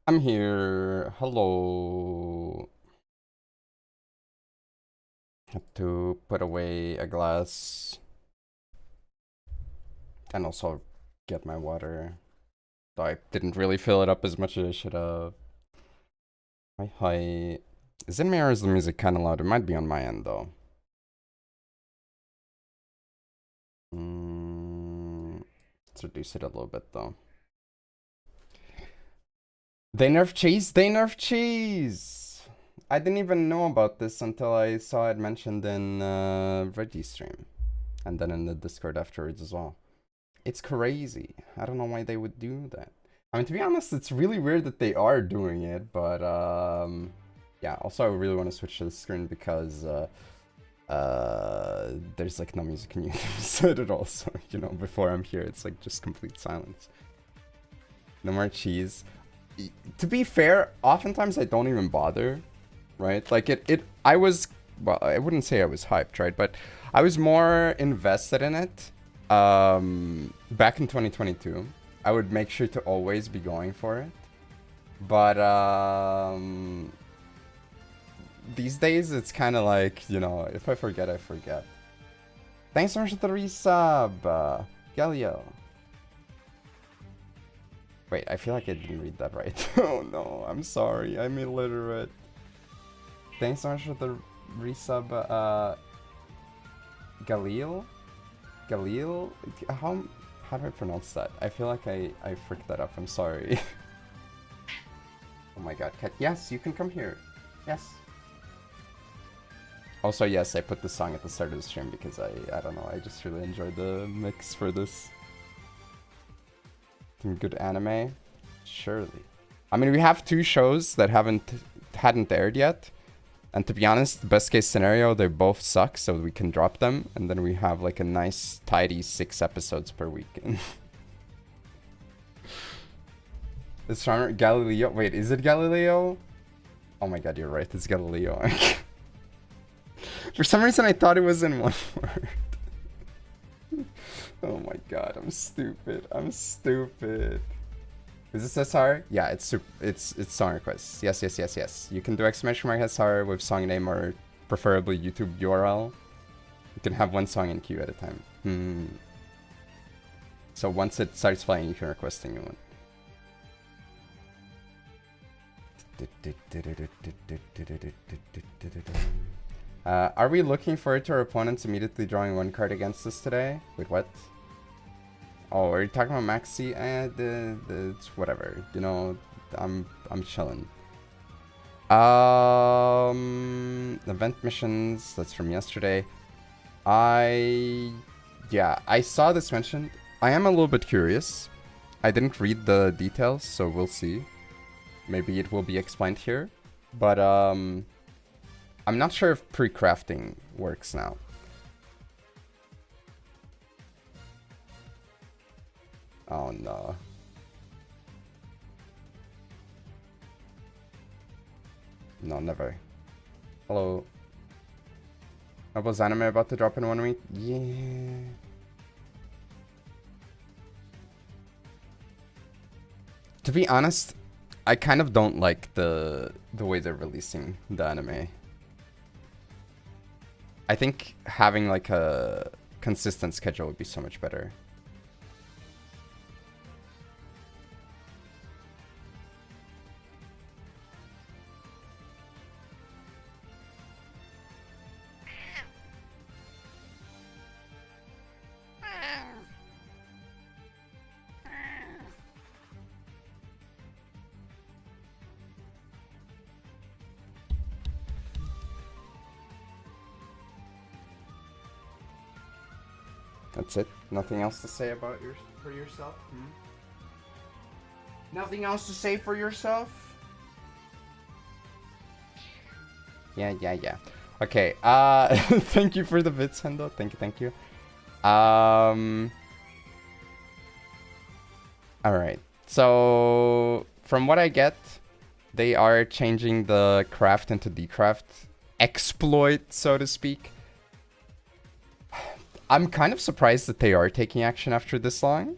I'm here. Hello. Have to put away a glass and also get my water. So I didn't really fill it up as much as I should have. Hi. Is it me or is the music kind of loud? It might be on my end though. Let's reduce it a little bit though. They nerf cheese? They nerf cheese! I didn't even know about this until I saw it mentioned in Reggie stream. And then in the Discord afterwards as well. It's crazy. I don't know why they would do that. I mean, to be honest, it's really weird that they are doing it, but yeah, also I really want to switch to the screen because there's like no music in YouTube at all, so, you know, before I'm here, it's like just complete silence. No more cheese. To be fair, oftentimes I don't even bother, right? Like I was, well, I wouldn't say I was hyped, right? But I was more invested in it back in 2022. I would make sure to always be going for it. But these days it's kind of like, you know, if I forget, I forget. Thanks so much for the resub, Galio. Wait, I feel like I didn't read that right. Oh no, I'm sorry, I'm illiterate. Thanks so much for the resub, Galil? Galil? How do I pronounce that? I feel like I fricked that up, I'm sorry. Oh my god, Cat, yes, you can come here. Yes. Also, yes, I put the song at the start of the stream because I don't know, I just really enjoyed the mix for this. Some good anime? Surely. I mean, we have two shows that hadn't aired yet. And to be honest, the best case scenario, they both suck, so we can drop them. And then we have like a nice, tidy 6 episodes per week. It's Galileo. Wait, is it Galileo? Oh my god, you're right. It's Galileo. For some reason, I thought it was in one word. Oh my god, I'm stupid. I'm stupid. Is this SR? Yeah, it's song requests. Yes, yes, yes, yes. You can do exclamation mark SR with song name or preferably YouTube URL. You can have one song in queue at a time. So once it starts playing, you can request a new one. Are we looking forward to our opponents immediately drawing one card against us today? Wait, what? Oh, are you talking about Maxi? It's whatever. You know, I'm chilling. Event missions. That's from yesterday. Yeah, I saw this mentioned. I am a little bit curious. I didn't read the details, so we'll see. Maybe it will be explained here, but I'm not sure if pre-crafting works now. Oh no. No, never. Hello. Was anime about to drop in 1 week? Yeah. To be honest, I kind of don't like the way they're releasing the anime. I think having like a consistent schedule would be so much better. That's it. Nothing else to say about for yourself? Nothing else to say for yourself? Yeah. Okay. Thank you for the bits, Hendo. Thank you. All right. So from what I get, they are changing the craft into decraft exploit, so to speak. I'm kind of surprised that they are taking action after this long.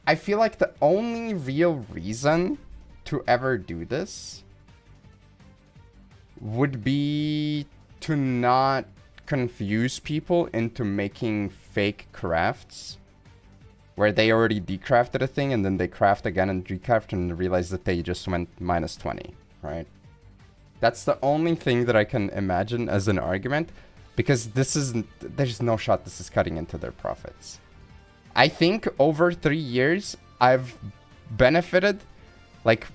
I feel like the only real reason to ever do this would be to not confuse people into making fake crafts where they already decrafted a thing and then they craft again and decraft and realize that they just went minus 20, right? That's the only thing that I can imagine as an argument, because there's no shot this is cutting into their profits. I think over 3 years, I've benefited like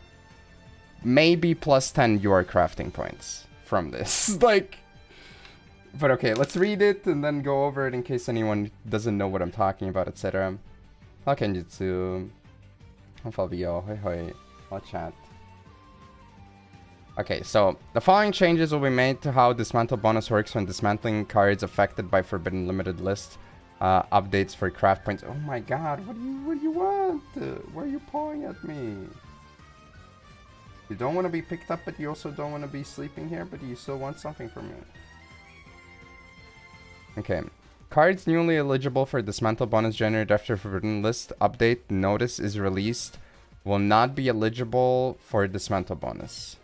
maybe plus 10 your crafting points from this. Like, but okay, let's read it and then go over it in case anyone doesn't know what I'm talking about, etc. How Kenjutsu? How Fabio? Hoi hoi. How chat? Okay, so the following changes will be made to how dismantle bonus works when dismantling cards affected by Forbidden Limited List. Updates for craft points. Oh my god, what do you want? Why are you pawing at me? You don't want to be picked up, but you also don't want to be sleeping here, but you still want something from me. Okay. Cards newly eligible for dismantle bonus generated after Forbidden List update notice is released will not be eligible for dismantle bonus.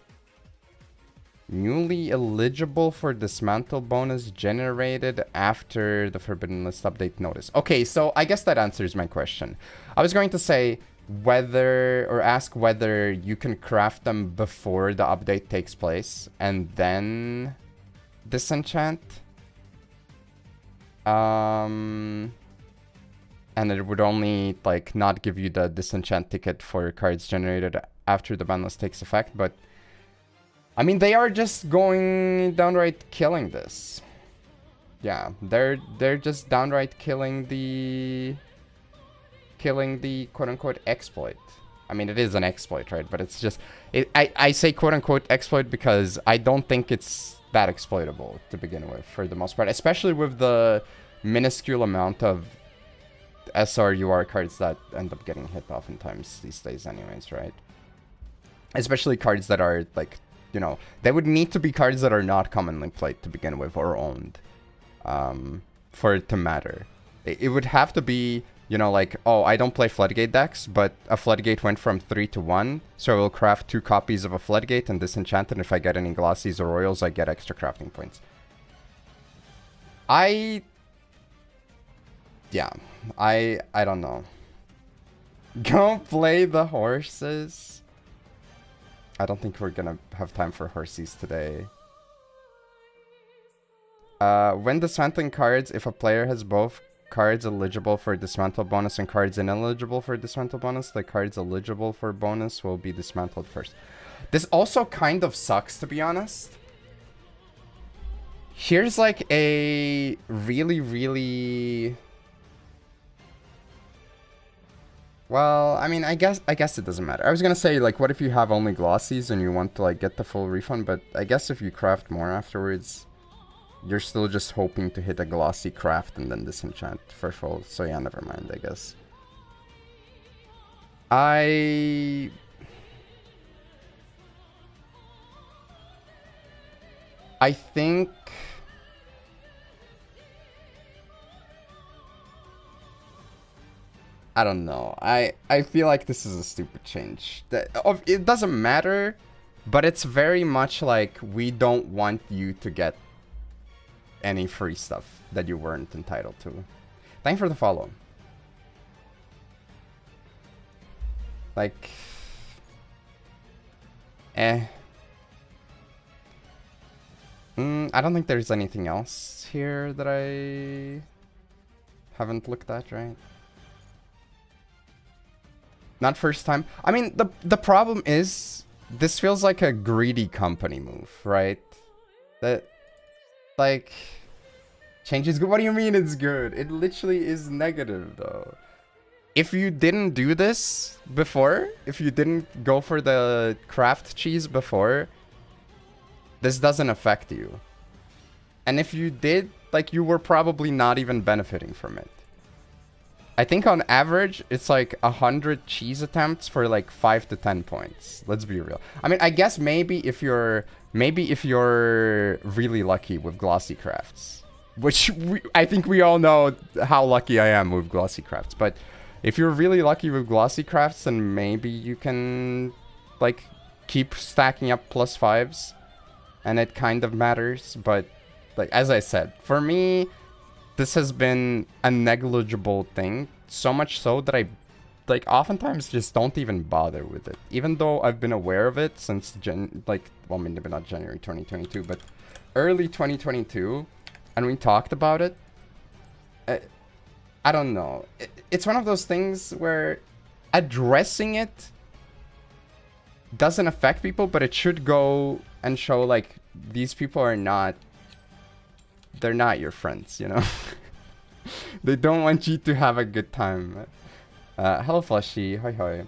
Newly eligible for dismantle bonus generated after the Forbidden List update notice. Okay, so I guess that answers my question. I was going to say ask whether you can craft them before the update takes place and then disenchant. And it would only like not give you the disenchant ticket for cards generated after the ban list takes effect, but I mean, they are just going downright killing this. Yeah, they're just downright killing the quote-unquote exploit. I mean, it is an exploit, right? But it's just... I say quote-unquote exploit because I don't think it's that exploitable to begin with, for the most part. Especially with the minuscule amount of SR/UR cards that end up getting hit oftentimes these days anyways, right? Especially cards that are, like... You know, they would need to be cards that are not commonly played to begin with or owned for it to matter. It would have to be, you know, like, oh, I don't play Floodgate decks, but a Floodgate went from 3 to 1, so I will craft 2 copies of a Floodgate and disenchant it. If I get any Glossies or Royals, I get extra crafting points. I don't know. Go play the horses. I don't think we're gonna have time for horsies today. When dismantling cards, if a player has both cards eligible for dismantle bonus and cards ineligible for dismantle bonus, the cards eligible for bonus will be dismantled first. This also kind of sucks, to be honest. Here's like a really... Well, I mean, I guess it doesn't matter. I was gonna say, like, what if you have only Glossies and you want to, like, get the full refund? But I guess if you craft more afterwards, you're still just hoping to hit a Glossy craft and then disenchant for full. So yeah, never mind, I guess. I think... I don't know. I feel like this is a stupid change. It doesn't matter, but it's very much like we don't want you to get any free stuff that you weren't entitled to. Thanks for the follow. Like... I don't think there's anything else here that I haven't looked at, right? Not first time. I mean, the problem is, this feels like a greedy company move, right? That, like, change is good. What do you mean it's good? It literally is negative, though. If you didn't do this before, if you didn't go for the craft cheese before, this doesn't affect you. And if you did, like, you were probably not even benefiting from it. I think on average, it's like 100 cheese attempts for like 5 to 10 points. Let's be real. I mean, I guess maybe if you're really lucky with glossy crafts, which I think we all know how lucky I am with glossy crafts. But If you're really lucky with glossy crafts, then maybe you can, like, keep stacking up +5s. And it kind of matters, but, like, as I said, for me, this has been a negligible thing. So much so that I, like, oftentimes just don't even bother with it. Even though I've been aware of it since, well, maybe not January 2022, but early 2022, and we talked about it. I don't know. It's one of those things where addressing it doesn't affect people, but it should go and show, like, these people are not, they're not your friends, you know? They don't want you to have a good time. Hello, Fleshy. Hoi hoi.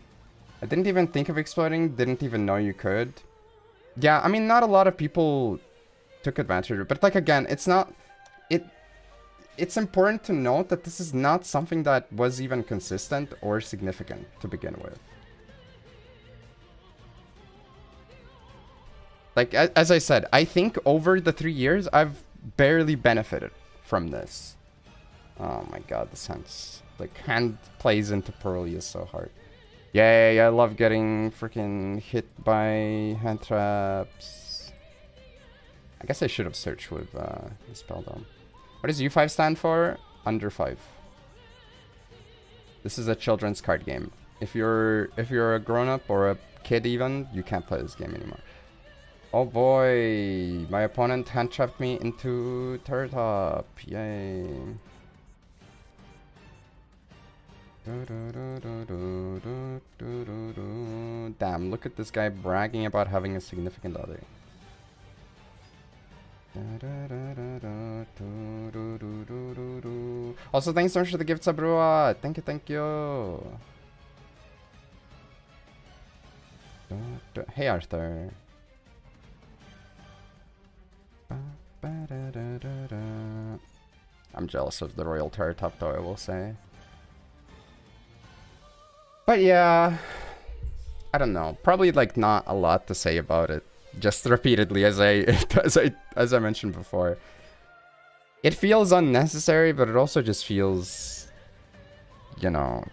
I didn't even think of exploding, didn't even know you could. Yeah, I mean, not a lot of people took advantage of it, but, like, again, it's not, it's important to note that this is not something that was even consistent or significant to begin with. Like, as I said, I think over the 3 years, I've barely benefited from this. Oh my god, this hand plays into Pearly is so hard. Yay, I love getting freaking hit by hand traps. I guess I should have searched with Spell Dome. What does U5 stand for? Under 5. This is a children's card game. If you're a grown-up or a kid even, you can't play this game anymore. Oh boy, my opponent hand trapped me into turret top. Yay. Damn, look at this guy bragging about having a significant other. Also, thanks so much for the gift, Sabrua. Thank you, thank you. Hey, Arthur. I'm jealous of the Royal Turret Top, though, I will say. But yeah, I don't know. Probably, like, not a lot to say about it. Just repeatedly, as I mentioned before, it feels unnecessary, but it also just feels, you know,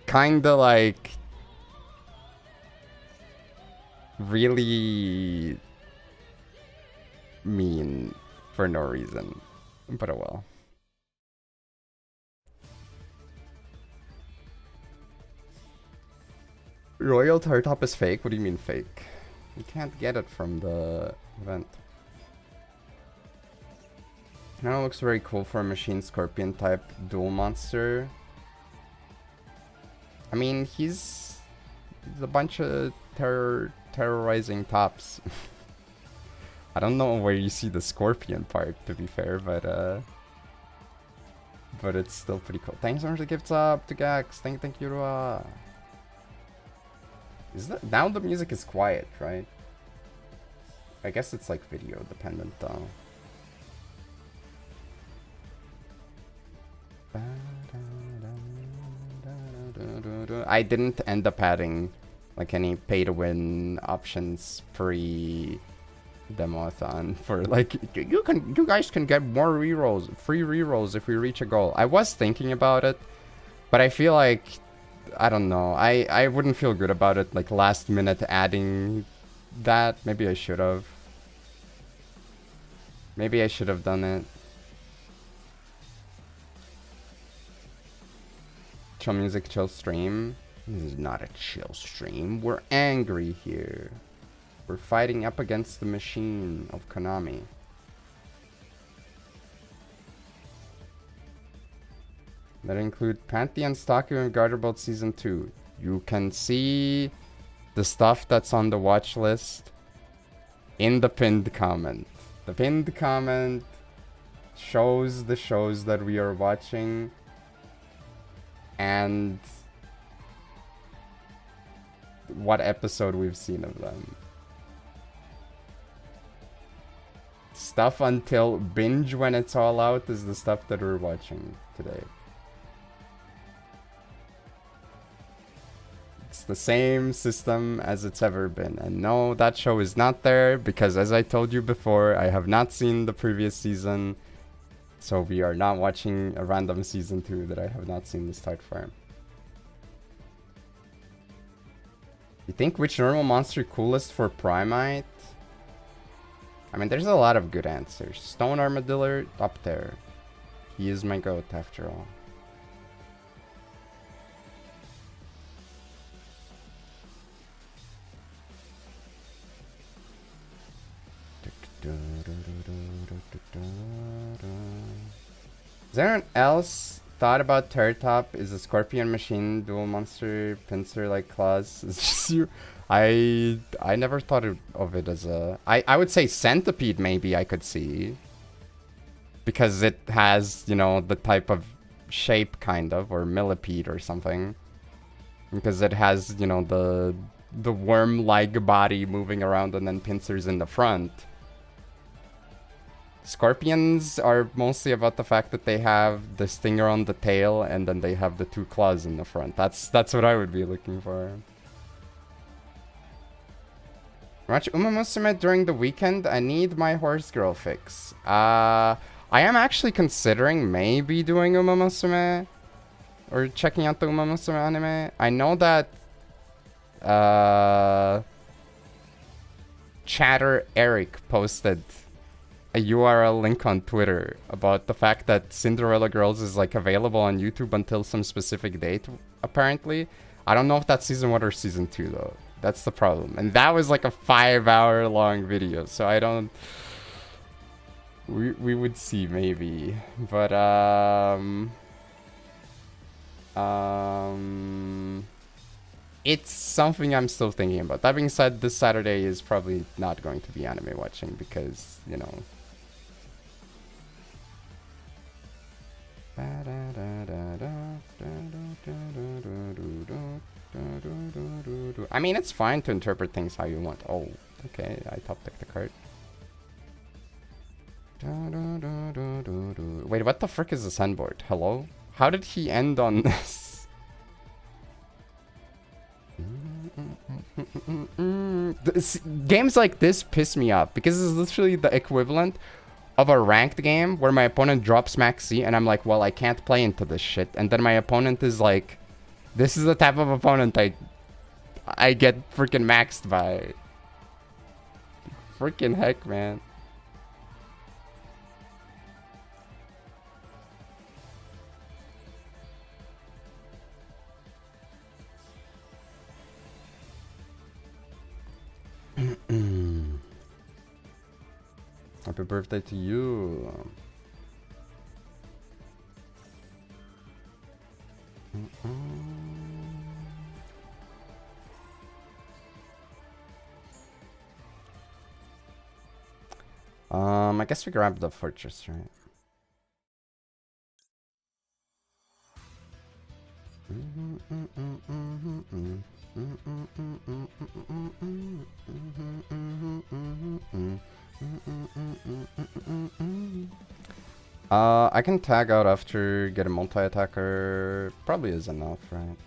kind of like really mean for no reason. But oh well. Royal Turret Top is fake? What do you mean fake? You can't get it from the event. Now it looks very cool for a Machine Scorpion type dual monster. I mean, he's a bunch of terrorizing tops. I don't know where you see the Scorpion part, to be fair, but it's still pretty cool. Thanks so much for the gifts up to Gax. Thank you, Rua. Is that now the music is quiet, right? I guess it's like video dependent though. I didn't end up adding like any pay to win options pre demothon for like you guys can get more rerolls, free rerolls if we reach a goal. I was thinking about it, but I feel like I don't know. I wouldn't feel good about it, like last minute adding that. Maybe I should have. Maybe I should have done it. Chill music, chill stream. This is not a chill stream. We're angry here. We're fighting up against the machine of Konami. That include Pantheon, Stakio, and Garterbolt Season 2. You can see the stuff that's on the watch list in the pinned comment. The pinned comment shows the shows that we are watching and what episode we've seen of them. Stuff until binge when it's all out is the stuff that we're watching today. It's the same system as it's ever been. And no, that show is not there because, as I told you before, I have not seen the previous season. So we are not watching a random season 2 that I have not seen the start for. You think which normal monster coolest for Primite? I mean, there's a lot of good answers. Stone Armadillo up there. He is my goat after all. Has anyone else thought about Terratop? Is a scorpion machine dual monster pincer like claws? It's just you. I never thought of it as a... I would say centipede maybe I could see. Because it has, you know, the type of shape kind of, or millipede or something. Because it has, you know, the worm-like body moving around and then pincers in the front. Scorpions are mostly about the fact that they have the stinger on the tail and then they have the 2 claws in the front. That's what I would be looking for. Watch Uma Musume during the weekend. I need my horse girl fix. I am actually considering maybe doing Uma Musume or checking out the Uma Musume anime. I know that Chatter Eric posted a URL link on Twitter about the fact that Cinderella Girls is like available on YouTube until some specific date, apparently. I don't know if that's season 1 or season 2 though. That's the problem. And that was like a 5-hour long video, so I don't... We would see maybe. But it's something I'm still thinking about. That being said, this Saturday is probably not going to be anime watching because, you know... I mean, it's fine to interpret things how you want. Oh, okay, I top-decked the card. Wait, what the frick is the sunboard? Hello? How did he end on this? Games like this piss me off because it's literally the equivalent of a ranked game where my opponent drops max C and I'm like, well, I can't play into this shit. And then my opponent is like, this is the type of opponent I get freaking maxed by. Freaking heck, man. Happy birthday to you. I guess we grabbed the fortress, right? I can tag out after, get a multi-attacker. Probably is enough, right?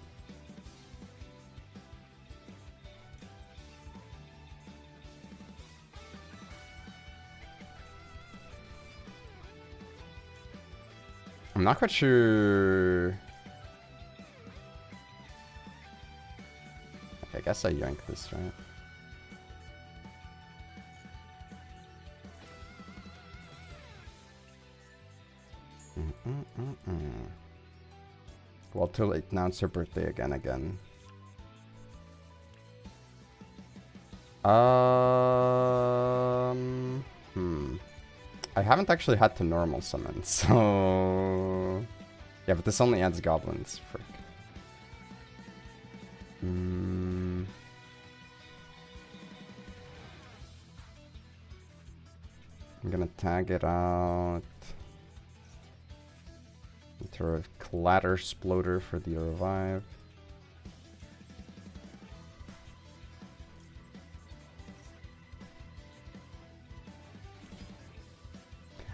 I'm not quite sure. Okay, I guess I yank this, right? Well, too late now. It's her birthday again. I haven't actually had to normal summon, so... Yeah, but this only adds goblins. Frick. I'm gonna tag it out. Into a Clatter Sploder for the revive.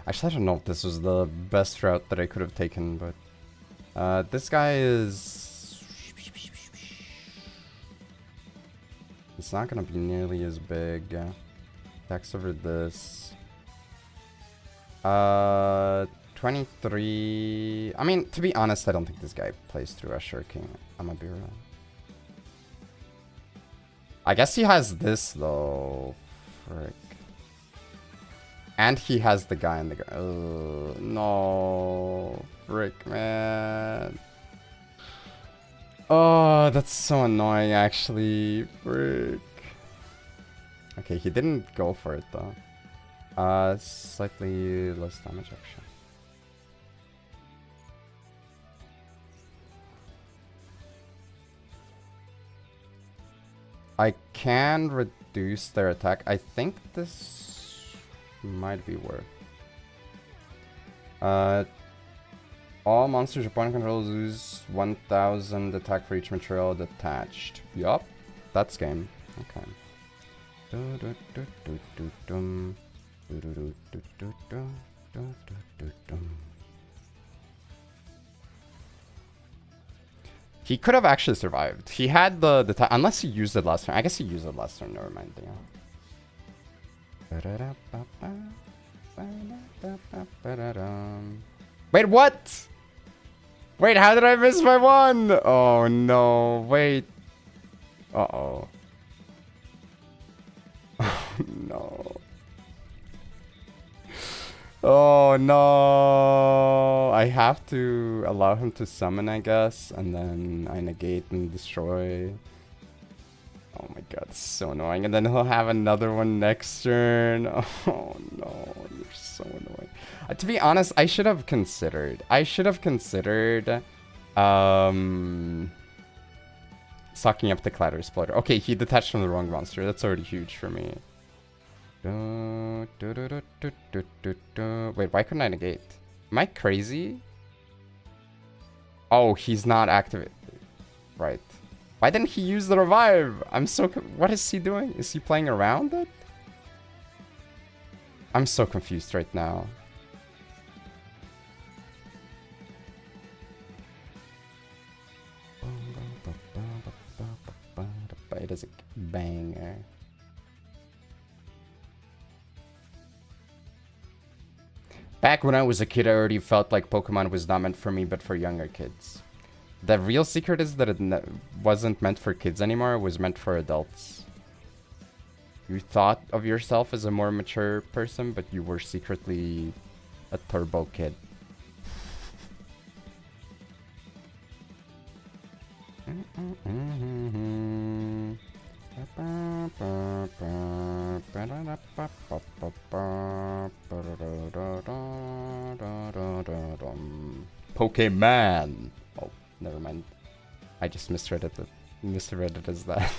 Actually, I don't know if this was the best route that I could have taken, but... this guy is... It's not gonna be nearly as big. Attacks over this. 23... I mean, to be honest, I don't think this guy plays through Usher King. I'm gonna be real. I guess he has this though. Frick. And he has the guy in the guy. No. Frick, man. Oh, that's so annoying actually. Frick. Okay, he didn't go for it though. Slightly less damage actually. I can reduce their attack. I think this might be worth. All monsters your opponent controls lose 1000 attack for each material detached. Yup, that's game. Okay. He could have actually survived. He had the unless he used it last turn. I guess he used it last turn. Never mind. Yeah. Wait, what? Wait, how did I miss my one? Oh no! Wait. Uh-oh. Oh no. Oh no. I have to allow him to summon, I guess, and then I negate and destroy. Oh my god, it's so annoying. And then he'll have another one next turn. Oh no, you're so annoying. To be honest, I should have considered. Sucking up the Clatter Exploder. Okay, he detached from the wrong monster. That's already huge for me. Wait, why couldn't I negate? Am I crazy? Oh, he's not activated. Right. Why didn't he use the revive? I'm so... What is he doing? Is he playing around it? I'm so confused right now. It is a banger. Back when I was a kid, I already felt like Pokemon was not meant for me, but for younger kids. The real secret is that it wasn't meant for kids anymore, it was meant for adults. You thought of yourself as a more mature person, but you were secretly a turbo kid. Pokemon. Oh, never mind. I just misread it as that.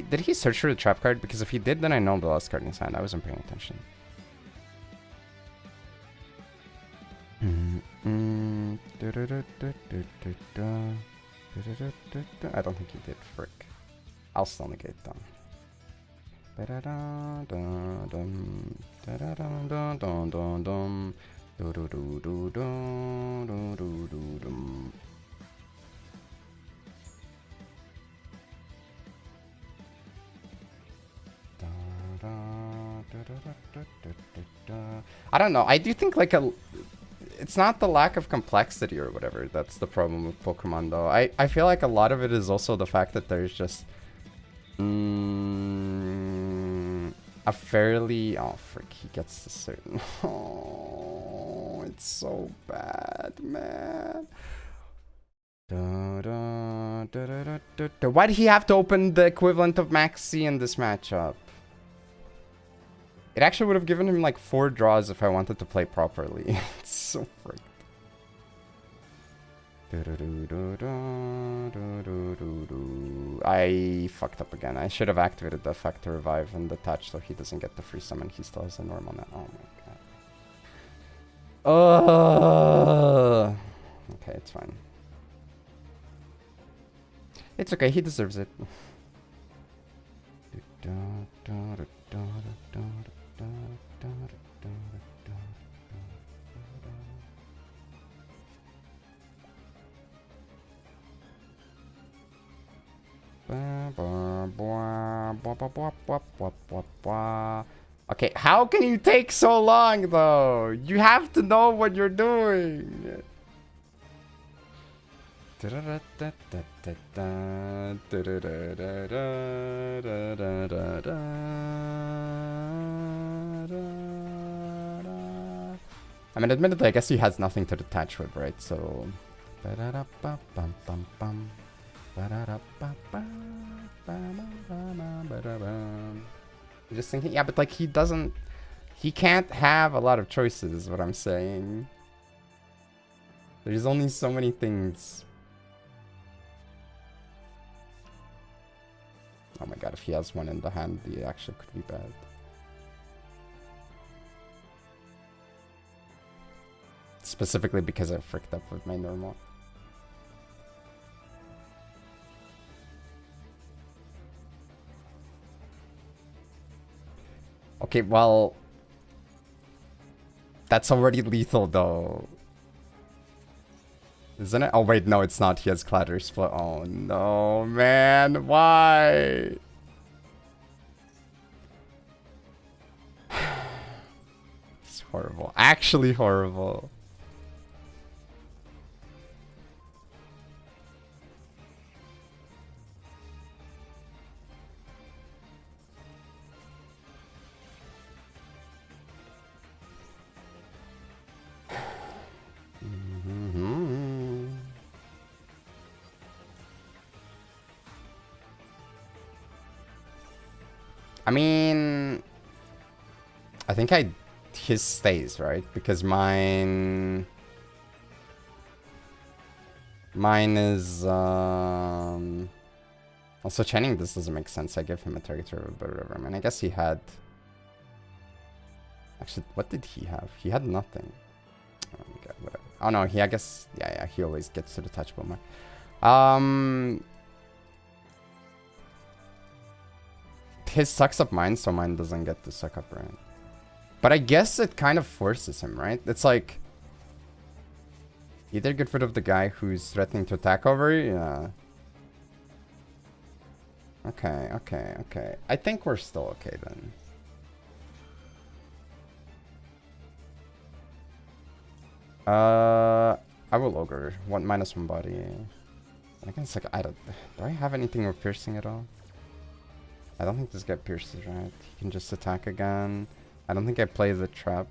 Did he search for the trap card? Because if he did, then I know the last card in his hand. I wasn't paying attention. I don't think he did. Frick. I'll still negate them. I don't know. I do think like it's not the lack of complexity or whatever that's the problem with Pokemon though. I feel like a lot of it is also the fact that there's just a fairly... Oh, frick, he gets a certain... Oh, it's so bad, man. Why did he have to open the equivalent of Maxi in this matchup? It actually would have given him like 4 draws if I wanted to play properly. It's so fricked. I fucked up again. I should have activated the effect to revive and detach so he doesn't get the free summon. He still has a normal net. Oh my god. Okay, it's fine. It's okay, he deserves it. Okay, how can you take so long though? You have to know what you're doing. I mean, admittedly, I guess he has nothing to detach with, right? So. I'm just thinking, yeah, but like he can't have a lot of choices, is what I'm saying. There's only so many things. Oh my god, if he has one in the hand, it actually could be bad. Specifically because I fricked up with my normal. Okay, well... That's already lethal, though. Isn't it? Oh, wait, no, it's not. He has Clatter Split. Oh, no, man. Why? It's horrible. Actually horrible. I mean, I think his stays, right? Because mine is also chaining. This doesn't make sense. I give him a target to whatever. I mean, I guess he had. Actually, what did he have? He had nothing. Oh my god, whatever. Oh no, I guess yeah, he always gets to the touch boomer. His sucks up mine, so mine doesn't get to suck up, right? But I guess it kind of forces him, right? It's like either get rid of the guy who's threatening to attack over you, yeah. Okay. I think we're still okay then. I will ogre. -1 body. I guess like do I have anything with piercing at all? I don't think this guy pierces, right? He can just attack again. I don't think I play the trap.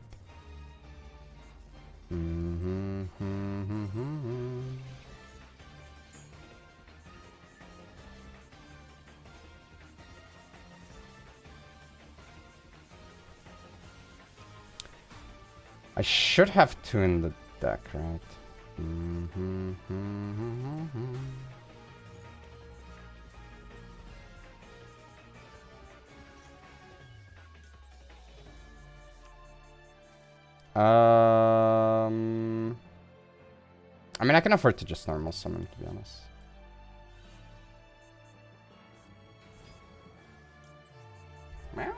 I should have 2 in the deck, right? I mean, I can afford to just normal summon, to be honest. Meow.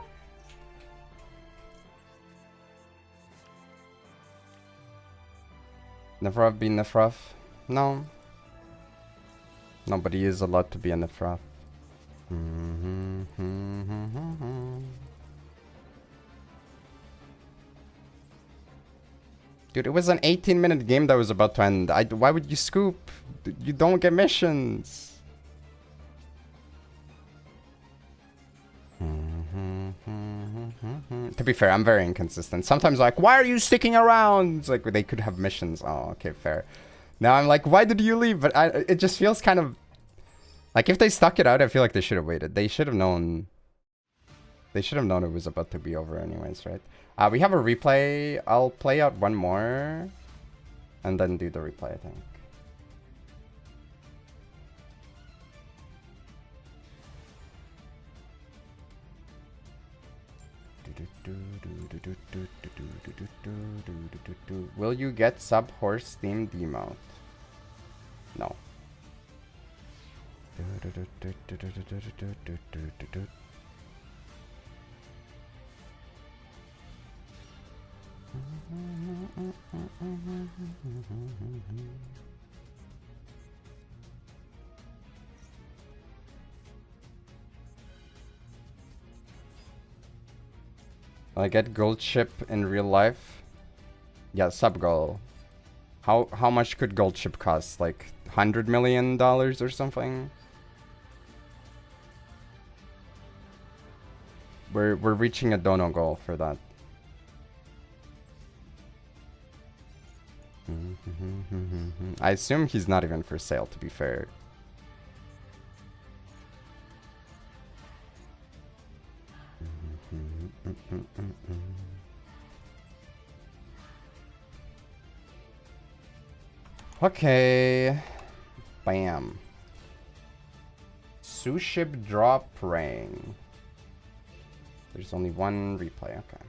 Nefroth be Nefroth? No. Nobody is allowed to be a Nefroth. Dude, it was an 18-minute game that was about to end. Why would you scoop? You don't get missions. To be fair, I'm very inconsistent. Sometimes like, why are you sticking around? It's like, they could have missions. Oh, okay, fair. Now I'm like, why did you leave? But it just feels kind of... Like, if they stuck it out, I feel like they should have waited. They should have known... They should have known it was about to be over anyways, right? We have a replay. I'll play out one more. And then do the replay, I think. Will you get sub-horse themed emote? No. I get gold ship in real life. Yeah, sub goal. How much could gold ship cost? Like $100 million or something? We're reaching a dono goal for that. I assume he's not even for sale, to be fair. Okay. Bam. Sushib drop ring. There's only one replay, okay.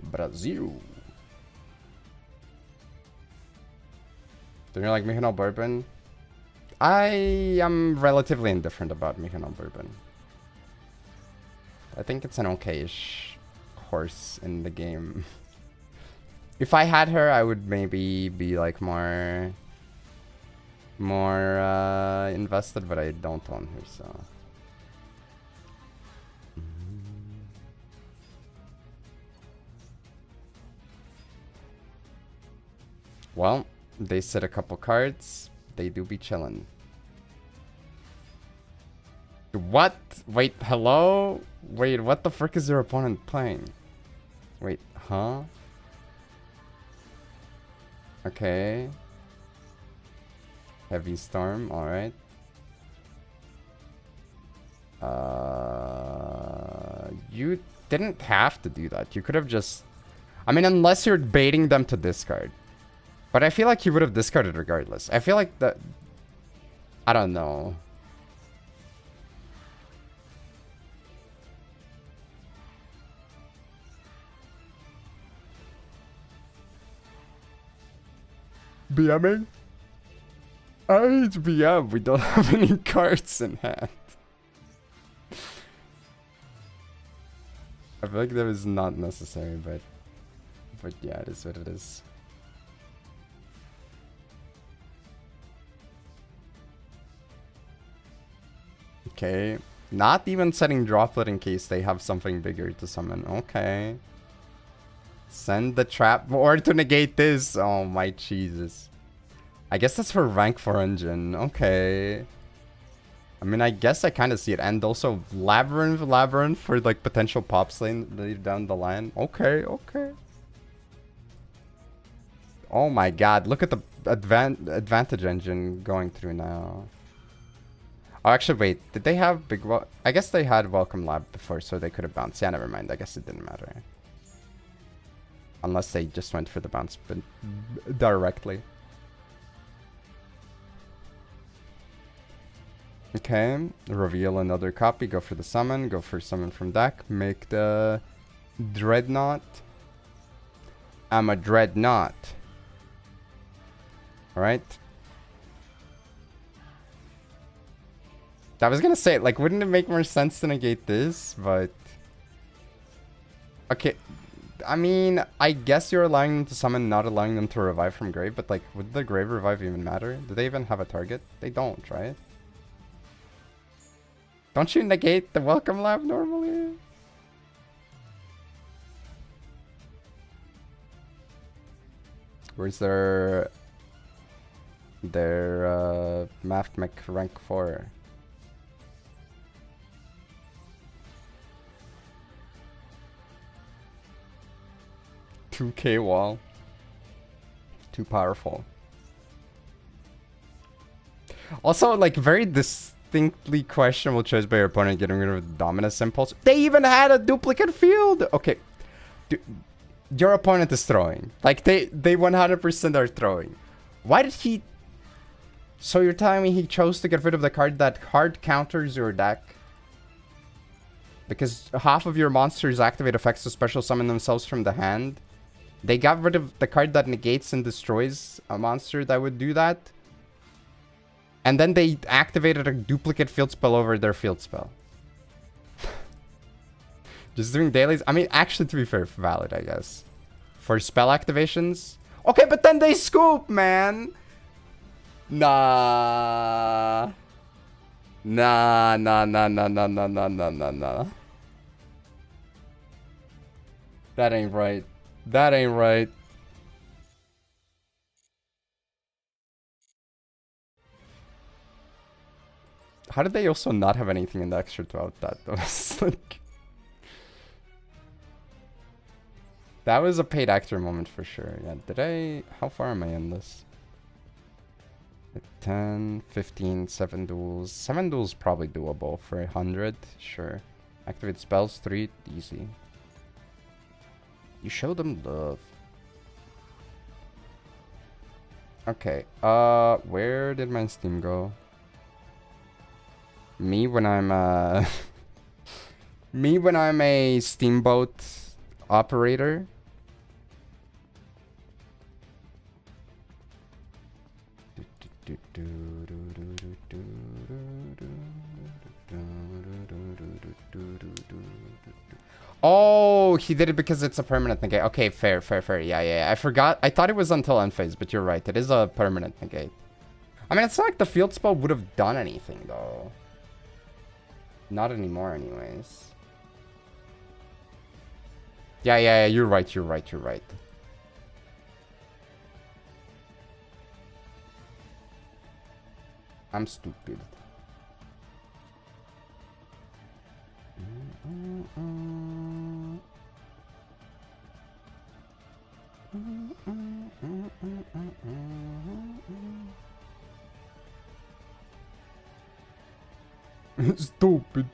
Brazil. Do you like Michelob Bourbon? I am relatively indifferent about Michelob Bourbon. I think it's an okay-ish horse in the game. If I had her, I would maybe be like more invested, but I don't own her, so. Well, they sit a couple cards. They do be chillin'. What? Wait, hello? Wait, what the frick is their opponent playing? Wait, huh? Okay. Heavy Storm, alright. You didn't have to do that. You could have just... I mean, unless you're baiting them to discard. But I feel like you would have discarded regardless. I feel like that... I don't know. BMing? I hate BM. We don't have any cards in hand. I feel like that is not necessary, but yeah, it is what it is. Okay. Not even setting droplet in case they have something bigger to summon. Okay. Send the trap or to negate this. Oh my Jesus. I guess that's for rank 4 engine. Okay. I mean, I guess I kind of see it. And also Labyrinth for like potential pop lane later down the line. Okay, okay. Oh my God. Look at the advantage engine going through now. Oh, actually, wait. Did they have big... I guess they had Welcome Lab before, so they could have bounced. Yeah, never mind. I guess it didn't matter. Unless they just went for the bounce but directly. Okay. Reveal another copy. Go for the summon. Go for summon from deck. Make the Dreadnought. I'm a Dreadnought. Alright. I was gonna say, like, wouldn't it make more sense to negate this? But... Okay. I mean, I guess you're allowing them to summon, not allowing them to revive from grave. But, like, would the grave revive even matter? Do they even have a target? They don't, right? Don't you negate the Welcome Lab normally? Where's their Math Mech rank 4? $2K wall. Too powerful. Also, like, very distinctly questionable choice by your opponent getting rid of the Dominus Impulse. They even had a duplicate field! Okay. Your opponent is throwing. Like, they 100% are throwing. Why did he... So you're telling me he chose to get rid of the card that hard counters your deck? Because half of your monsters activate effects to special summon themselves from the hand. They got rid of the card that negates and destroys a monster that would do that. And then they activated a duplicate field spell over their field spell. Just doing dailies. I mean, actually, to be fair, valid, I guess. For spell activations. Okay, but then they scoop, man. Nah. Nah, nah, nah, nah, nah, nah, nah, nah, nah, nah. That ain't right. That ain't right. How did they also not have anything in the extra throughout that, though? It's like... That was a paid actor moment for sure. Yeah, did I... How far am I in this? 10, 15, 7 duels. 7 duels probably doable for 100. Sure. Activate spells, 3. Easy. You show them love. Okay. Where did my Steam go? Me when I'm me when I'm a steamboat operator. Oh, he did it because it's a permanent negate. Okay, fair. Yeah. I forgot. I thought it was until end phase, but you're right. It is a permanent negate. I mean, it's not like the field spell would have done anything, though. Not anymore, anyways. Yeah, you're right. I'm stupid. Stupid.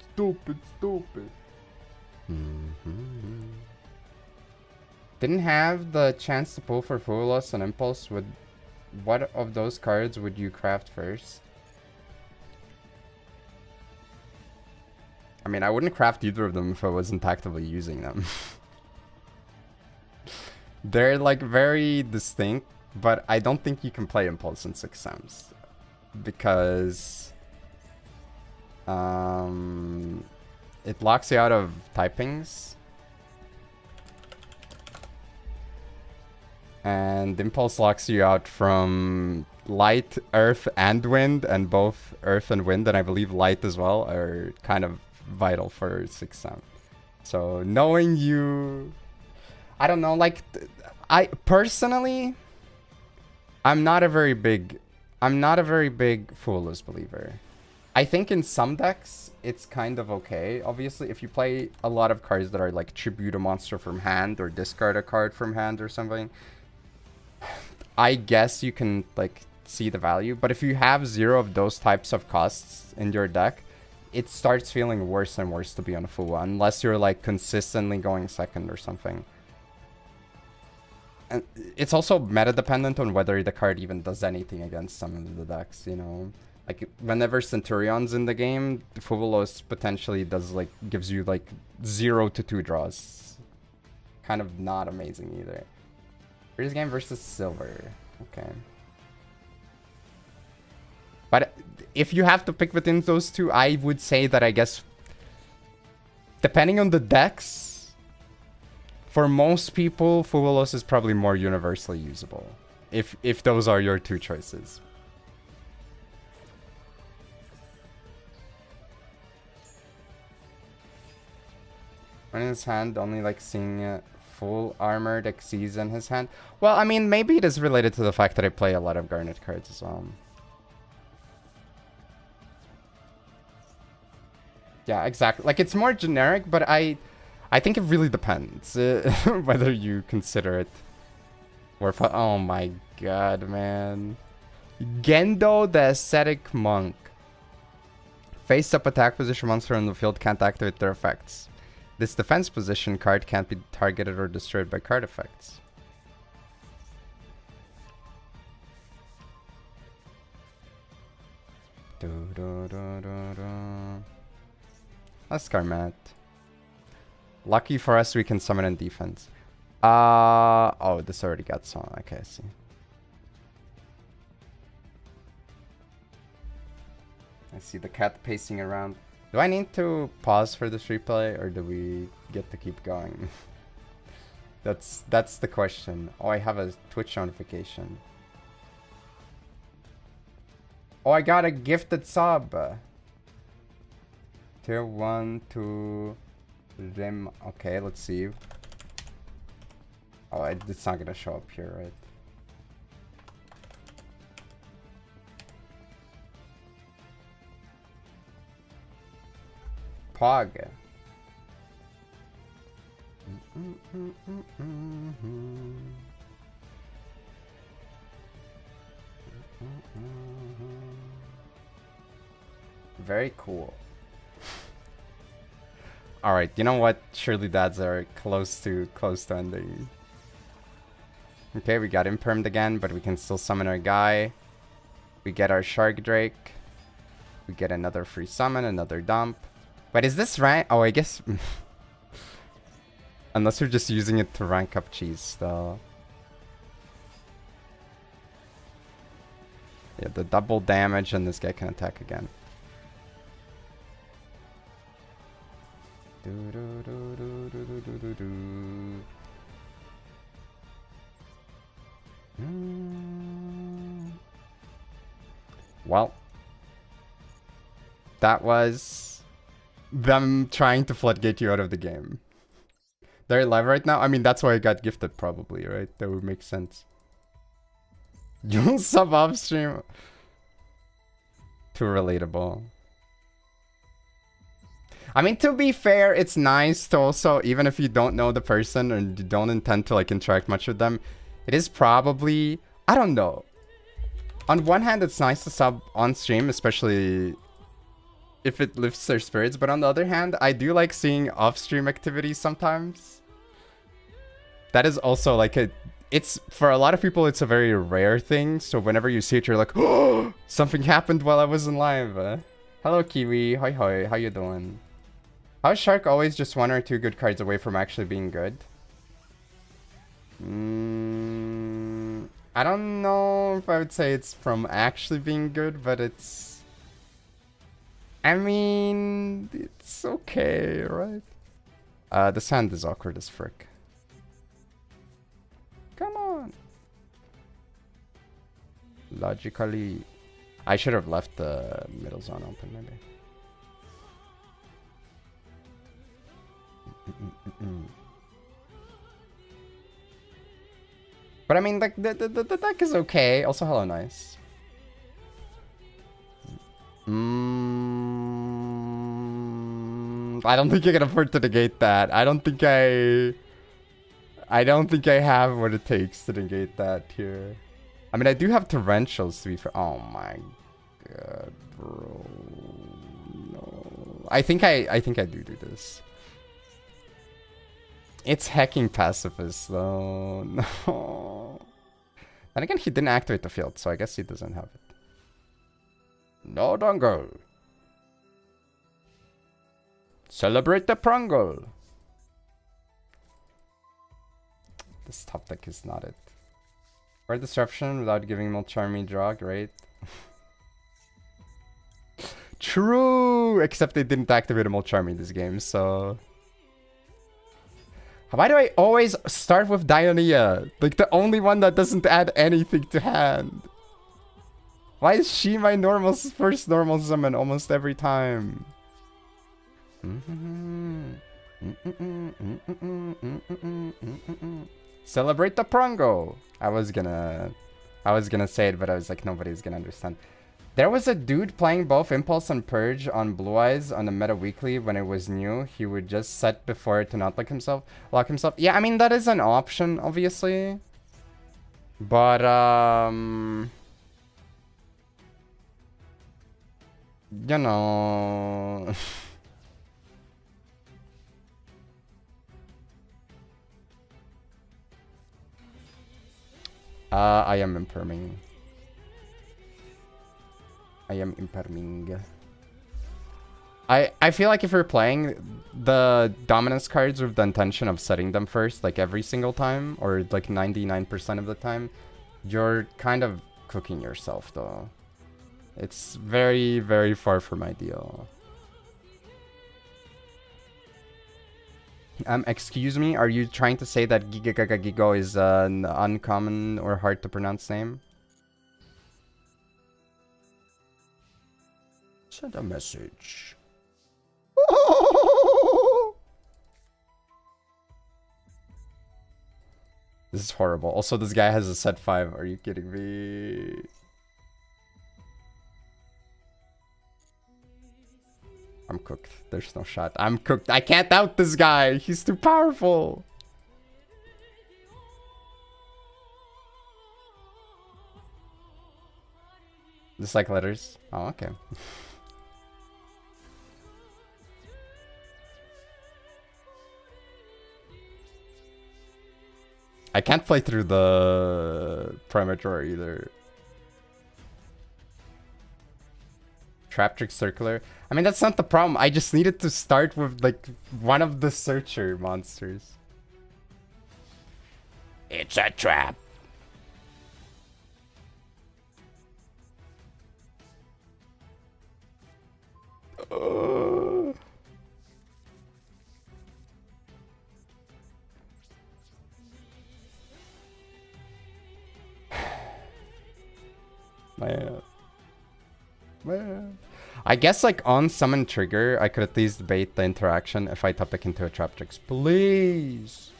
Didn't have the chance to pull for Full Loss and Impulse. What of those cards would you craft first? I mean, I wouldn't craft either of them if I wasn't actively using them. They're like very distinct, but I don't think you can play Impulse in 6 Sems. Because it locks you out of typings. And Impulse locks you out from Light, Earth, and Wind, and both Earth and Wind, and I believe Light as well, are kind of vital for 6 Sem. So knowing you... I don't know, like... I personally... I'm not a very big Fool's believer. I think in some decks, it's kind of okay. Obviously, if you play a lot of cards that are like tribute a monster from hand or discard a card from hand or something, I guess you can like see the value. But if you have 0 of those types of costs in your deck, it starts feeling worse and worse to be on a full one, unless you're like consistently going second or something. And it's also meta dependent on whether the card even does anything against some of the decks, you know? Like whenever Centurion's in the game, Fubulos potentially does like gives you like 0 to 2 draws. Kind of not amazing either. First game versus Silver. Okay. But if you have to pick between those two, I would say that I guess depending on the decks, for most people, Fubulos is probably more universally usable. If those are your two choices. When in his hand, only like seeing full armored Xyz in his hand. Well, I mean, maybe it is related to the fact that I play a lot of Garnet cards as well. Yeah, exactly. Like, it's more generic, but I think it really depends whether you consider it worth. Oh my god, man. Gendo the Ascetic Monk. Face-up attack position monster on the field can't activate their effects. This defense position card can't be targeted or destroyed by card effects. Let's Karmat. Lucky for us, we can summon in defense. Oh, this already got some. Okay, I see. I see the cat pacing around. Do I need to pause for this replay, or do we get to keep going? That's the question. Oh, I have a Twitch notification. Oh, I got a gifted sub. Tier 1 to them. Okay, let's see. Oh, it's not gonna show up here, right? Pog. Very cool. Alright, you know what? Surely dads are close to ending. Okay, we got impermed again, but we can still summon our guy. We get our Shark Drake. We get another free summon, another dump. But is this rank? Oh, I guess... Unless we're just using it to rank up cheese, though. Yeah, the double damage and this guy can attack again. Well, that was them trying to floodgate you out of the game. They're live right now? I mean, that's why I got gifted probably, right? That would make sense. You'll sub off stream. Too relatable. I mean, to be fair, it's nice to also, even if you don't know the person and you don't intend to like interact much with them, it is probably, I don't know. On one hand, it's nice to sub on stream, especially if it lifts their spirits. But on the other hand, I do like seeing off-stream activities sometimes. That is also like it's, for a lot of people, it's a very rare thing. So whenever you see it, you're like, oh, something happened while I was in live. Hello, Kiwi. Hoi hoi. How you doing? How is Shark always just 1 or 2 good cards away from actually being good? I don't know if I would say it's from actually being good, but it's... I mean, it's okay, right? This hand is awkward as frick. Come on. Logically... I should have left the middle zone open, maybe. But I mean, like, the deck is okay. Also, hello, nice. I don't think I can afford to negate that. I don't think I have what it takes to negate that here. I mean, I do have torrentials to be fair. Oh my god, bro. No. I think I do this. It's hacking pacifist though. No. And again, he didn't activate the field, so I guess he doesn't have it. No dongle. Celebrate the prongle. This top deck is not it. Or disruption without giving Mulcharmy draw, great. True! Except they didn't activate a Mulcharmy this game, so... Why do I always start with Dionia? Like the only one that doesn't add anything to hand. Why is she my first normal summon almost every time? Celebrate the prongo. I was gonna say it, but I was like, nobody's gonna understand. There was a dude playing both Impulse and Purge on Blue Eyes on the Meta Weekly when it was new. He would just set before it to not lock himself. Yeah, I mean, that is an option, obviously. But, you know... I am imperming. I feel like if you're playing the dominance cards with the intention of setting them first, like every single time, or like 99% of the time, you're kind of cooking yourself though. It's very, very far from ideal. Excuse me, are you trying to say that Gigo is an uncommon or hard to pronounce name? Send a message. This is horrible. Also, this guy has a set 5. Are you kidding me? I'm cooked. There's no shot. I'm cooked. I can't out this guy. He's too powerful. Just like letters. Oh, okay. I can't play through the Premature either. Trap Trick Circular. I mean, that's not the problem. I just needed to start with, like, one of the Searcher monsters. It's a trap. Man. I guess, like, on summon trigger, I could at least bait the interaction if I top deck into a Trap Tricks. Please.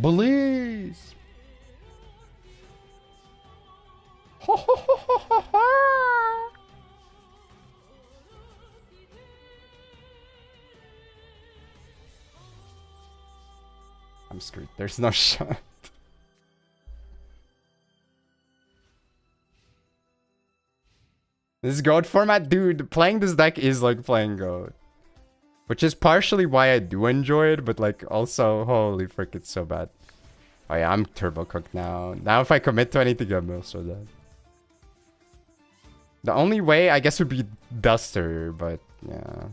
Please. I'm screwed. There's no shot. This GOAT format, dude, playing this deck is like playing GOAT. Which is partially why I do enjoy it, but like also, holy frick, it's so bad. Oh yeah, I'm turbo cooked now. Now if I commit to anything, I'm also dead. The only way, I guess, would be Duster, but yeah.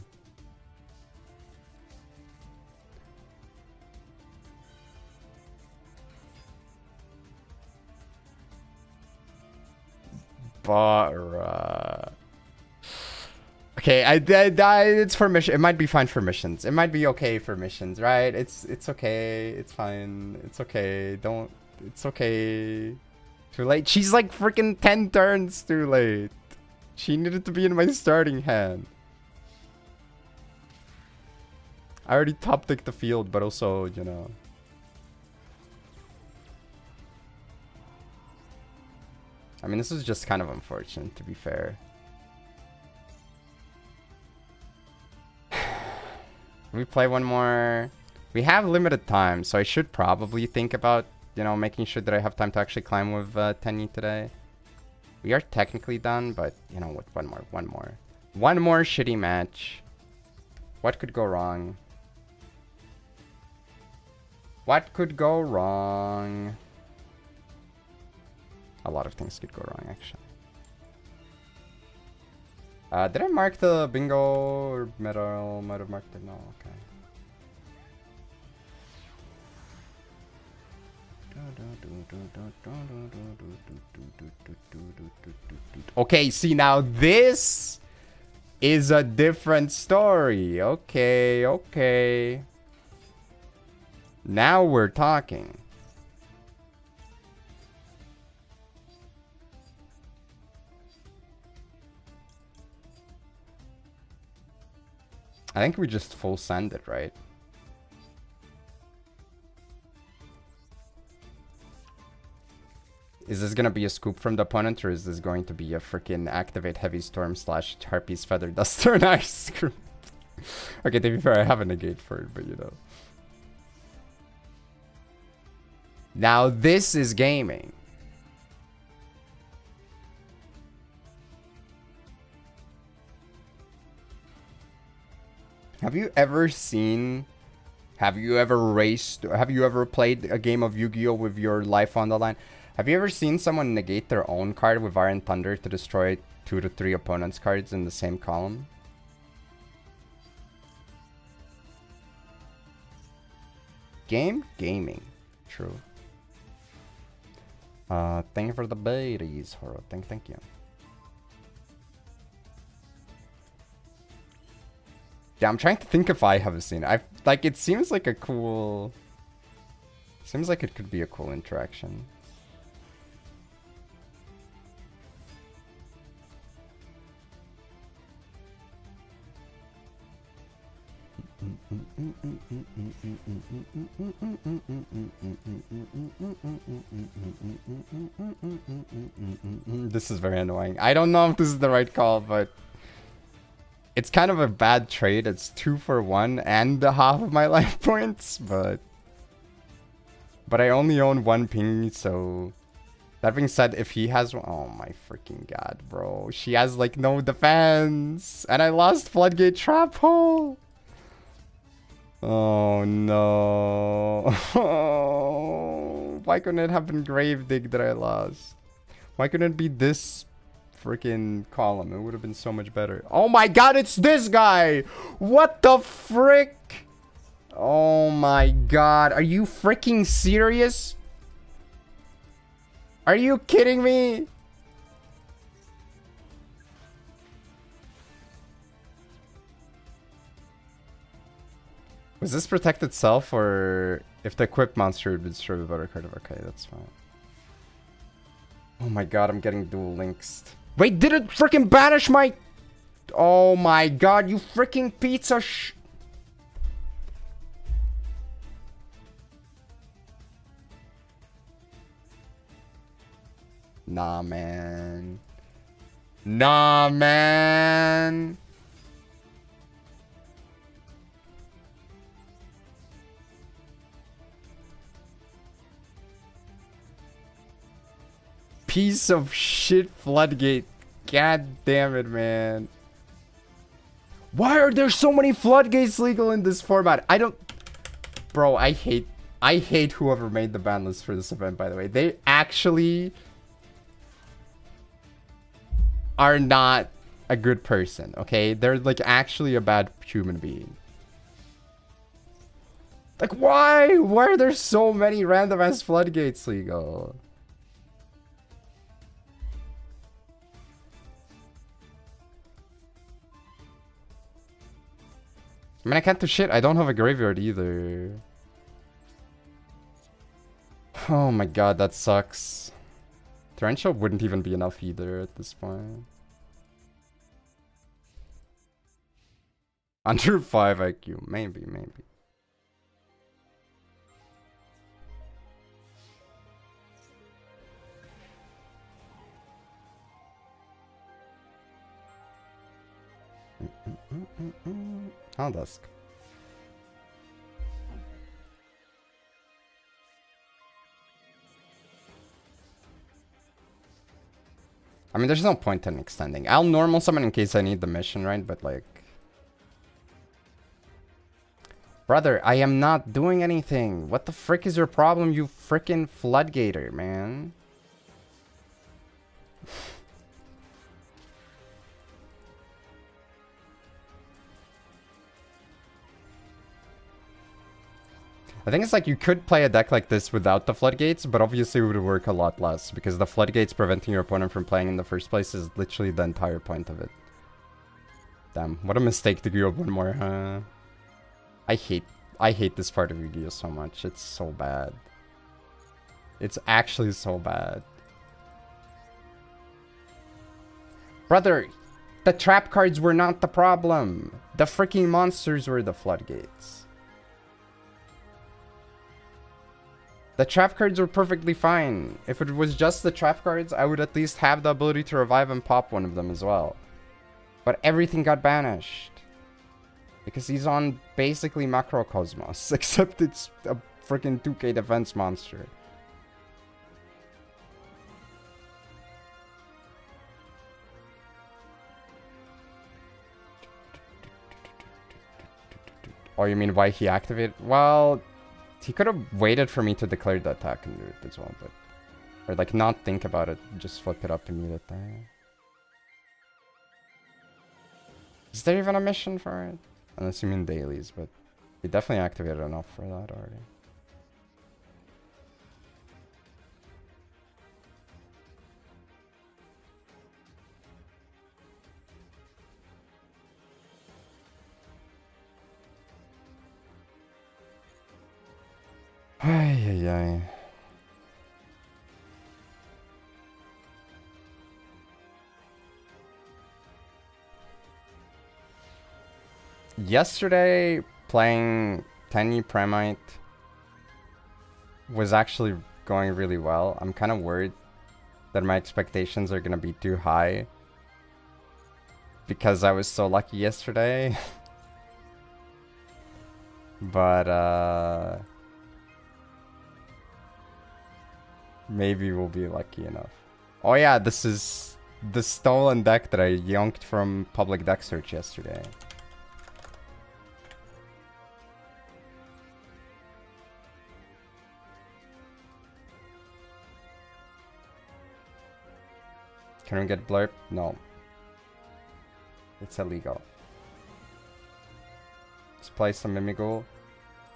But okay, it's for mission. It might be fine for missions. It might be okay for missions, right? It's okay. It's fine. It's okay. Don't. It's okay. Too late. She's like freaking 10 turns too late. She needed to be in my starting hand. I already top decked the field, but also, you know. I mean, this is just kind of unfortunate, to be fair. We play one more. We have limited time, so I should probably think about, you know, making sure that I have time to actually climb with Tenyi today. We are technically done, but, you know what, one more. One more shitty match. What could go wrong? What could go wrong? A lot of things could go wrong, actually. Did I mark the bingo or medal? Might have marked it. No, okay. Okay, see, now this is a different story. Okay, okay. Now we're talking. I think we just full send it, right? Is this gonna be a scoop from the opponent, or is this going to be a freaking activate heavy storm / Harpy's feather duster? Nice scoop. Okay, to be fair, I have a negate for it, but you know. Now this is gaming. Have you ever seen, have you ever raced, have you ever played a game of Yu-Gi-Oh with your life on the line? Have you ever seen someone negate their own card with Iron Thunder to destroy 2 to 3 opponents' cards in the same column? Gaming. True. Thank you for the baities, Horo. Thank you. Yeah, I'm trying to think if I have seen it. Like, it seems like a cool... Seems like it could be a cool interaction. This is very annoying. I don't know if this is the right call, but it's kind of a bad trade. It's 2 for 1 and half of my life points, but I only own 1 ping, so that being said, if he has one, oh my freaking god, bro. She has like no defense, and I lost Floodgate Trap Hole. Oh no. Why couldn't it have been Grave Dig that I lost? Why couldn't it be this freaking column? It would have been so much better. Oh my god, it's this guy! What the frick? Oh my god, are you freaking serious? Are you kidding me? Was this protect itself, or if the equipped monster would destroy the better card? Okay, that's fine. Oh my god, I'm getting dual links. Wait, did it freaking banish my... Oh my god, you freaking pizza Nah, man. Nah, man. Piece of shit Floodgate. God damn it, man. Why are there so many Floodgates legal in this format? I don't... Bro, I hate whoever made the ban list for this event, by the way. They actually are not a good person, okay? They're like actually a bad human being. Like, why? Why are there so many random ass Floodgates legal? I mean, I can't do shit. I don't have a graveyard either. Oh my god, that sucks. Torrential wouldn't even be enough either at this point. Under 5 IQ. Maybe. How dusk? I mean, there's no point in extending. I'll normal summon in case I need the mission, right? But like... Brother, I am not doing anything. What the frick is your problem, you frickin' Floodgater, man? I think it's like you could play a deck like this without the Floodgates, but obviously it would work a lot less, because the Floodgates preventing your opponent from playing in the first place is literally the entire point of it. Damn, what a mistake to go up one more, huh? I hate this part of Yu-Gi-Oh! So much. It's so bad. It's actually so bad. Brother, the trap cards were not the problem. The freaking monsters were the Floodgates. The trap cards were perfectly fine. If it was just the trap cards, I would at least have the ability to revive and pop one of them as well. But everything got banished. Because he's on basically Macrocosmos, except it's a freaking 2k defense monster. Oh, you mean why he activated? Well, he could have waited for me to declare the attack and do it as well, but... Or like not think about it, just flip it up immediately. Is there even a mission for it? Unless you mean dailies, but he definitely activated enough for that already. Ay. Yesterday, playing Tenyi Premite was actually going really well. I'm kind of worried that my expectations are gonna be too high because I was so lucky yesterday. But maybe we'll be lucky enough. Oh yeah, this is the stolen deck that I yonked from public deck search yesterday. Can we get blurb? No. It's illegal. Let's play some Mimigul.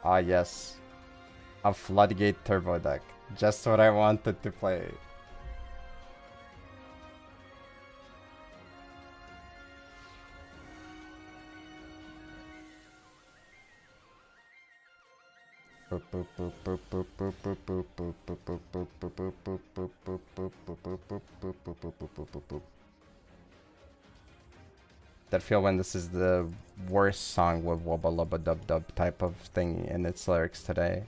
Ah yes. A Floodgate Turbo deck. Just what I wanted to play. That feel when this is the worst song with Wubba Lubba Dub Dub type of thing in its lyrics today.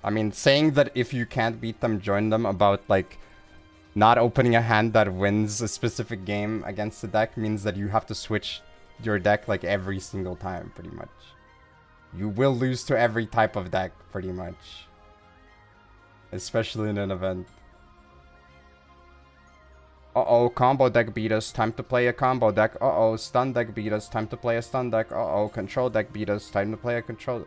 I mean, saying that if you can't beat them, join them about like not opening a hand that wins a specific game against the deck means that you have to switch your deck like every single time, pretty much. You will lose to every type of deck, pretty much. Especially in an event. Uh-oh, combo deck beat us. Time to play a combo deck. Uh-oh, stun deck beat us. Time to play a stun deck. Uh-oh, control deck beat us. Time to play a control.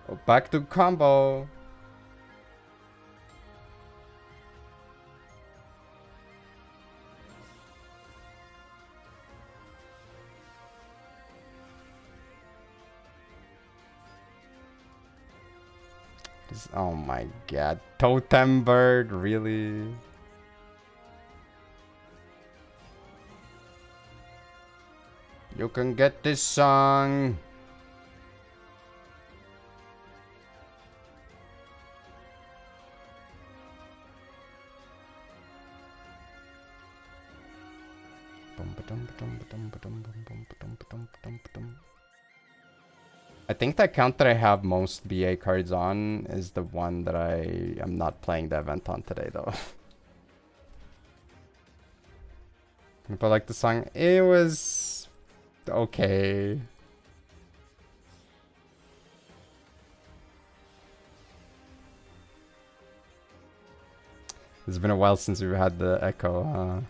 Oh, back to combo. Oh my god. Totem Bird, really? You can get this song. I think the account that I have most BA cards on is the one that I am not playing the event on today, though. But like the song, it was okay. It's been a while since we've had the echo, huh?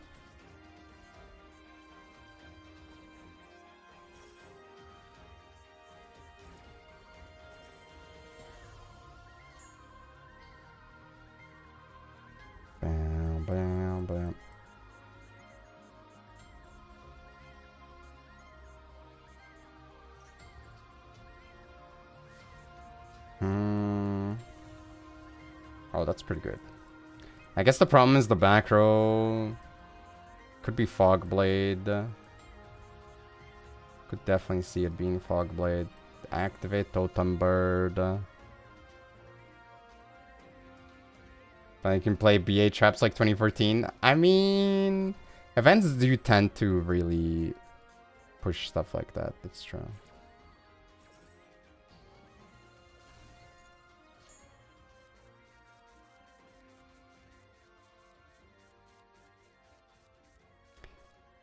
Bam, bam, bam. Oh, that's pretty good. I guess the problem is the back row. Could be Fogblade. Could definitely see it being Fogblade. Activate Totem Bird. But I can play BA traps like 2014. I mean, events do tend to really push stuff like that. That's true.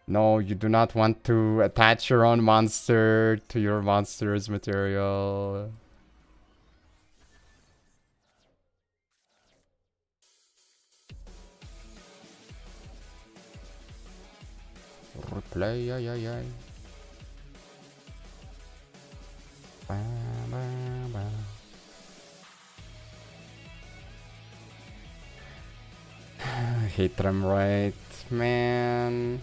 No, you do not want to attach your own monster to your monster's material. Replay, ay, ay, ay. Ba, ba, ba. Hit them right, man.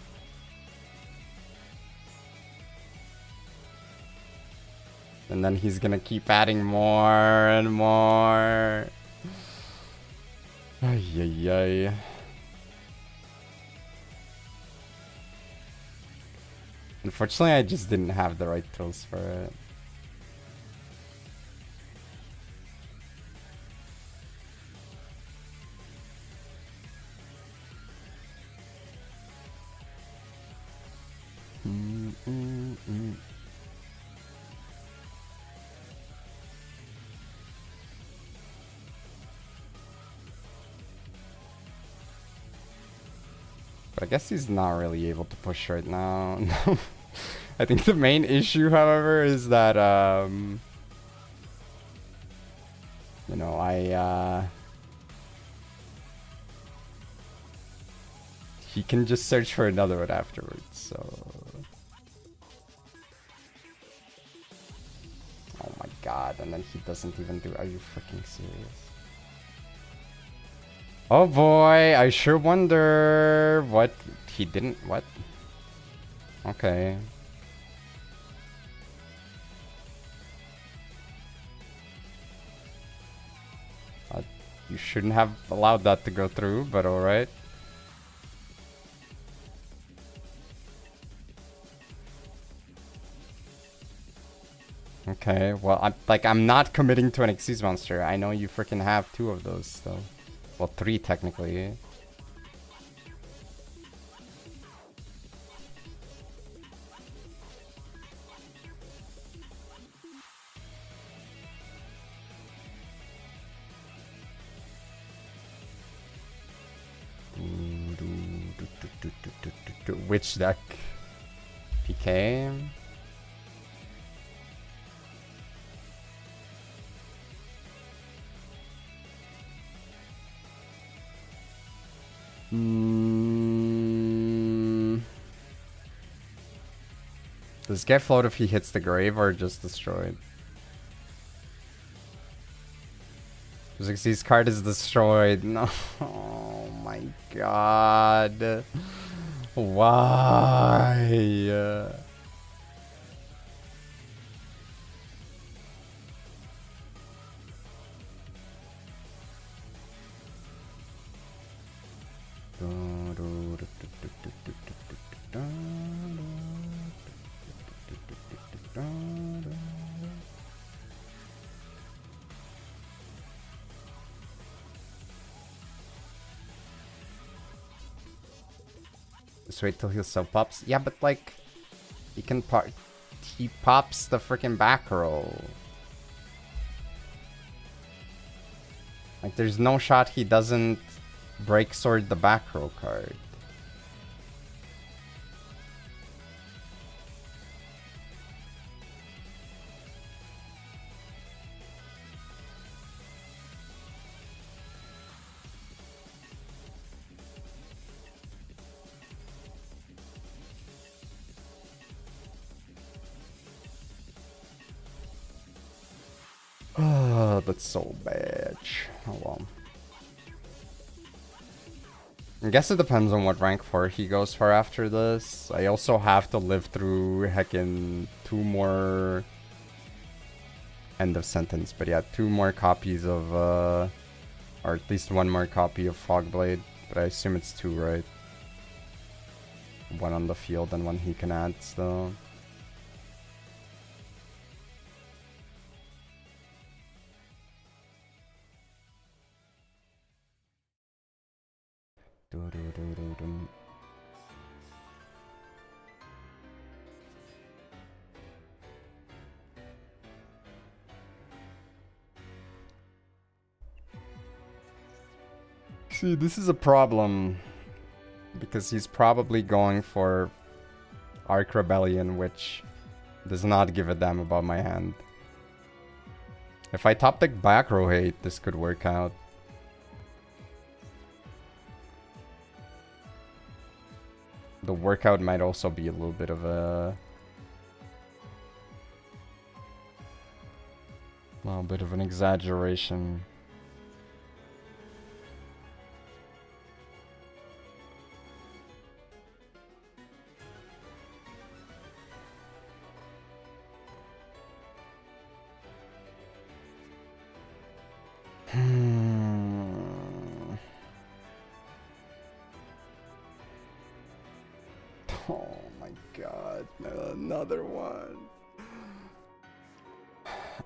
And then he's gonna keep adding more and more. Ay, ay, ay. Unfortunately, I just didn't have the right tools for it. But I guess he's not really able to push right now. I think the main issue, however, is that, you know, he can just search for another one afterwards, so... Oh my god, and then he doesn't even do... Are you freaking serious? Oh boy, I sure wonder what... He didn't... What? Okay. You shouldn't have allowed that to go through, but alright. Okay, well, I'm not committing to an Xyz monster. I know you freaking have 2 of those still. Well, 3 technically. Which deck? PK? Does get float if he hits the grave or just destroyed? Because his card is destroyed. No. Oh my god. Why? Just wait till he self pops. Yeah, but like, he can he pops the freaking back row. Like, there's no shot he doesn't break sword the back row card. Oh, that's so bad. Oh well. I guess it depends on what rank 4 he goes for after this. I also have to live through heckin' 2 more... End of sentence, but yeah, 2 more copies of, or at least 1 more copy of Fogblade. But I assume it's 2, right? 1 on the field and 1 he can add still. See, this is a problem because he's probably going for Arc Rebellion, which does not give a damn about my hand. If I top deck back row hate, this could work out. The workout might also be a little bit of an exaggeration. Oh my god, another one.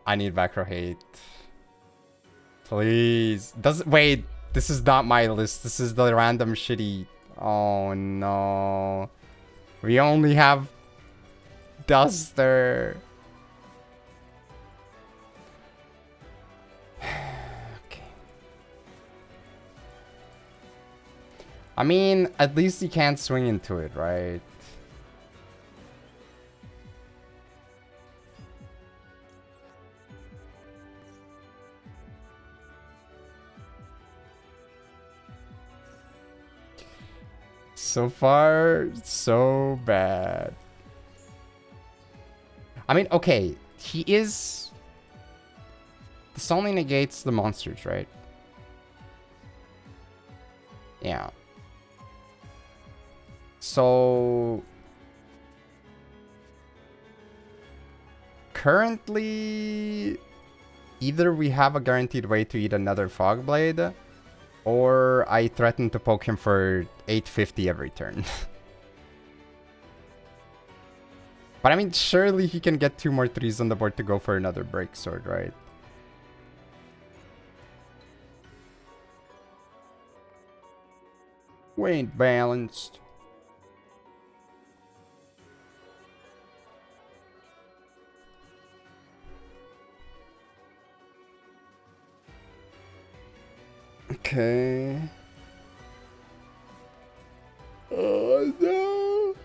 I need back row hate. Please. Wait, this is not my list. This is the random shitty. Oh no. We only have Duster. Okay. I mean, at least he can't swing into it, right? So far, so bad. I mean, okay, he is... This only negates the monsters, right? Yeah. So... Currently... Either we have a guaranteed way to eat another Fog Blade, or I threaten to poke him for 850 every turn. But I mean, surely he can get 2 more 3s on the board to go for another Break Sword, right? We ain't balanced. Okay. Oh no.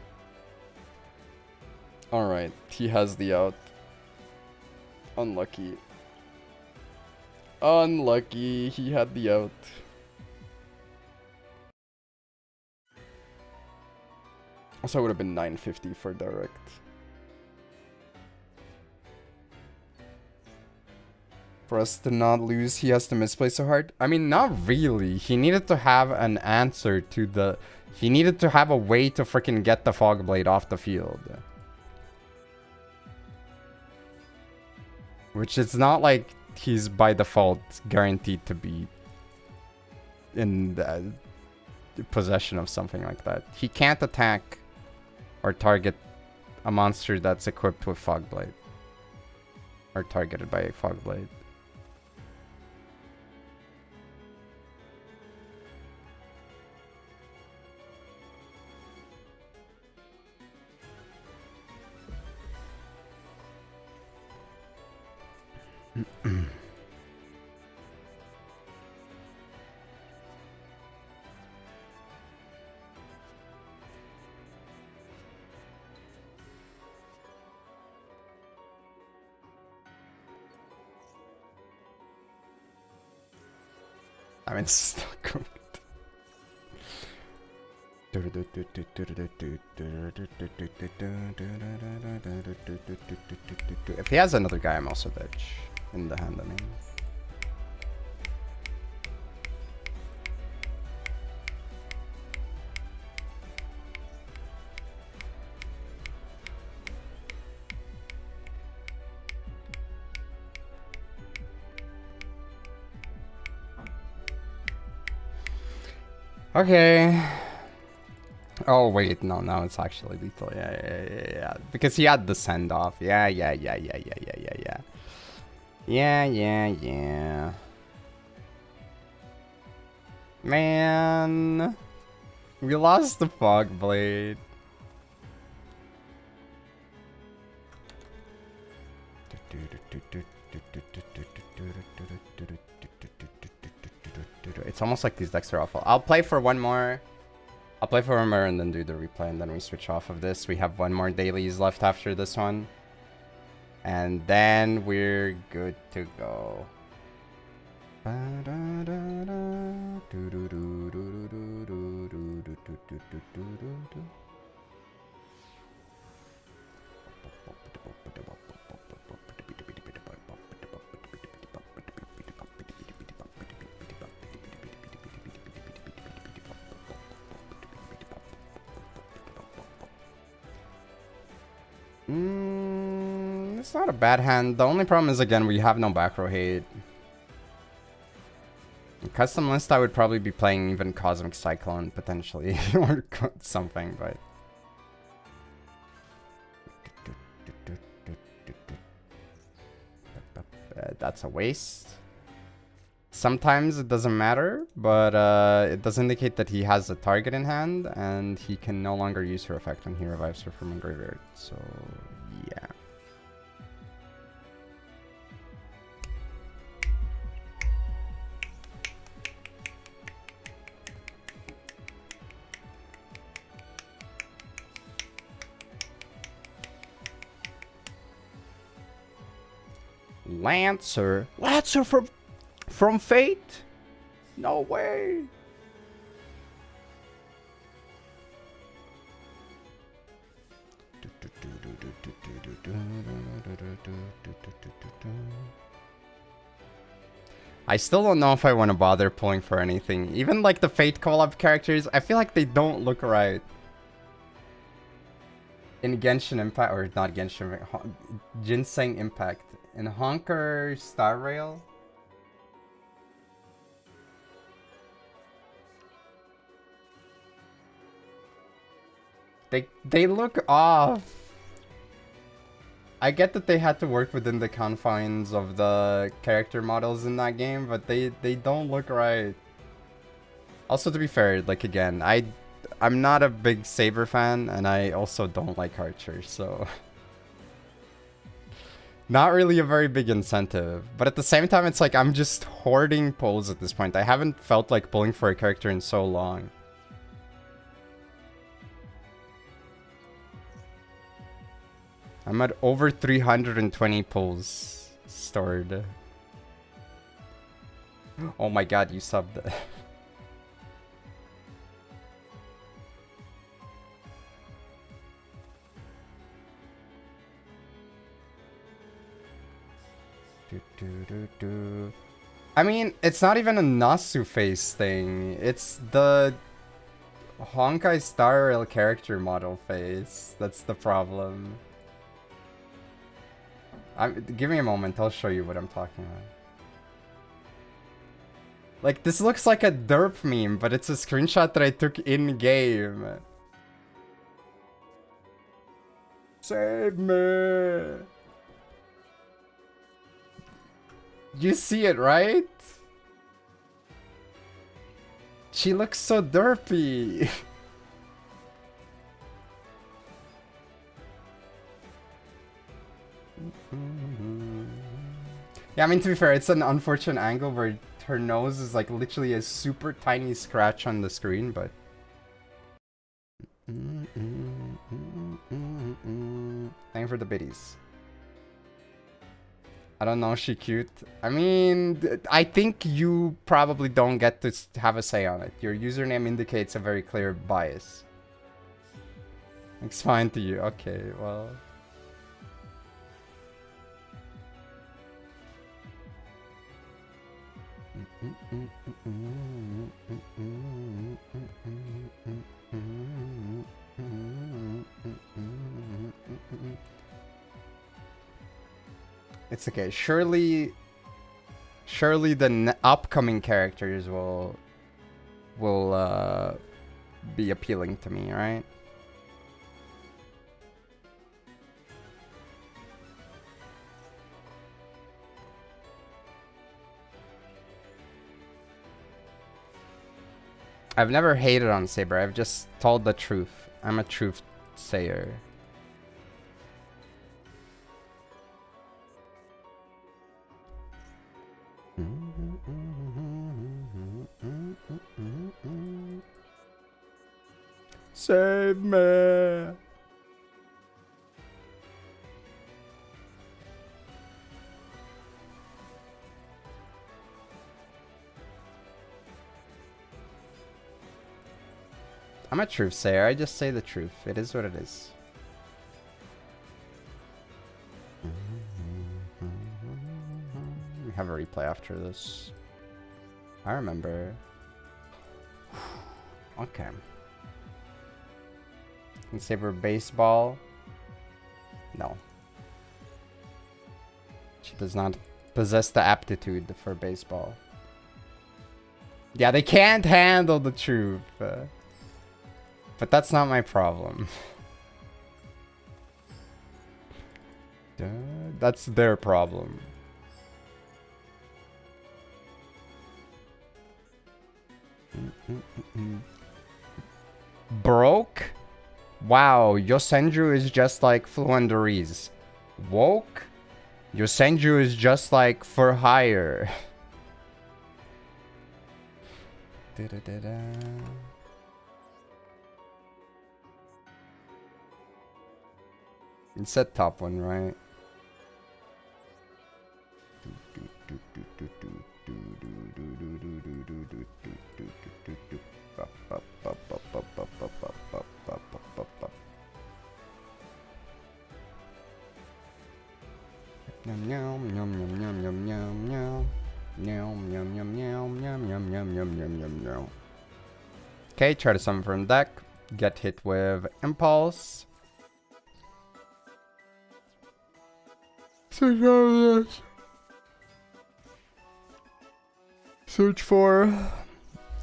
Alright, he has the out. Unlucky. Unlucky, he had the out. Also, it would have been 950 for direct. For us to not lose, he has to misplay so hard? I mean, not really. He needed to have an answer to the... He needed to have a way to freaking get the Fog Blade off the field. Which it's not like he's by default guaranteed to be in the possession of something like that. He can't attack or target a monster that's equipped with Fog Blade. Or targeted by a Fog Blade. I mean, it's not good. If he has another guy, I'm also dead in the hand, I mean. Okay. Oh wait, no, now it's actually lethal. Yeah. Because he had the send off. Yeah. Yeah. Man, we lost the Fog Blade. It's almost like these decks are awful. I'll play for one more. I'll play for one more and then do the replay, and then we switch off of this. We have one more dailies left after this one. And then we're good to go. It's not a bad hand. The only problem is, again, we have no back row hate. In custom list, I would probably be playing even Cosmic Cyclone, potentially, or something, but... that's a waste. Sometimes it doesn't matter, but it does indicate that he has a target in hand, and he can no longer use her effect when he revives her from a graveyard. So, Yeah. Lancer? Lancer from Fate? No way! I still don't know if I want to bother pulling for anything. Even like the Fate collab characters, I feel like they don't look right. In Genshin Impact, or not Genshin, Ginseng Impact. In Honker Star Rail. They look off. I get that they had to work within the confines of the character models in that game, but they don't look right. Also, to be fair, like again, I'm not a big Saber fan, and I also don't like Archer, so not really a very big incentive. But at the same time, it's like I'm just hoarding pulls at this point. I haven't felt like pulling for a character in so long. I'm at over 320 pulls stored. Oh my god, you subbed it. I mean, it's not even a Nasu face thing. It's the Honkai Star Rail character model face. That's the problem. Give me a moment, I'll show you what I'm talking about. Like, this looks like a derp meme, but it's a screenshot that I took in-game. Save me! You see it, right? She looks so derpy. Yeah, I mean, to be fair, it's an unfortunate angle where her nose is like literally a super tiny scratch on the screen, but... Thank you for the biddies. I don't know, she cute. I mean, I think you probably don't get to have a say on it. Your username indicates a very clear bias. It's fine to you. Okay, well... It's okay. Surely the upcoming characters will be appealing to me, right? I've never hated on Saber. I've just told the truth. I'm a truth sayer. Save me. I'm a truth sayer. I just say the truth. It is what it is. We have a replay after this. I remember. Okay. Can Saber baseball? No. She does not possess the aptitude for baseball. Yeah, they can't handle the truth. But that's not my problem. That's their problem. Broke? Wow, Yosenju is just like Fluendaries. Woke? Yosenju is just like for hire. You said top one, right? Okay, try to summon from deck. Get hit with Impulse. Search for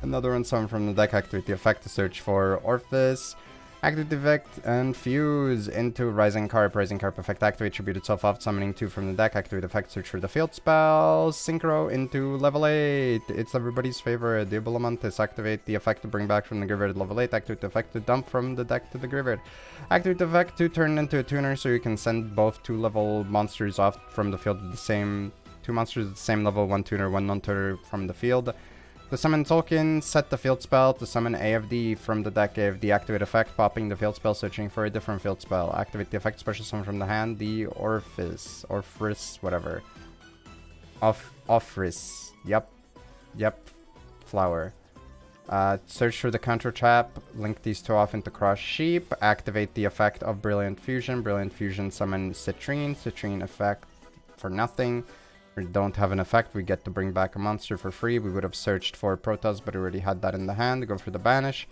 another one summon from the deck. Activate the effect to search for Orphis. Activate the effect and fuse into Rising Carp. Rising Carp effect activate, tribute itself off, summoning 2 from the deck. Activate effect, search for the field spell. Synchro into level 8. It's everybody's favorite. Diabolamantis. Activate the effect to bring back from the graveyard level 8. Activate the effect to dump from the deck to the graveyard. Activate the effect to turn into a tuner so you can send both 2-level monsters off from the field with the same 2 monsters at the same level, 1 tuner, 1 non-tuner from the field. To summon Tolkien, set the field spell. To summon AFD from the deck, AFD activate effect, popping the field spell, searching for a different field spell. Activate the effect, special summon from the hand, the Orphis, whatever. Offris. Yep. Flower. Search for the counter trap, link these 2 off into Cross Sheep. Activate the effect of Brilliant Fusion. Brilliant Fusion summon Citrine. Citrine effect for nothing. We don't have an effect, we get to bring back a monster for free. We would have searched for Protoss, but already had that in the hand. Go for the banish.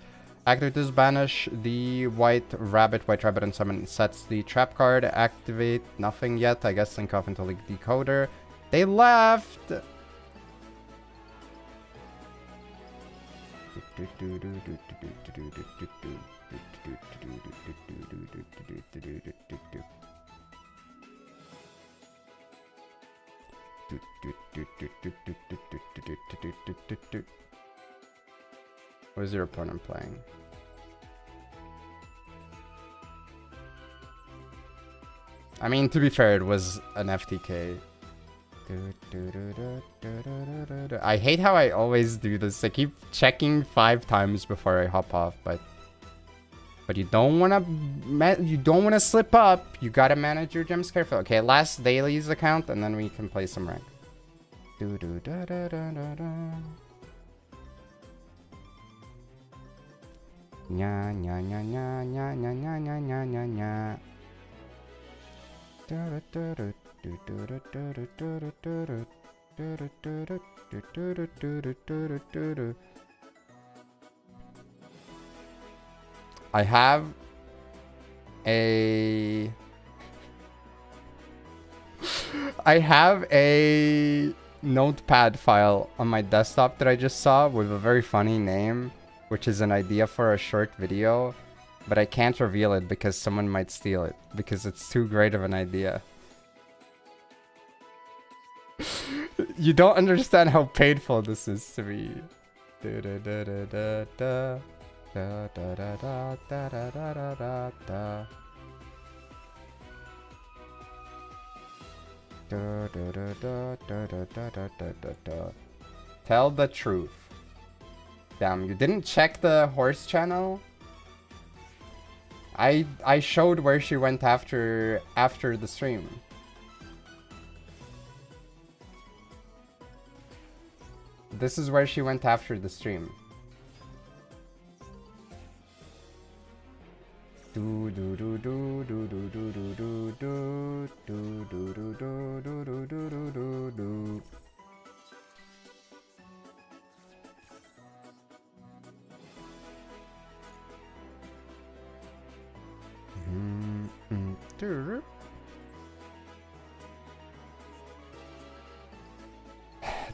Activate this banish, the white rabbit, and summon sets the trap card. Activate nothing yet. I guess link off into the decoder. They left! What is your opponent playing? I mean, to be fair, it was an FTK. I hate how I always do this. I keep checking 5 times before I hop off, but you don't wanna slip up. You gotta manage your gems carefully. Okay, last daily's account, and then we can play some rank. Nya nya nya nya nya nya nya nya nya nya nya. I have a notepad file on my desktop that I just saw with a very funny name, which is an idea for a short video, but I can't reveal it because someone might steal it because it's too great of an idea. You don't understand how painful this is to me. Tell the truth. Damn, you didn't check the horse channel? I showed where she went after the stream. This is where she went after the stream.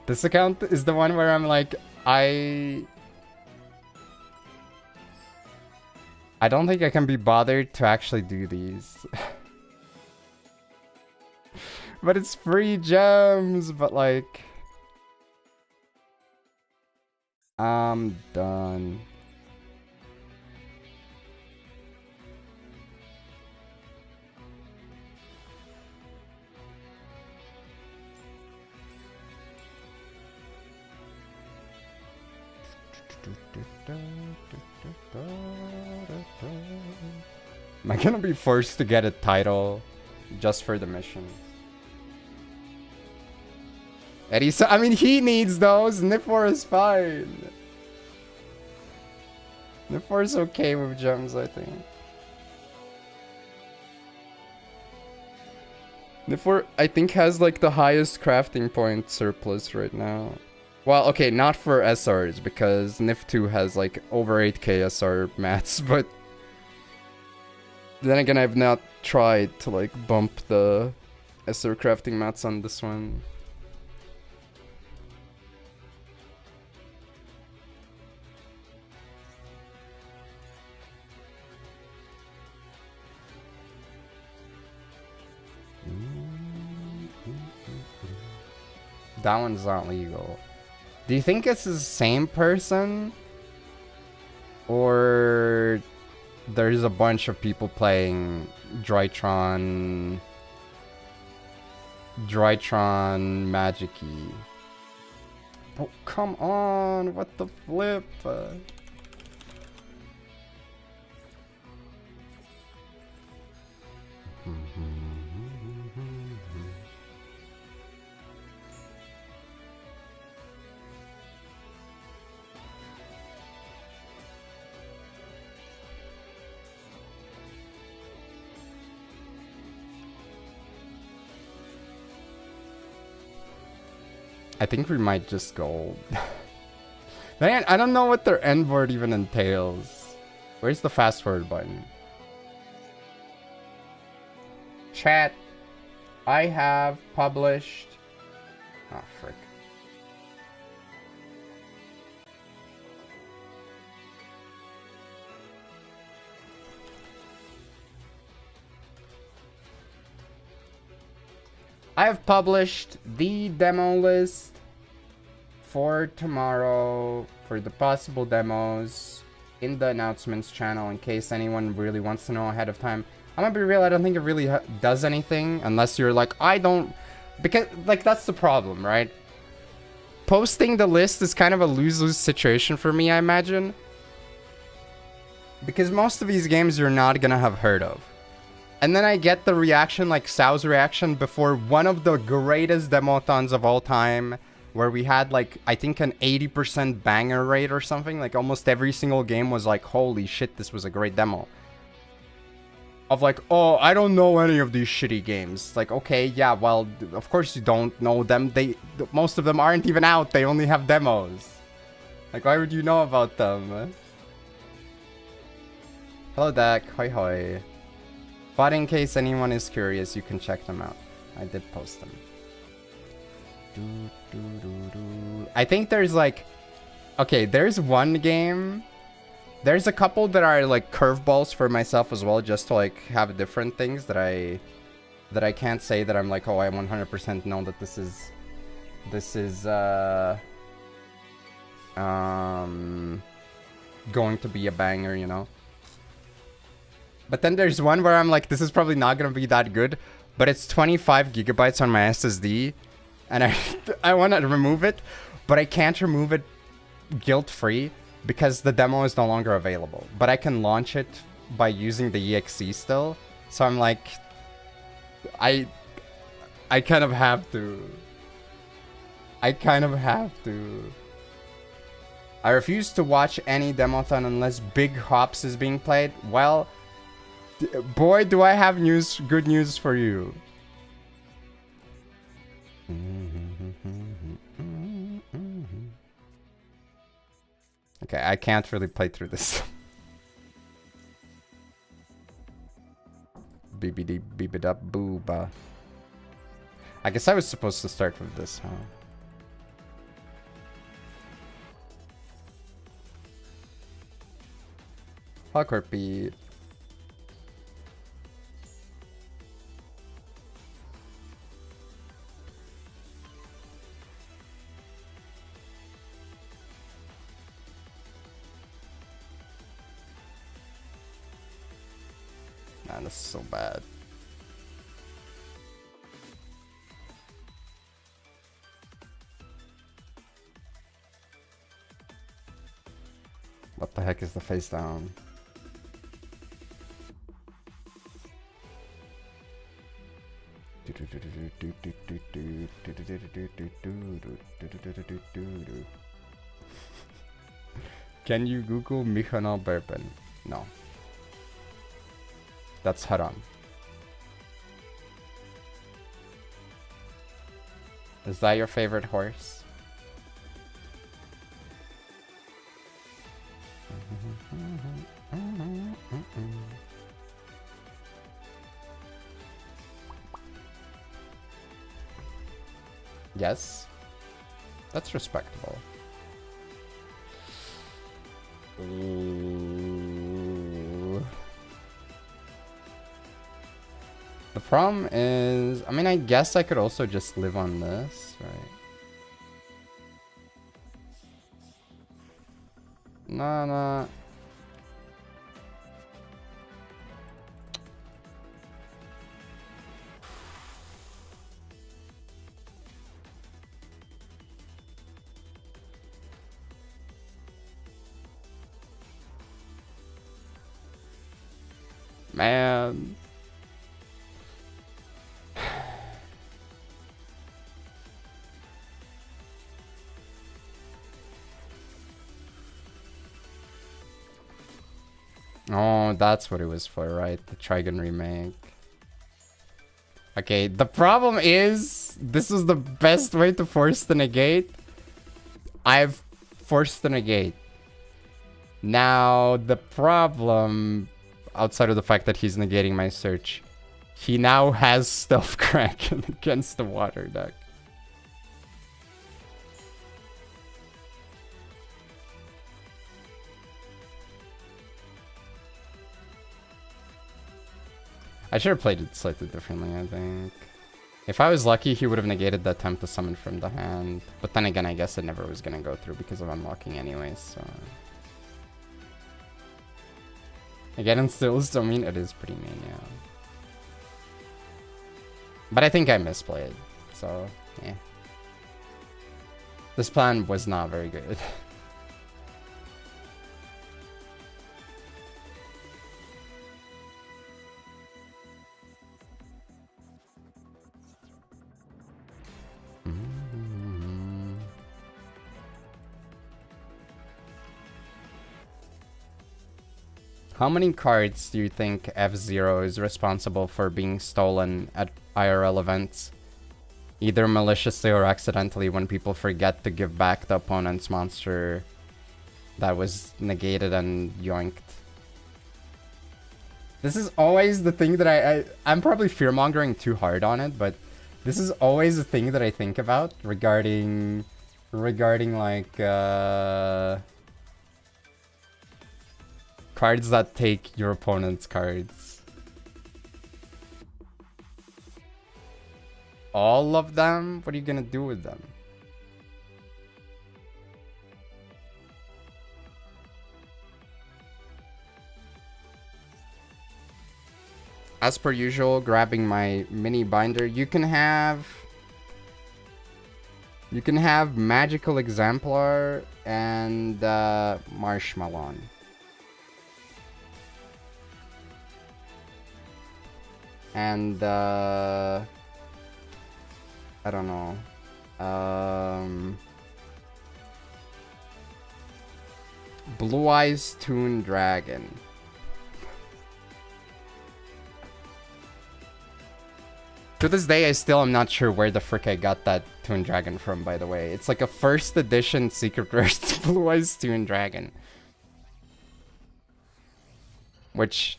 This account is the one where I'm like, I don't think I can be bothered to actually do these. But it's free gems, but like, I'm done. Am I gonna be forced to get a title just for the mission? Eddie, I mean, he needs those. Nifor is fine. Nifor is okay with gems, I think. Nifor, I think, has like the highest crafting point surplus right now. Well, okay, not for SRs, because Nif2 has like over 8k SR mats, but then again, I've not tried to like bump the SR crafting mats on this one. That one's not legal. Do you think it's the same person? Or there's a bunch of people playing Drytron Magic-y? Oh, come on, what the flip? I think we might just go. Man, I don't know what their end board even entails. Where's the fast forward button? Chat. I have published. Oh, frick. I have published the demo list for tomorrow for the possible demos in the announcements channel in case anyone really wants to know ahead of time. I'm gonna be real, I don't think it really does anything unless you're like, I don't... Because, like, that's the problem, right? Posting the list is kind of a lose-lose situation for me, I imagine. Because most of these games you're not gonna have heard of. And then I get the reaction, like Sao's reaction, before one of the greatest demothons of all time, where we had, like, I think an 80% banger rate or something. Like, almost every single game was like, holy shit, this was a great demo. Of like, oh, I don't know any of these shitty games. Like, okay, yeah, well, of course you don't know them. Most of them aren't even out. They only have demos. Like, why would you know about them? Hello, Dak. Hoi hoi. But in case anyone is curious, you can check them out. I did post them. I think there's like... Okay, there's one game. There's a couple that are like curveballs for myself as well, just to like have different things that I can't say that I'm like, oh, I 100% know that this is going to be a banger, you know? But then there's one where I'm like, this is probably not going to be that good, but it's 25 gigabytes on my SSD, and I want to remove it, but I can't remove it guilt-free because the demo is no longer available. But I can launch it by using the EXE still, so I'm like, I kind of have to. I refuse to watch any demothon unless Big Hops is being played. Well, boy, do I have good news for you. Okay, I can't really play through this. Beebity beebida booba. I guess I was supposed to start with this, huh? Hawkorpy. Man, this is so bad. The heck is the face down? Can you Google Mikhail Berben? No. That's haram. Is that your favorite horse? Yes. That's respectable. Ooh. The problem is, I mean, I guess I could also just live on this, right? Nah. Man. Oh, that's what it was for, right? The Trigon remake. Okay, the problem is, this is the best way to force the negate. I've forced the negate. Now, the problem, outside of the fact that he's negating my search, he now has Stealth Kraken against the water deck. I should have played it slightly differently, I think. If I was lucky, he would have negated the attempt to summon from the hand. But then again, I guess it never was going to go through because of unlocking anyways, so... Again, and still mean it is pretty mean, yeah. But I think I misplayed, so, yeah. This plan was not very good. How many cards do you think F-Zero is responsible for being stolen at IRL events? Either maliciously or accidentally when people forget to give back the opponent's monster that was negated and yoinked. This is always the thing that I'm probably fear-mongering too hard on it, but this is always a thing that I think about regarding like, cards that take your opponent's cards. All of them? What are you gonna do with them? As per usual, grabbing my mini binder. You can have Magical Exemplar and Marshmallow. And I don't know. Blue Eyes Toon Dragon. To this day, I still am not sure where the frick I got that Toon Dragon from, by the way. It's like a first edition Secret Rare Blue Eyes Toon Dragon. Which,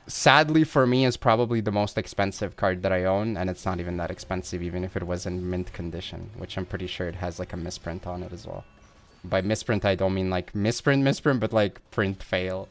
sadly for me, is probably the most expensive card that I own, and it's not even that expensive, even if it was in mint condition, which I'm pretty sure it has like a misprint on it as well. By misprint, I don't mean like misprint, but like print fail.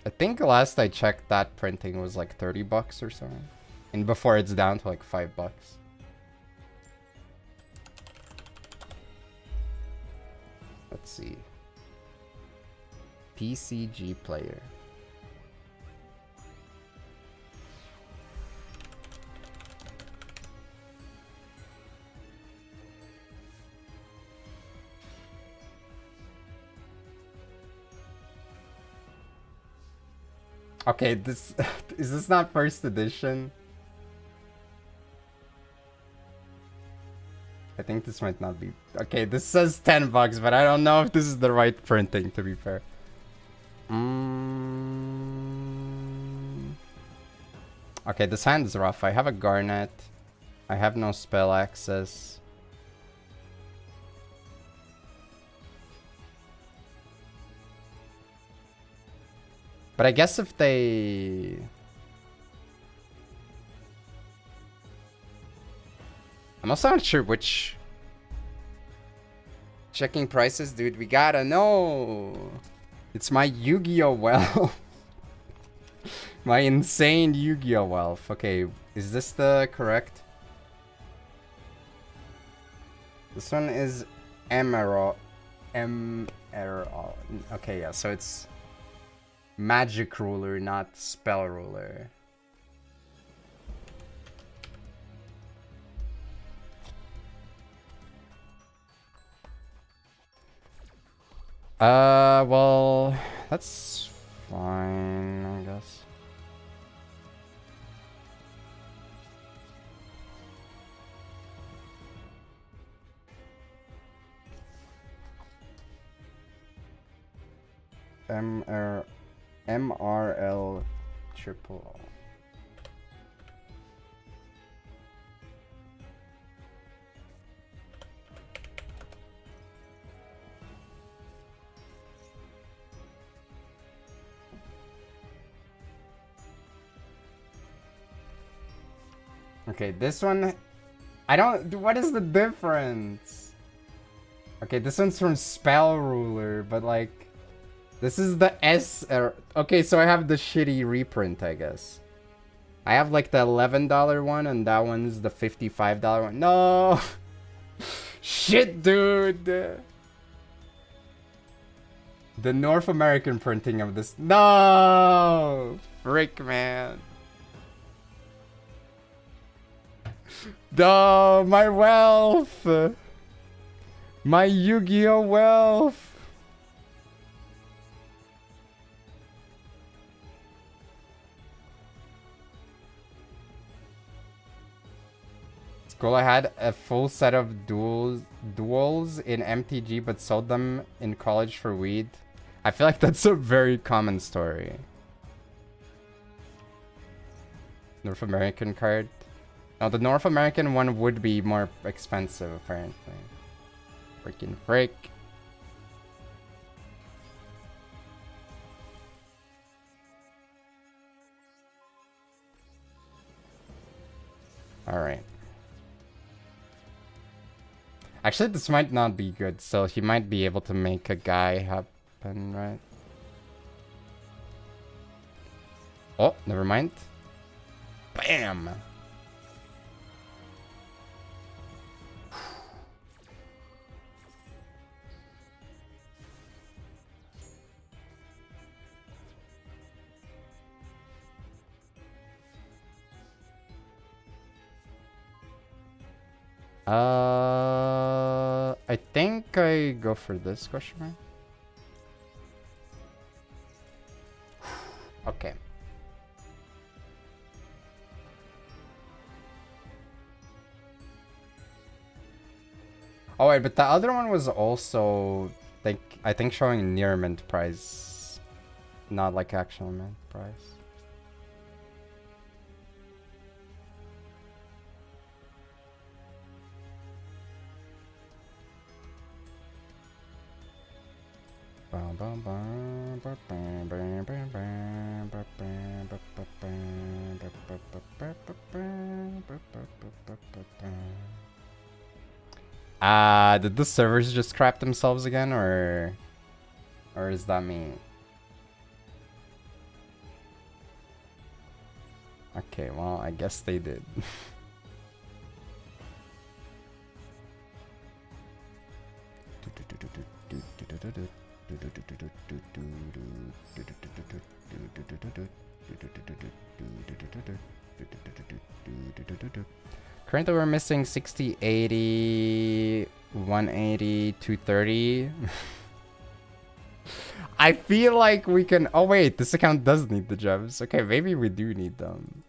I think last I checked that printing was like 30 bucks or something. And before it's down to like 5 bucks. Let's see. PCG player. Okay, this is this not first edition? I think this might not be. Okay, this says $10, but I don't know if this is the right printing, to be fair. Okay, this hand is rough. I have a Garnet. I have no spell access. But I guess if they... I'm also not sure which... Checking prices, dude. We gotta know. It's my Yu-Gi-Oh! Wealth. My insane Yu-Gi-Oh! Wealth. Okay, is this the correct? This one is Emerald. Emerald. Okay, yeah, so it's... Magic Ruler, not Spell Ruler. Well, that's fine, I guess. MRL triple. Okay, this one, I don't, what is the difference? Okay, this one's from Spell Ruler, but like, this is the S, okay, so I have the shitty reprint, I guess. I have like the $11 one, and that one's the $55 one. No! Shit, dude! The North American printing of this, no! Frick, man. No, my wealth! My Yu-Gi-Oh! Wealth! It's cool, I had a full set of duels in MTG but sold them in college for weed. I feel like that's a very common story. North American card. Now, the North American one would be more expensive, apparently. Freaking frick. Alright. Actually, this might not be good, so he might be able to make a guy happen, right? Oh, never mind. Bam! I think I go for this question mark. Okay. Oh wait, but the other one was also like I think showing near mint price, not like actual mint price. Did the servers just crap themselves again, or is that me? Okay, well, I guess they did. Currently we're missing 60, 80, 180, 230. I feel like we can... Oh wait, this account does need the gems. Okay, maybe we do need them.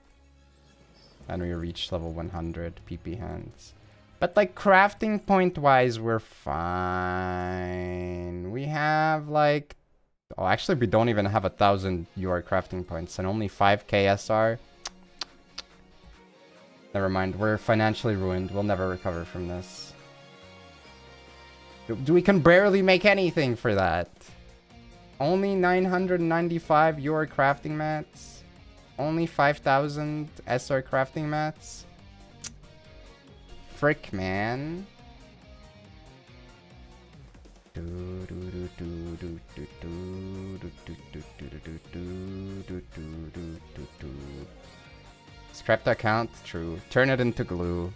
And we reached level 100 PP hands. But like crafting point wise, we're fine. We have like... Oh, actually we don't even have 1,000 UR crafting points and only 5k SR. Never mind, we're financially ruined. We'll never recover from this. We can barely make anything for that. Only 995 UR crafting mats. Only 5,000 SR crafting mats. Frick, man. Scrap the account? True. Turn it into glue.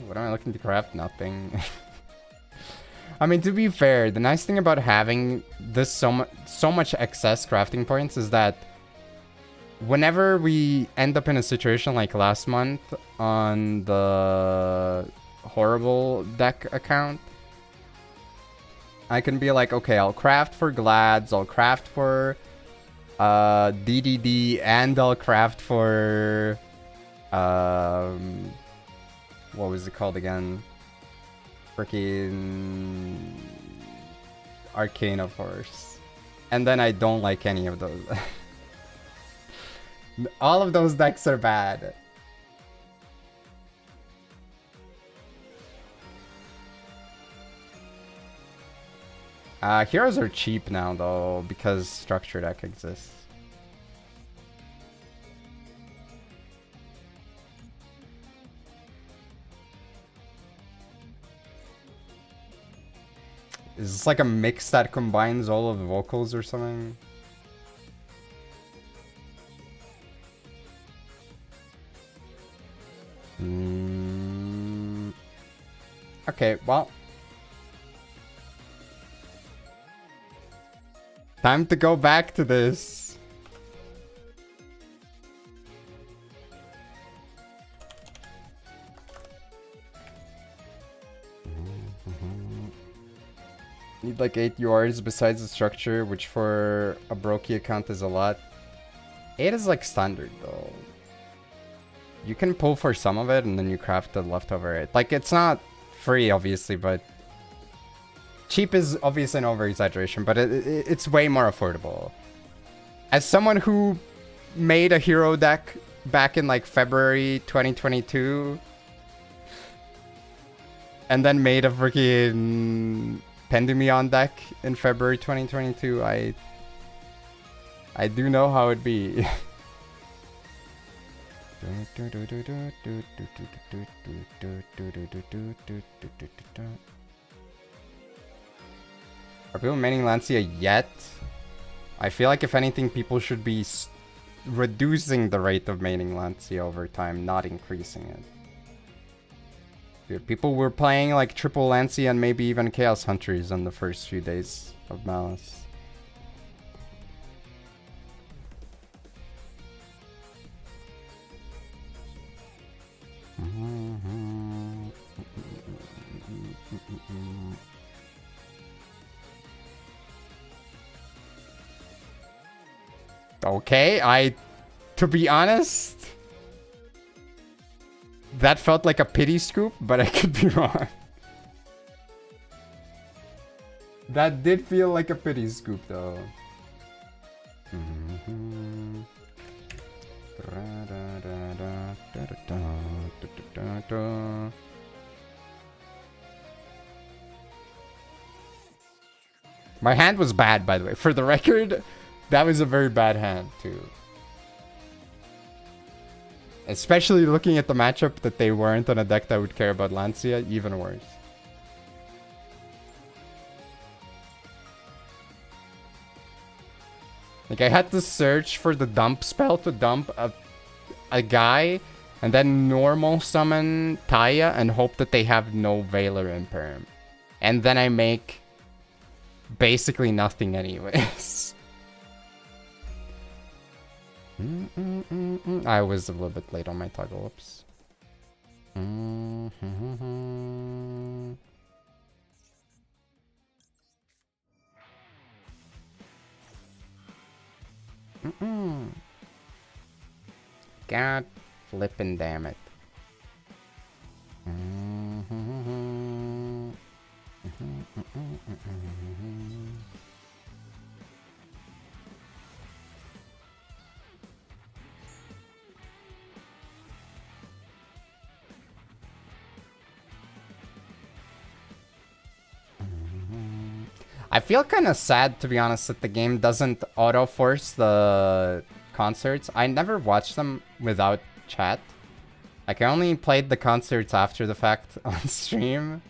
What am I looking to craft? Nothing. I mean, to be fair, the nice thing about having this so much excess crafting points is that whenever we end up in a situation like last month on the horrible deck account, I can be like, okay, I'll craft for Glads, I'll craft for DDD, and I'll craft for what was it called again? Freaking Arcane of Horse. And then I don't like any of those. All of those decks are bad. Heroes are cheap now though, because Structure Deck exists. Is this like a mix that combines all of the vocals or something? Okay, well. Time to go back to this. Need like 8 URs besides the structure, which for a Brokey account is a lot. 8 is like standard though. You can pull for some of it and then you craft the leftover 8. Like it's not free obviously, but cheap is obviously an over-exaggeration, but it's way more affordable. As someone who made a hero deck back in like February 2022 and then made a freaking Pendumion deck in February 2022, I do know how it be. Are people maining Lancia yet? I feel like if anything, people should be reducing the rate of maining Lancia over time, not increasing it. Dude, people were playing like triple Lancia and maybe even Chaos Hunters on the first few days of Malice. Okay, to be honest, that felt like a pity scoop, but I could be wrong. That did feel like a pity scoop, though. My hand was bad, by the way. For the record, that was a very bad hand, too. Especially looking at the matchup that they weren't on a deck that would care about Lancia, even worse. Like, I had to search for the dump spell to dump a guy, and then normal summon Taya and hope that they have no Valor Imperm. And then I make basically nothing anyways. I was a little bit late on my toggle ups. God flippin' damn it. I feel kind of sad, to be honest, that the game doesn't auto-force the concerts. I never watched them without chat. Like, I only played the concerts after the fact on stream.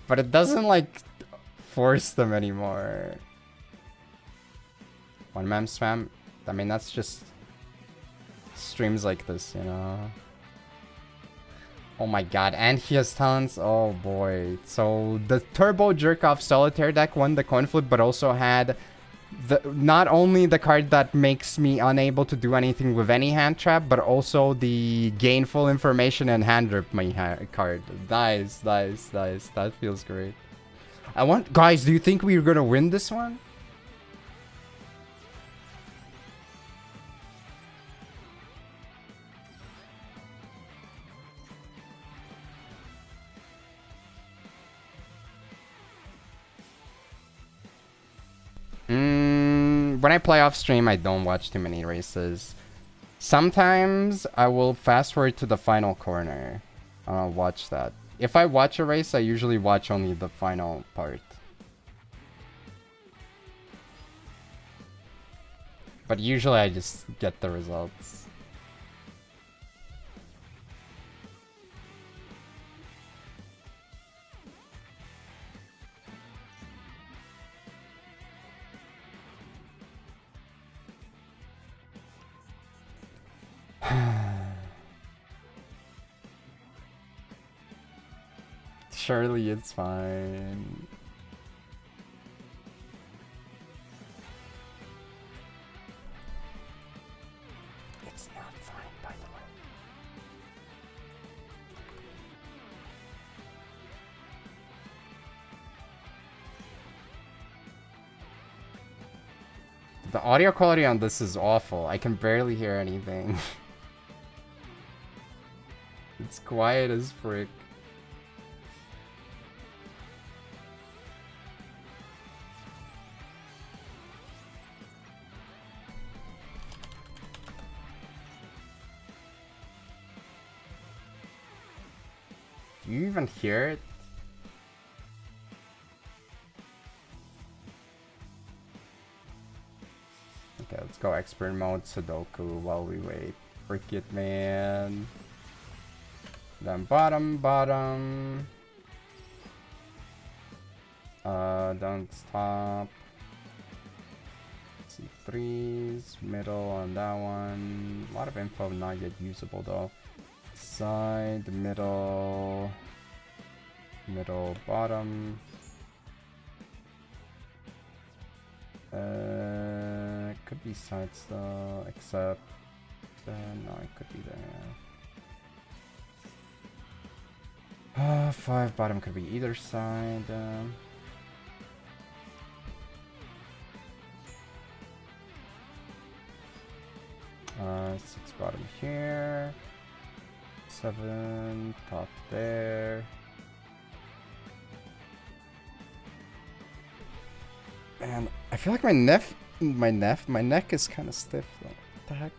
But it doesn't, like, force them anymore. One mem spam. I mean, that's just streams like this, you know? Oh my god, and he has talents. Oh boy. So the Turbo Jerk-Off Solitaire deck won the coin flip, but also had not only the card that makes me unable to do anything with any hand trap, but also the gainful information and hand rip my card. Nice, nice, nice. That feels great. Guys, do you think we're gonna win this one? When I play off stream, I don't watch too many races. Sometimes I will fast forward to the final corner. I'll watch that. If I watch a race, I usually watch only the final part. But usually I just get the results. Surely it's fine. It's not fine, by the way. The audio quality on this is awful. I can barely hear anything. It's quiet as frick. Do you even hear it? Okay, let's go expert mode Sudoku while we wait. Frick it, man. Then bottom. Don't stop. C3s, middle on that one. A lot of info not yet usable though. Side, middle, bottom. Could be sides though, except no, it could be there. 5 bottom could be either side. 6 bottom here. 7 top there. Man, I feel like my neck is kind of stiff though. What the heck?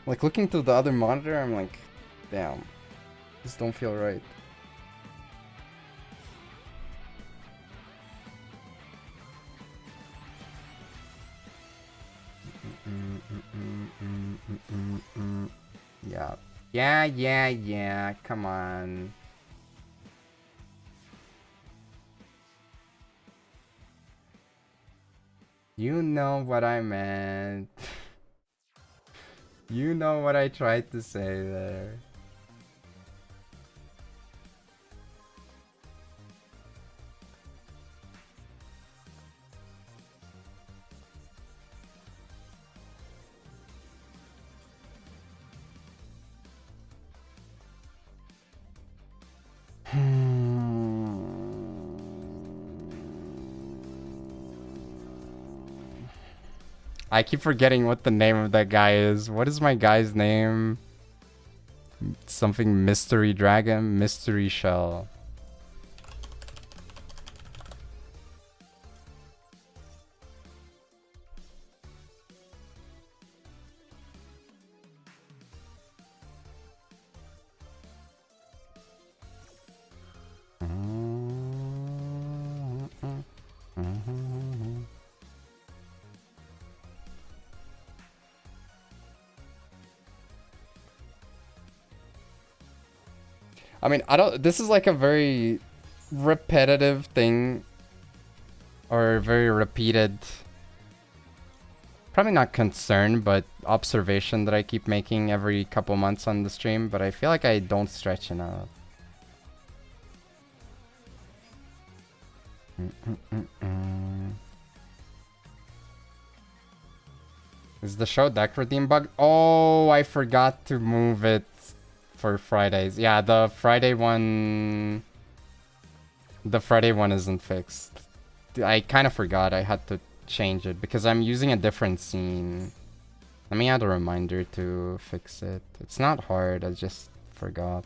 Like looking through the other monitor, I'm like, damn, this don't feel right. Yeah, come on. You know what I meant. You know what I tried to say there. I keep forgetting what the name of that guy is. What is my guy's name? Something mystery dragon, mystery shell. I mean, I don't. This is like a very repetitive thing, or very repeated. Probably not concern, but observation that I keep making every couple months on the stream. But I feel like I don't stretch enough. Is the show deck redeem bug? Oh, I forgot to move it for Fridays. Yeah, the Friday one isn't fixed. I kind of forgot I had to change it because I'm using a different scene. Let me add a reminder to fix it. It's not hard, I just forgot.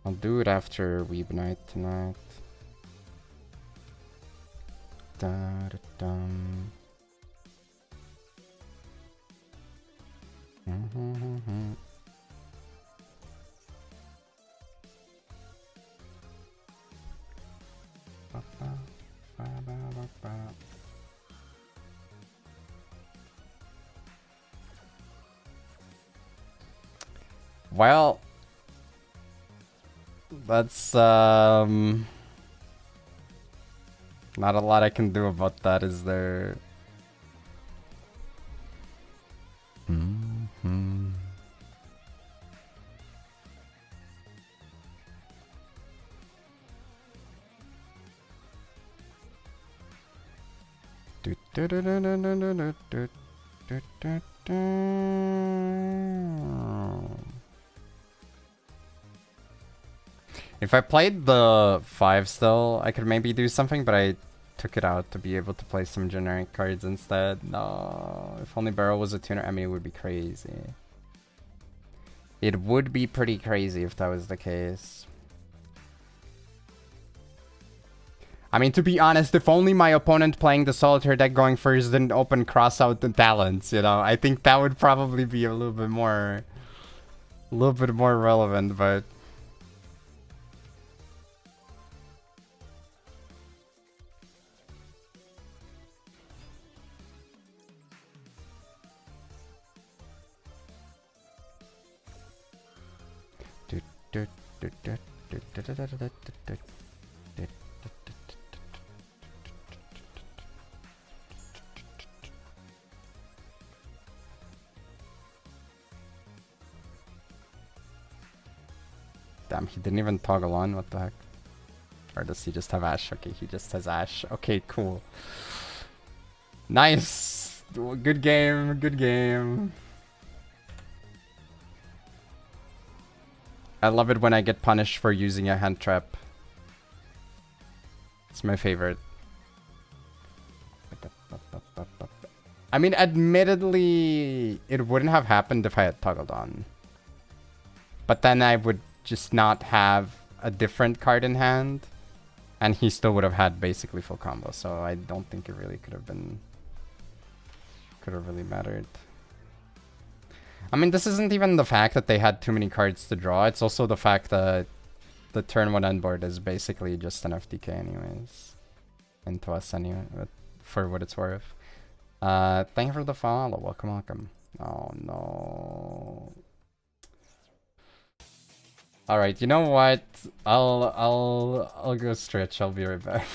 I'll do it after Weeb Night tonight. Da-da-dum. Well, that's not a lot I can do about that, is there? If I played the 5 still, I could maybe do something, but I took it out to be able to play some generic cards instead. No, if only Barrel was a tuner, I mean, it would be crazy. It would be pretty crazy if that was the case. I mean, to be honest, if only my opponent playing the solitaire deck going first didn't open cross out the talents, you know, I think that would probably be a little bit more relevant, but damn, he didn't even toggle on, what the heck? Or does he just have Ash? Okay, he just has Ash. Okay, cool. Nice! Good game, good game. I love it when I get punished for using a hand trap. It's my favorite. I mean, admittedly, it wouldn't have happened if I had toggled on. But then I would just not have a different card in hand. And he still would have had basically full combo. So I don't think it really could have really mattered. I mean, this isn't even the fact that they had too many cards to draw. It's also the fact that the turn 1 end board is basically just an FTK anyways. Into us anyway, for what it's worth. Thank you for the follow. Welcome, welcome. Oh no. All right, you know what? I'll go stretch. I'll be right back.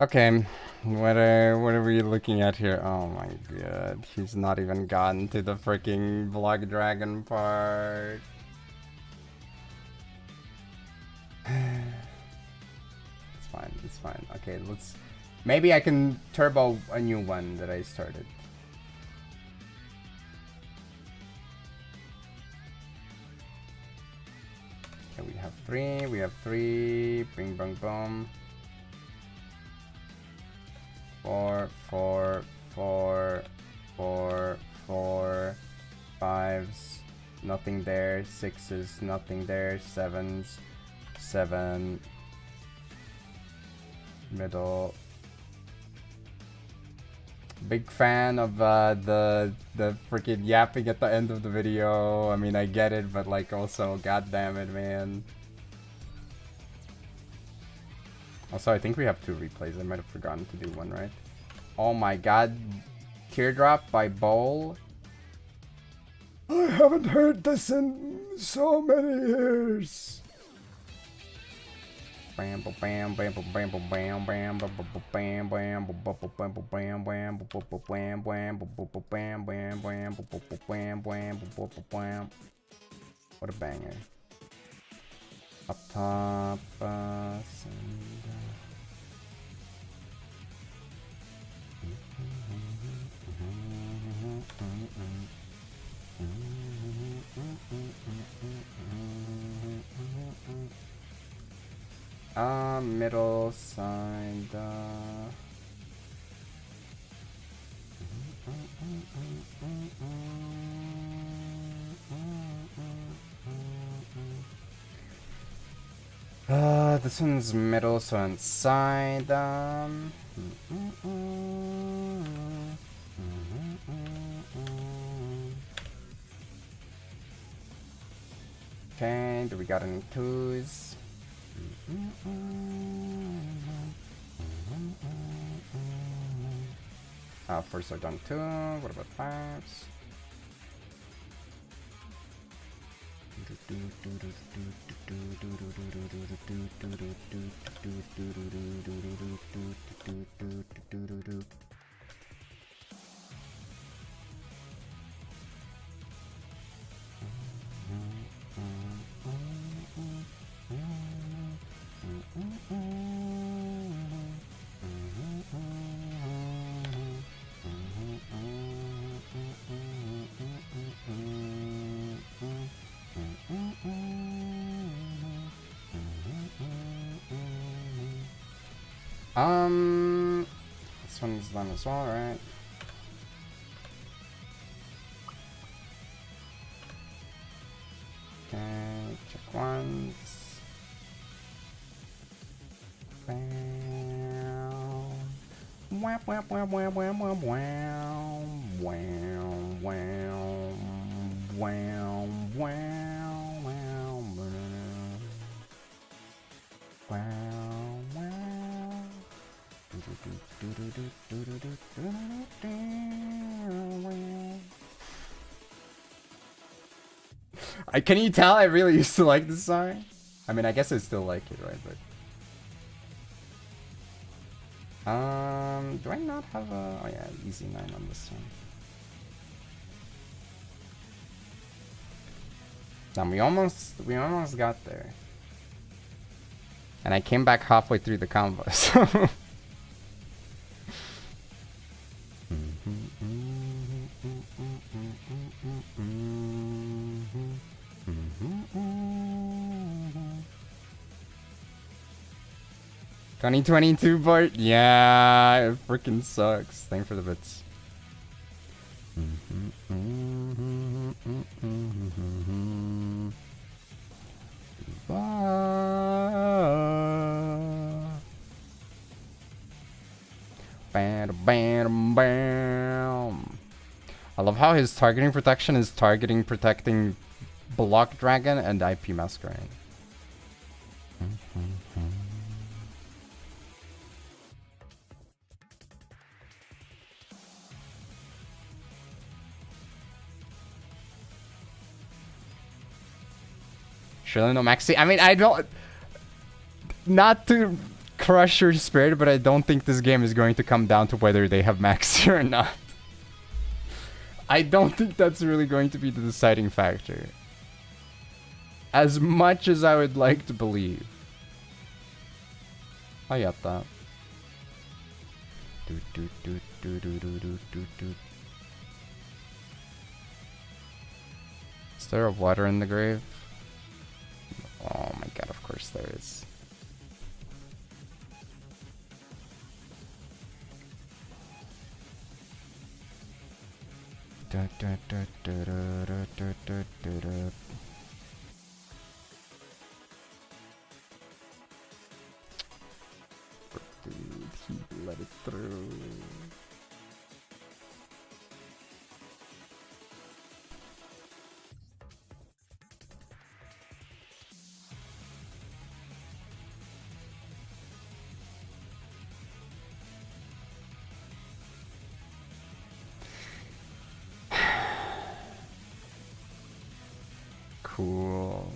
Okay, what are we looking at here? Oh my god, he's not even gotten to the freaking Block Dragon part. It's fine, it's fine. Okay, let's... Maybe I can turbo a new one that I started. Okay, we have three. Bing, bang, boom. 4, 4, 4, 4, 4, 5s, nothing there, 6s, nothing there, 7s, 7, middle. Big fan of the freaking yapping at the end of the video. I mean, I get it, but like also, god damn it, man. Also, I think we have 2 replays. I might have forgotten to do one, right? Oh my god. Teardrop by Bowl. I haven't heard this in so many years. Bam bam bam bam bam bam bam bam bam bam bam bam bam bam bam bam bam. What a banger. Up top, middle side. This one's middle, so inside. Okay, do we got any 2s? First are done 2. What about 5s? This one's done as well, right? Okay, check once. Bam. Wow, wow, wow, wow, wow, wow, wow. Wow, wow, wow, wow, wow. Wow, wow. Can you tell I really used to like this song? I mean, I guess I still like it, right? But do I not have a? Oh yeah, easy 9 on this one. Damn, we almost got there. And I came back halfway through the combo, so. $2022 Bart? Yeah, it freaking sucks. Thanks for the bits. Bam, bam, bam. I love how his targeting protection is protecting Block Dragon and IP Masquerade. Surely no Maxi. I mean, I don't. Not to crush your spirit, but I don't think this game is going to come down to whether they have Maxi or not. I don't think that's really going to be the deciding factor. As much as I would like to believe. I got that. Is there a water in the grave? Oh my god, of course there is. Dude, he let it through. Cool.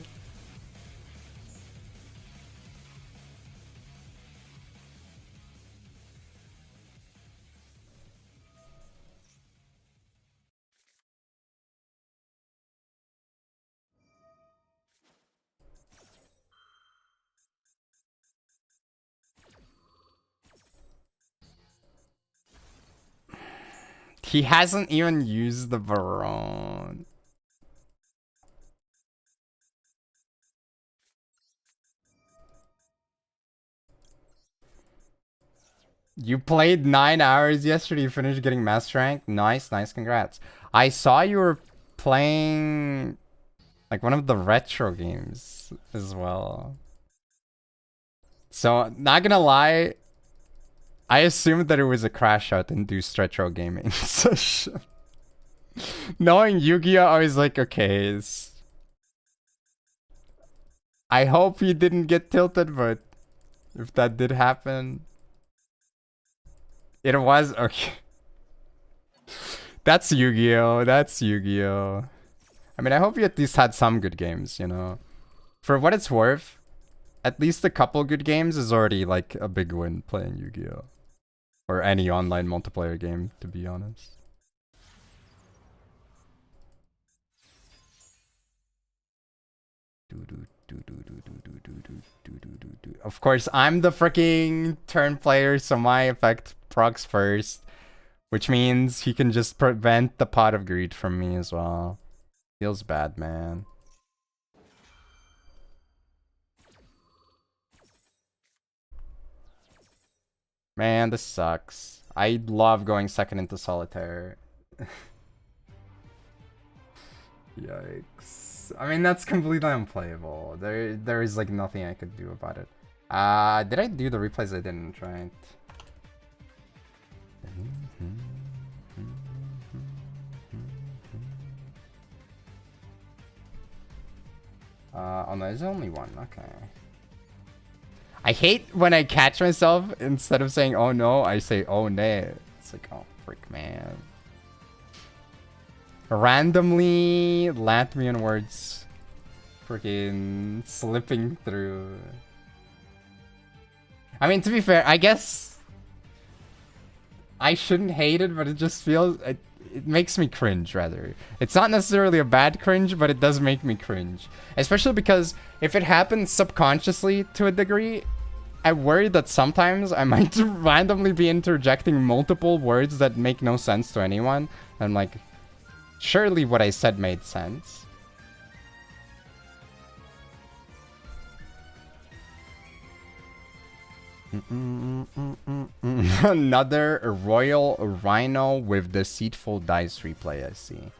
He hasn't even used the Baron. You played 9 hours yesterday. You finished getting Master Rank. Nice, nice. Congrats. I saw you were playing like one of the retro games as well. So, not gonna lie, I assumed that it was a crash out induced retro gaming session. Knowing Yu-Gi-Oh, I was like, okay. I hope you didn't get tilted, but if that did happen, it was okay. That's Yu-Gi-Oh. That's Yu-Gi-Oh. I mean, I hope you at least had some good games, you know. For what it's worth, at least a couple good games is already like a big win playing Yu-Gi-Oh. Or any online multiplayer game, to be honest. Of course, I'm the freaking turn player, so my effect procs first. Which means he can just prevent the Pot of Greed from me as well. Feels bad, man. Man, this sucks. I love going second into solitaire. Yikes. I mean, that's completely unplayable. There is like nothing I could do about it. Did I do the replays? I didn't, right? Oh no, there's only one. Okay. I hate when I catch myself, instead of saying oh no, I say oh nay. It's like, oh frick, man. Randomly Latvian words freaking slipping through. I mean, to be fair, I guess I shouldn't hate it, but it just feels... It makes me cringe, rather. It's not necessarily a bad cringe, but it does make me cringe. Especially because if it happens subconsciously to a degree, I worry that sometimes I might randomly be interjecting multiple words that make no sense to anyone. I'm like, surely what I said made sense. Another royal rhino with deceitful dice replay, I see.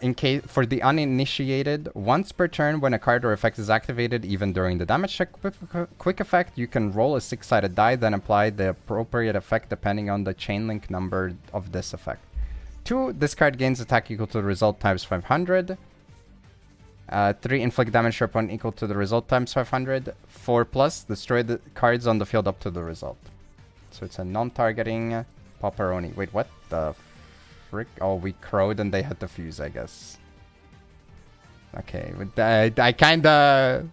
In case for the uninitiated, once per turn when a card or effect is activated, even during the damage check quick effect, you can roll a 6-sided die, then apply the appropriate effect depending on the chain link number of this effect. 2. This card gains attack equal to the result times 500. 3. Inflict damage to opponent equal to the result times 500. 4 plus, destroy the cards on the field up to the result. So it's a non-targeting Pepperoni. Wait, what the frick? Oh, we crowed and they had to fuse, I guess. Okay, I kinda...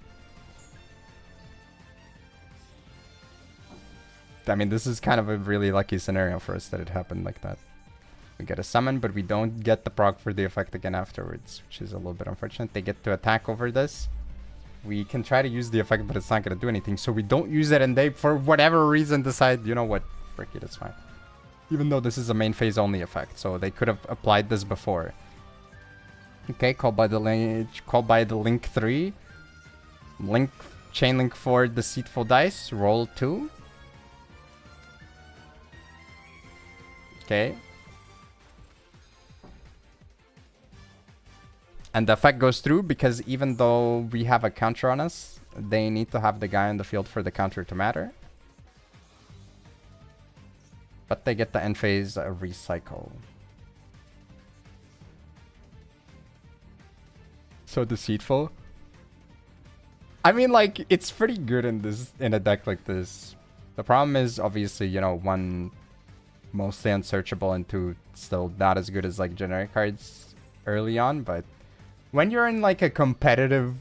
I mean, this is kind of a really lucky scenario for us that it happened like that. We get a summon, but we don't get the proc for the effect again afterwards, which is a little bit unfortunate. They get to attack over this. We can try to use the effect, but it's not going to do anything. So we don't use it, and they, for whatever reason, decide, you know what, frick it, it's fine. Even though this is a main phase only effect, so they could have applied this before. Okay, called by the link 3. Chain link 4, deceitful dice. Roll 2. Okay. And the effect goes through because even though we have a counter on us, they need to have the guy on the field for the counter to matter. But they get the end phase recycle. So deceitful. I mean, like, it's pretty good in a deck like this. The problem is obviously, you know, 1, mostly unsearchable, and 2, still not as good as like generic cards early on, but when you're in like a competitive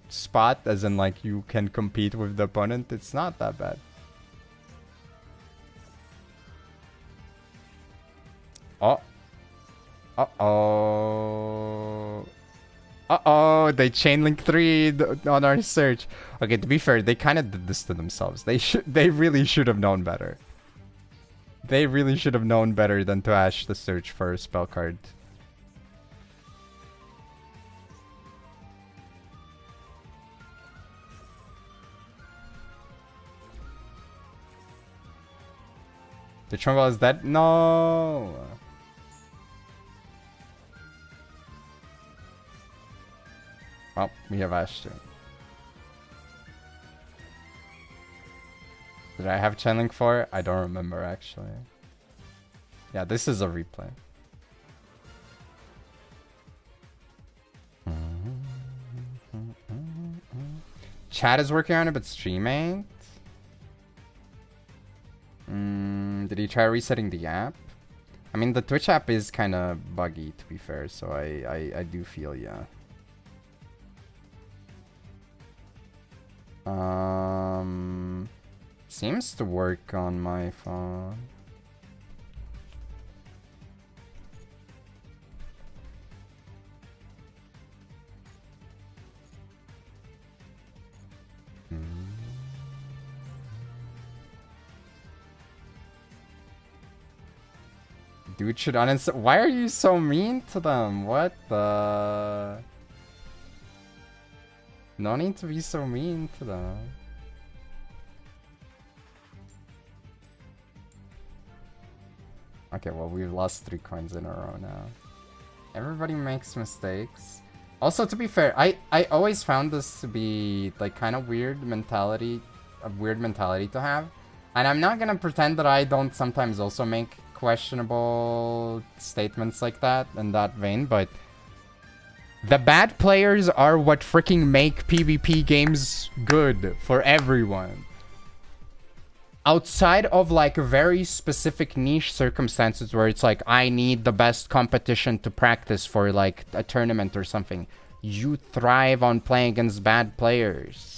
spot, as in like you can compete with the opponent, it's not that bad. Oh. Uh-oh. Uh-oh, they chain link 3 on our search. Okay, to be fair, they kind of did this to themselves. They really should have known better. They really should have known better than to ash the search for a spell card. The Trumbull is dead? No! Well, we have Ash too. Did I have Chain Link 4? I don't remember actually. Yeah, this is a replay. Chat is working on it, but stream ain't. Did he try resetting the app? I mean, the Twitch app is kind of buggy, to be fair, so I do feel, yeah. Seems to work on my phone. Dude should uninstall. Why are you so mean to them? What the? No need to be so mean to them. Okay, well, we've lost 3 coins in a row now. Everybody makes mistakes. Also, to be fair, I always found this to be, like, kind of weird mentality, a weird mentality to have. And I'm not gonna pretend that I don't sometimes also make questionable statements like that, in that vein, but the bad players are what freaking make PvP games good for everyone. Outside of like very specific niche circumstances where it's like, I need the best competition to practice for like a tournament or something, you thrive on playing against bad players.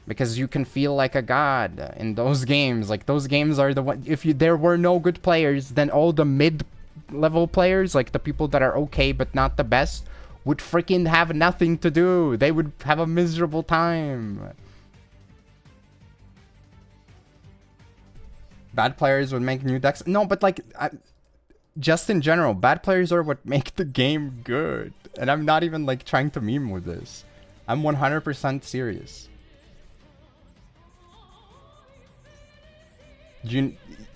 Because you can feel like a god in those games. Like, those games are the one. If there were no good players, then all the mid-level players, like the people that are okay but not the best, would freaking have nothing to do. They would have a miserable time. Bad players would make new decks. No, but like, just in general, bad players are what make the game good. And I'm not even like trying to meme with this. I'm 100% serious.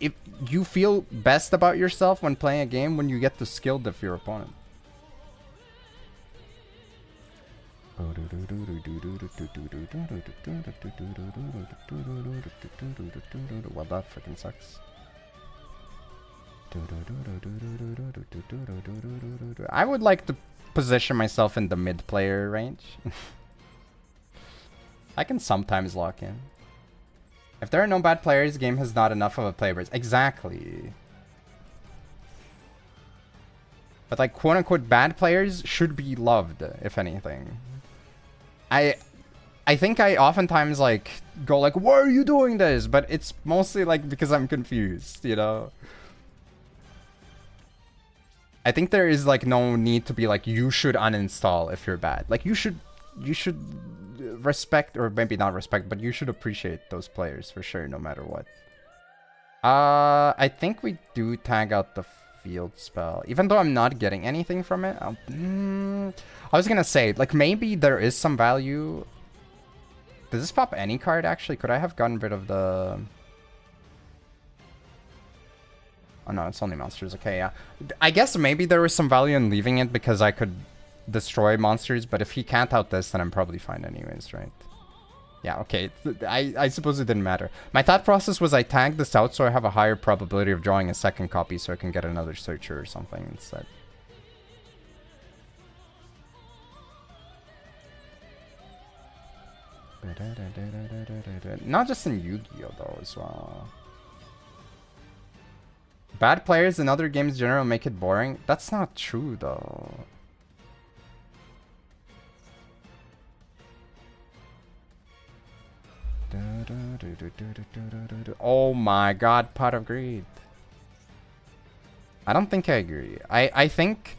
If you feel best about yourself when playing a game when you get to skill diff your opponent. Well, that freaking sucks. I would like to position myself in the mid player range. I can sometimes lock in. If there are no bad players, the game has not enough of a player base. Exactly. But like, quote-unquote bad players should be loved, if anything. I think I oftentimes like go like, why are you doing this? But it's mostly like because I'm confused, you know? I think there is like no need to be like, you should uninstall if you're bad. Like, you should respect, or maybe not respect, but you should appreciate those players for sure, no matter what. I think we do tag out the field spell, even though I'm not getting anything from it. I was gonna say, like, maybe there is some value. Does this pop any card, actually? Could I have gotten rid of the... Oh no, it's only monsters. Okay, yeah. I guess maybe there was some value in leaving it because I could destroy monsters, but if he can't out this, then I'm probably fine anyways, right? Yeah, okay. I suppose it didn't matter. My thought process was I tagged this out so I have a higher probability of drawing a second copy so I can get another searcher or something instead. Not just in Yu-Gi-Oh though as well. Bad players in other games in general make it boring. That's not true though. Oh my god, Pot of Greed. I don't think I agree. I think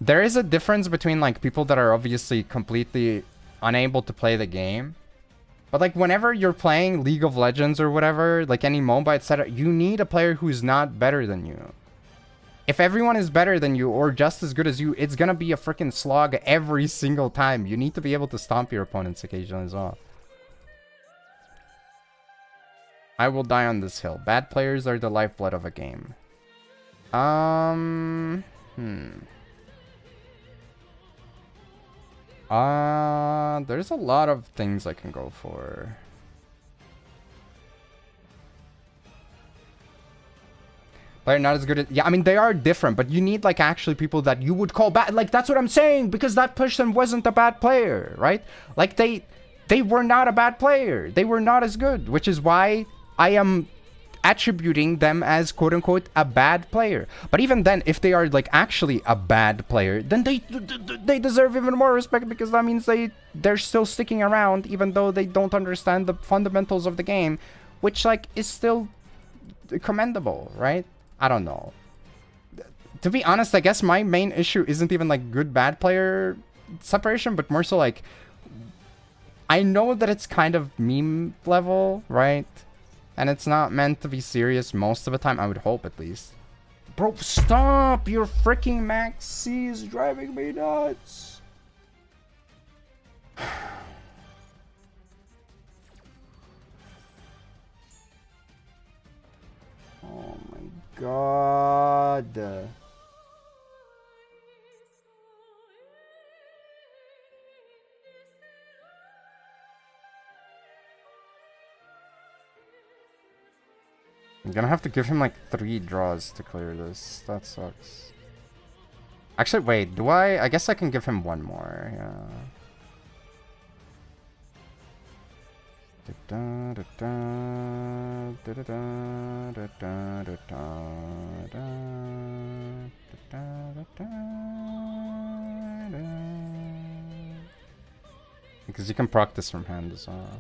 there is a difference between like people that are obviously completely unable to play the game. But like whenever you're playing League of Legends or whatever, like any MOBA, etc., you need a player who's not better than you. If everyone is better than you or just as good as you, it's gonna be a freaking slog every single time. You need to be able to stomp your opponents occasionally as well. I will die on this hill. Bad players are the lifeblood of a game. There's a lot of things I can go for. Player not as good as... Yeah, I mean, they are different, but you need, like, actually people that you would call bad. Like, that's what I'm saying, because that person wasn't a bad player, right? Like, they were not a bad player. They were not as good, which is why I am attributing them as quote-unquote a bad player. But even then, if they are like actually a bad player, then they deserve even more respect, because that means they're still sticking around even though they don't understand the fundamentals of the game, which like is still commendable, right? I don't know. To be honest, I guess my main issue isn't even like good bad player separation, but more so like I know that it's kind of meme level, right? And it's not meant to be serious most of the time. I would hope, at least. Bro, stop! Your freaking Max C is driving me nuts! Oh my god. I'm gonna have to give him like 3 draws to clear this. That sucks. Actually, wait, do I? I guess I can give him 1 more, yeah. Because you can proc this from hand as well.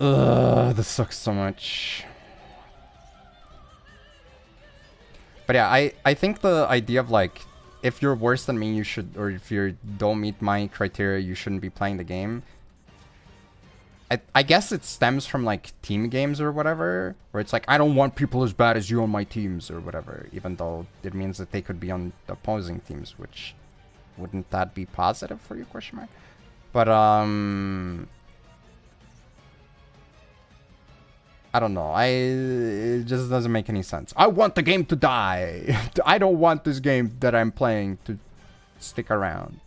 Ugh, this sucks so much. But yeah, I think the idea of like, if you're worse than me, you should, or if you don't meet my criteria, you shouldn't be playing the game. I guess it stems from like team games or whatever, where it's like, I don't want people as bad as you on my teams or whatever, even though it means that they could be on the opposing teams, which wouldn't that be positive for you, question mark? But I don't know. It just doesn't make any sense. I want the game to die. I don't want this game that I'm playing to stick around.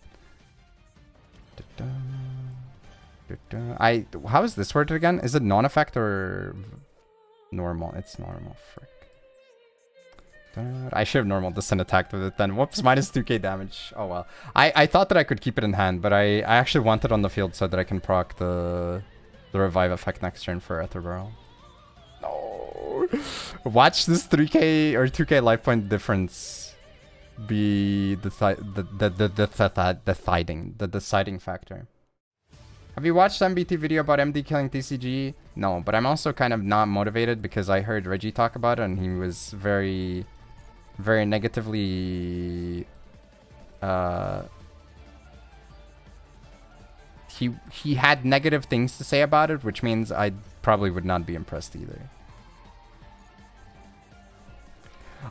How is this worded again? Is it non-effect or normal? It's normal. Frick. I should have normal descent attacked with it then. Whoops, minus 2k damage. Oh well. I thought that I could keep it in hand, but I actually want it on the field so that I can proc the revive effect next turn for Ether Barrel. No. Watch this 3k or 2k life point difference be the deciding factor. Have you watched MBT video about MD killing TCG? No, but I'm also kind of not motivated because I heard Reggie talk about it and he was very, very negatively. He had negative things to say about it, which means I probably would not be impressed either.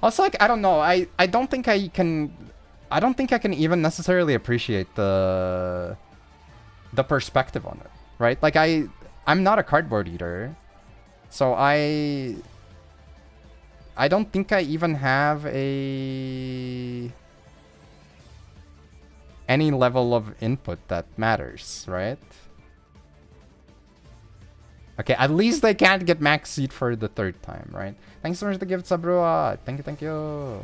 Also, like, I don't know. I don't think I can even necessarily appreciate the perspective on it, right? Like I'm not a cardboard eater, so I don't think I even have any level of input that matters, right? Okay, at least they can't get max seed for the 3rd time, right? Thanks so much for the gift, Sabrua. Thank you, thank you.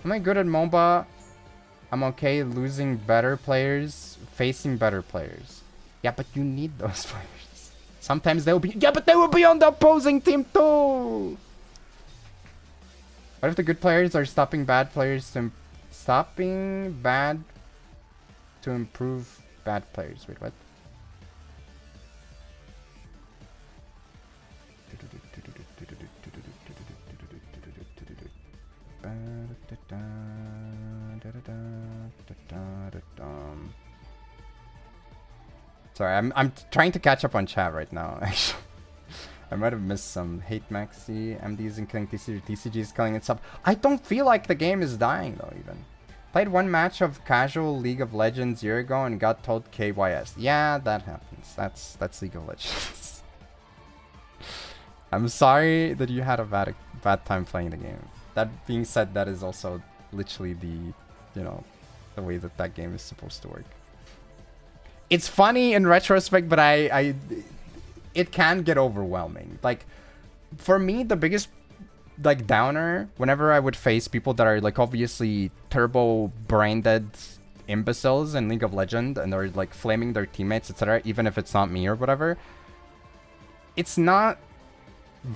Am I good at MOBA? I'm okay losing better players, facing better players. Yeah, but you need those players. Sometimes they'll be... Yeah, but they will be on the opposing team too! What if the good players are stopping bad players to... Stopping bad to improve bad players? Wait, what? Sorry, I'm trying to catch up on chat right now, actually. I might have missed some. Hate Maxi, MD isn't killing TCG, TCG is killing itself. I don't feel like the game is dying though, even. Played 1 match of casual League of Legends a year ago and got told KYS. Yeah, that happens. That's League of Legends. I'm sorry that you had a bad time playing the game. That being said, that is also literally the way that game is supposed to work. It's funny in retrospect, but it can get overwhelming. Like, for me, the biggest like downer whenever I would face people that are like obviously turbo brain dead imbeciles in League of Legends and they're like flaming their teammates, etc., even if it's not me or whatever, it's not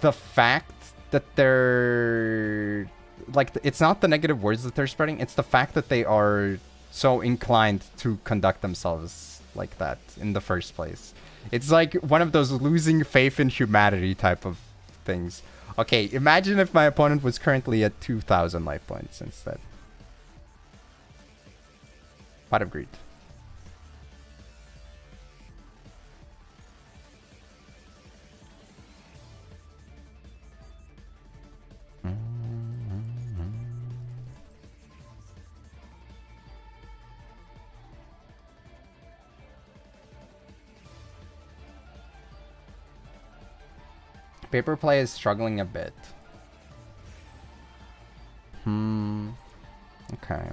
the fact that they're like, it's not the negative words that they're spreading, it's the fact that they are so inclined to conduct themselves like that in the first place. It's like one of those losing faith in humanity type of things. Okay, imagine if my opponent was currently at 2,000 life points instead. Pot of greed. Paper play is struggling a bit. Okay.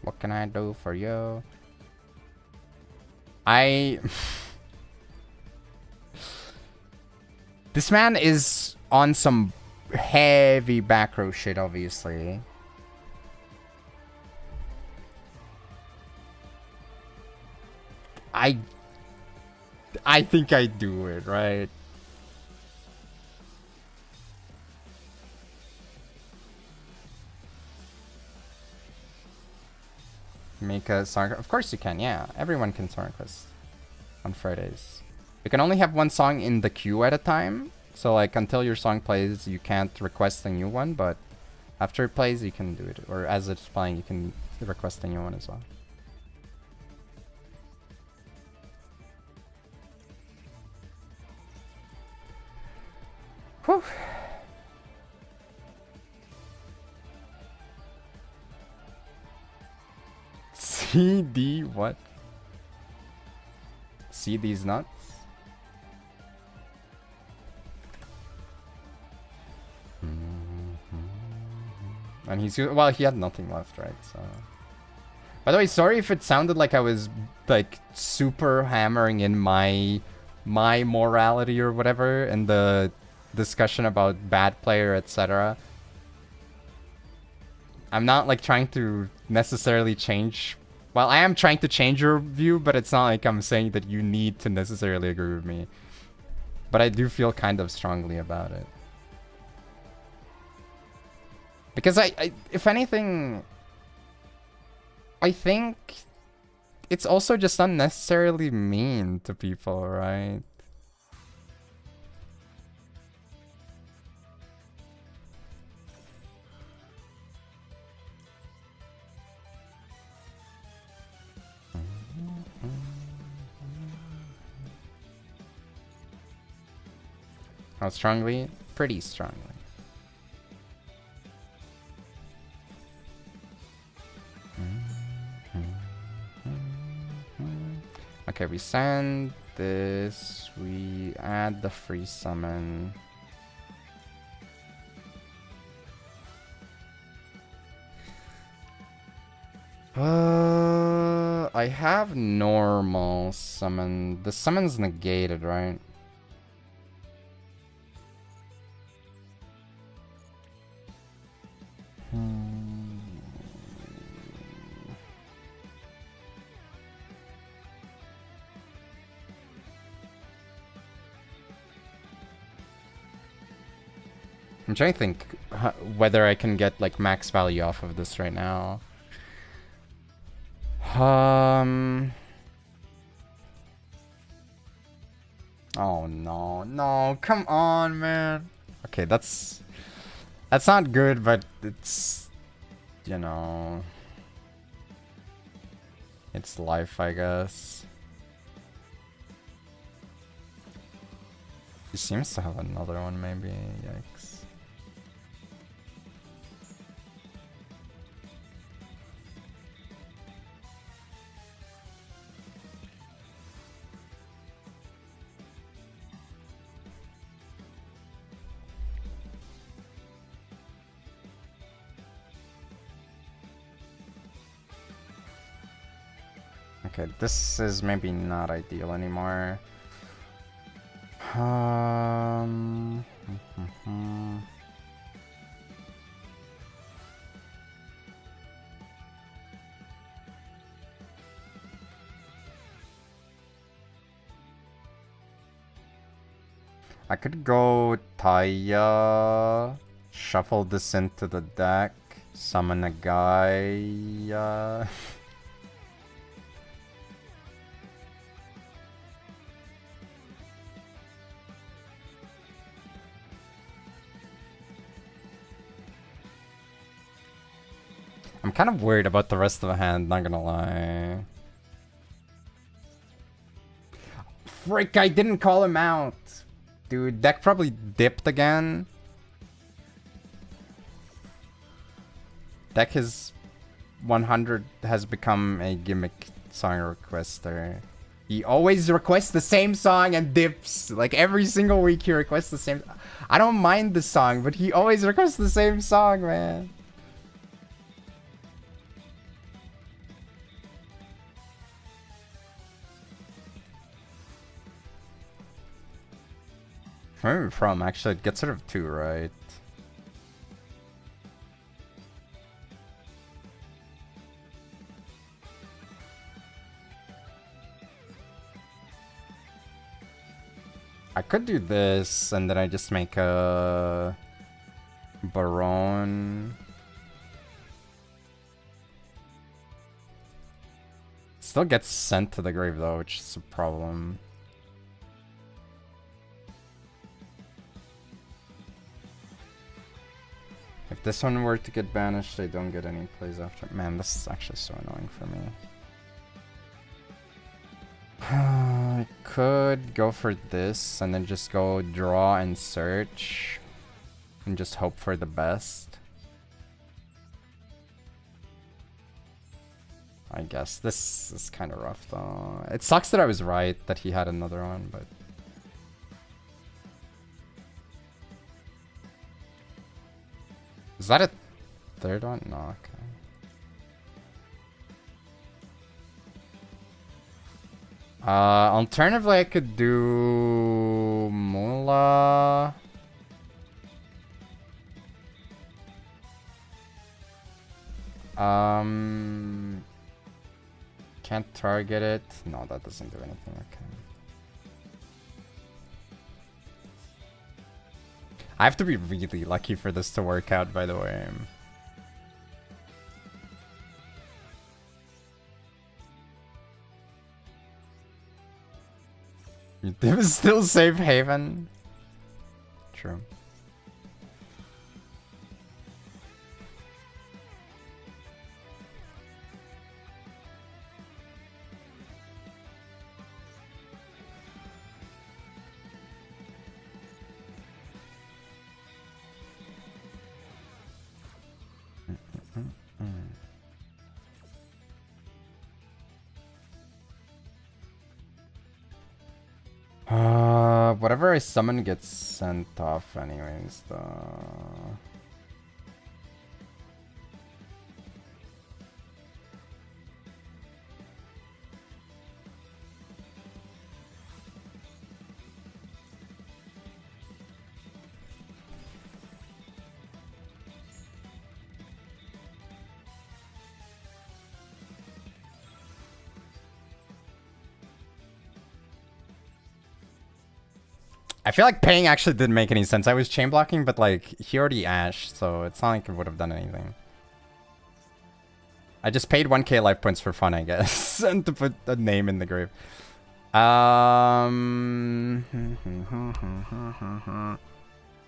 What can I do for you? This man is on some heavy back row shit, obviously. I think I do it, right? Make a song. Of course you can, yeah. Everyone can song request on Fridays. You can only have one song in the queue at a time. So like until your song plays, you can't request a new one, but after it plays, you can do it. Or as it's playing, you can request a new one as well. Whew. CD what? See these nuts? And he's, well, he had nothing left, right? So, by the way, sorry if it sounded like I was like super hammering in my morality or whatever in the discussion about bad player, etc. I'm not like trying to necessarily change. Well, I am trying to change your view, but it's not like I'm saying that you need to necessarily agree with me. But I do feel kind of strongly about it. Because I if anything, I think it's also just unnecessarily mean to people, right? How strongly? Pretty strongly. Okay, we send this. We add the free summon. I have normal summon. The summon's negated, right? I'm trying to think whether I can get like max value off of this right now. Oh no, come on, man. Okay, that's not good, but it's, you know, it's life, I guess. He seems to have another one, maybe. Yikes. Okay, this is maybe not ideal anymore. I could go Taya, shuffle this into the deck, summon a guy. I'm kind of worried about the rest of the hand, not gonna lie. Frick, I didn't call him out. Dude, deck probably dipped again. Deck is 100 has become a gimmick song requester. He always requests the same song and dips. Like every single week he requests the same. I don't mind the song, but he always requests the same song, man. Where are we from? Actually, it gets rid of 2, right? I could do this, and then I just make a Baron. Still gets sent to the grave though, which is a problem. If this one were to get banished, I don't get any plays after. Man, this is actually so annoying for me. I could go for this and then just go draw and search and just hope for the best. I guess this is kind of rough though. It sucks that I was right that he had another one, but is that a third one? No, okay. Alternatively, I could do Mula. Can't target it. No, that doesn't do anything. Okay. I have to be really lucky for this to work out, by the way. It was still safe haven. True. Whatever I summon gets sent off anyways, though. I feel like paying actually didn't make any sense. I was chain blocking, but like he already ashed, so it's not like it would have done anything. I just paid 1k life points for fun, I guess, and to put a name in the grave. Can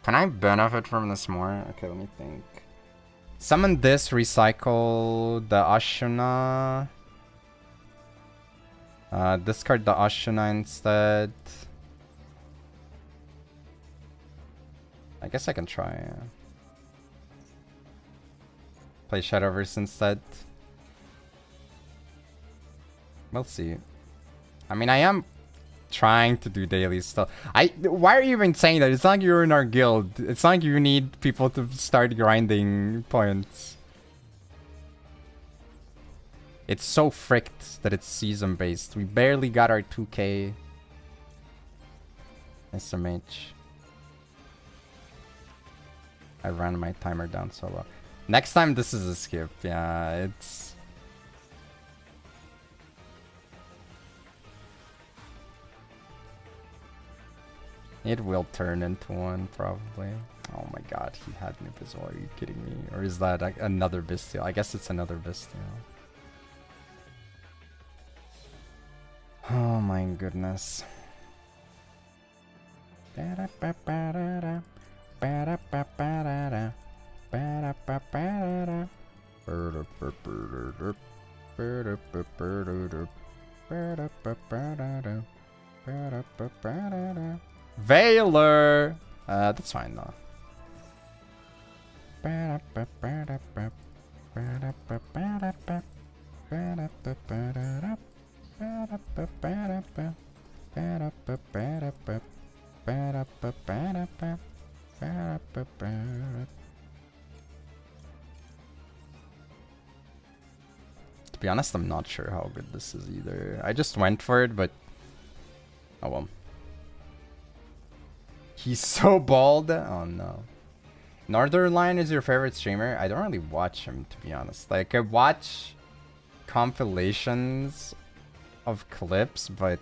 I benefit from this more? Okay, let me think. Summon this, recycle the Ashuna. Discard the Ashuna instead. I guess I can try. Play Shadowverse instead. We'll see. I mean, I am trying to do daily stuff. Why are you even saying that? It's not like you're in our guild. It's not like you need people to start grinding points. It's so fricked that it's season based. We barely got our 2k SMH. I ran my timer down so low. Next time this is a skip. Yeah, it's... It will turn into one, probably. Oh my god, he had Nubizol. Are you kidding me? Or is that another Bestial? I guess it's another Bestial. Oh my goodness. Veiler. That's fine though. To be honest, I'm not sure how good this is either. I just went for it, but oh well. He's so bald. Oh no. Northernlion is your favorite streamer? I don't really watch him, to be honest. Like, I watch compilations of clips, but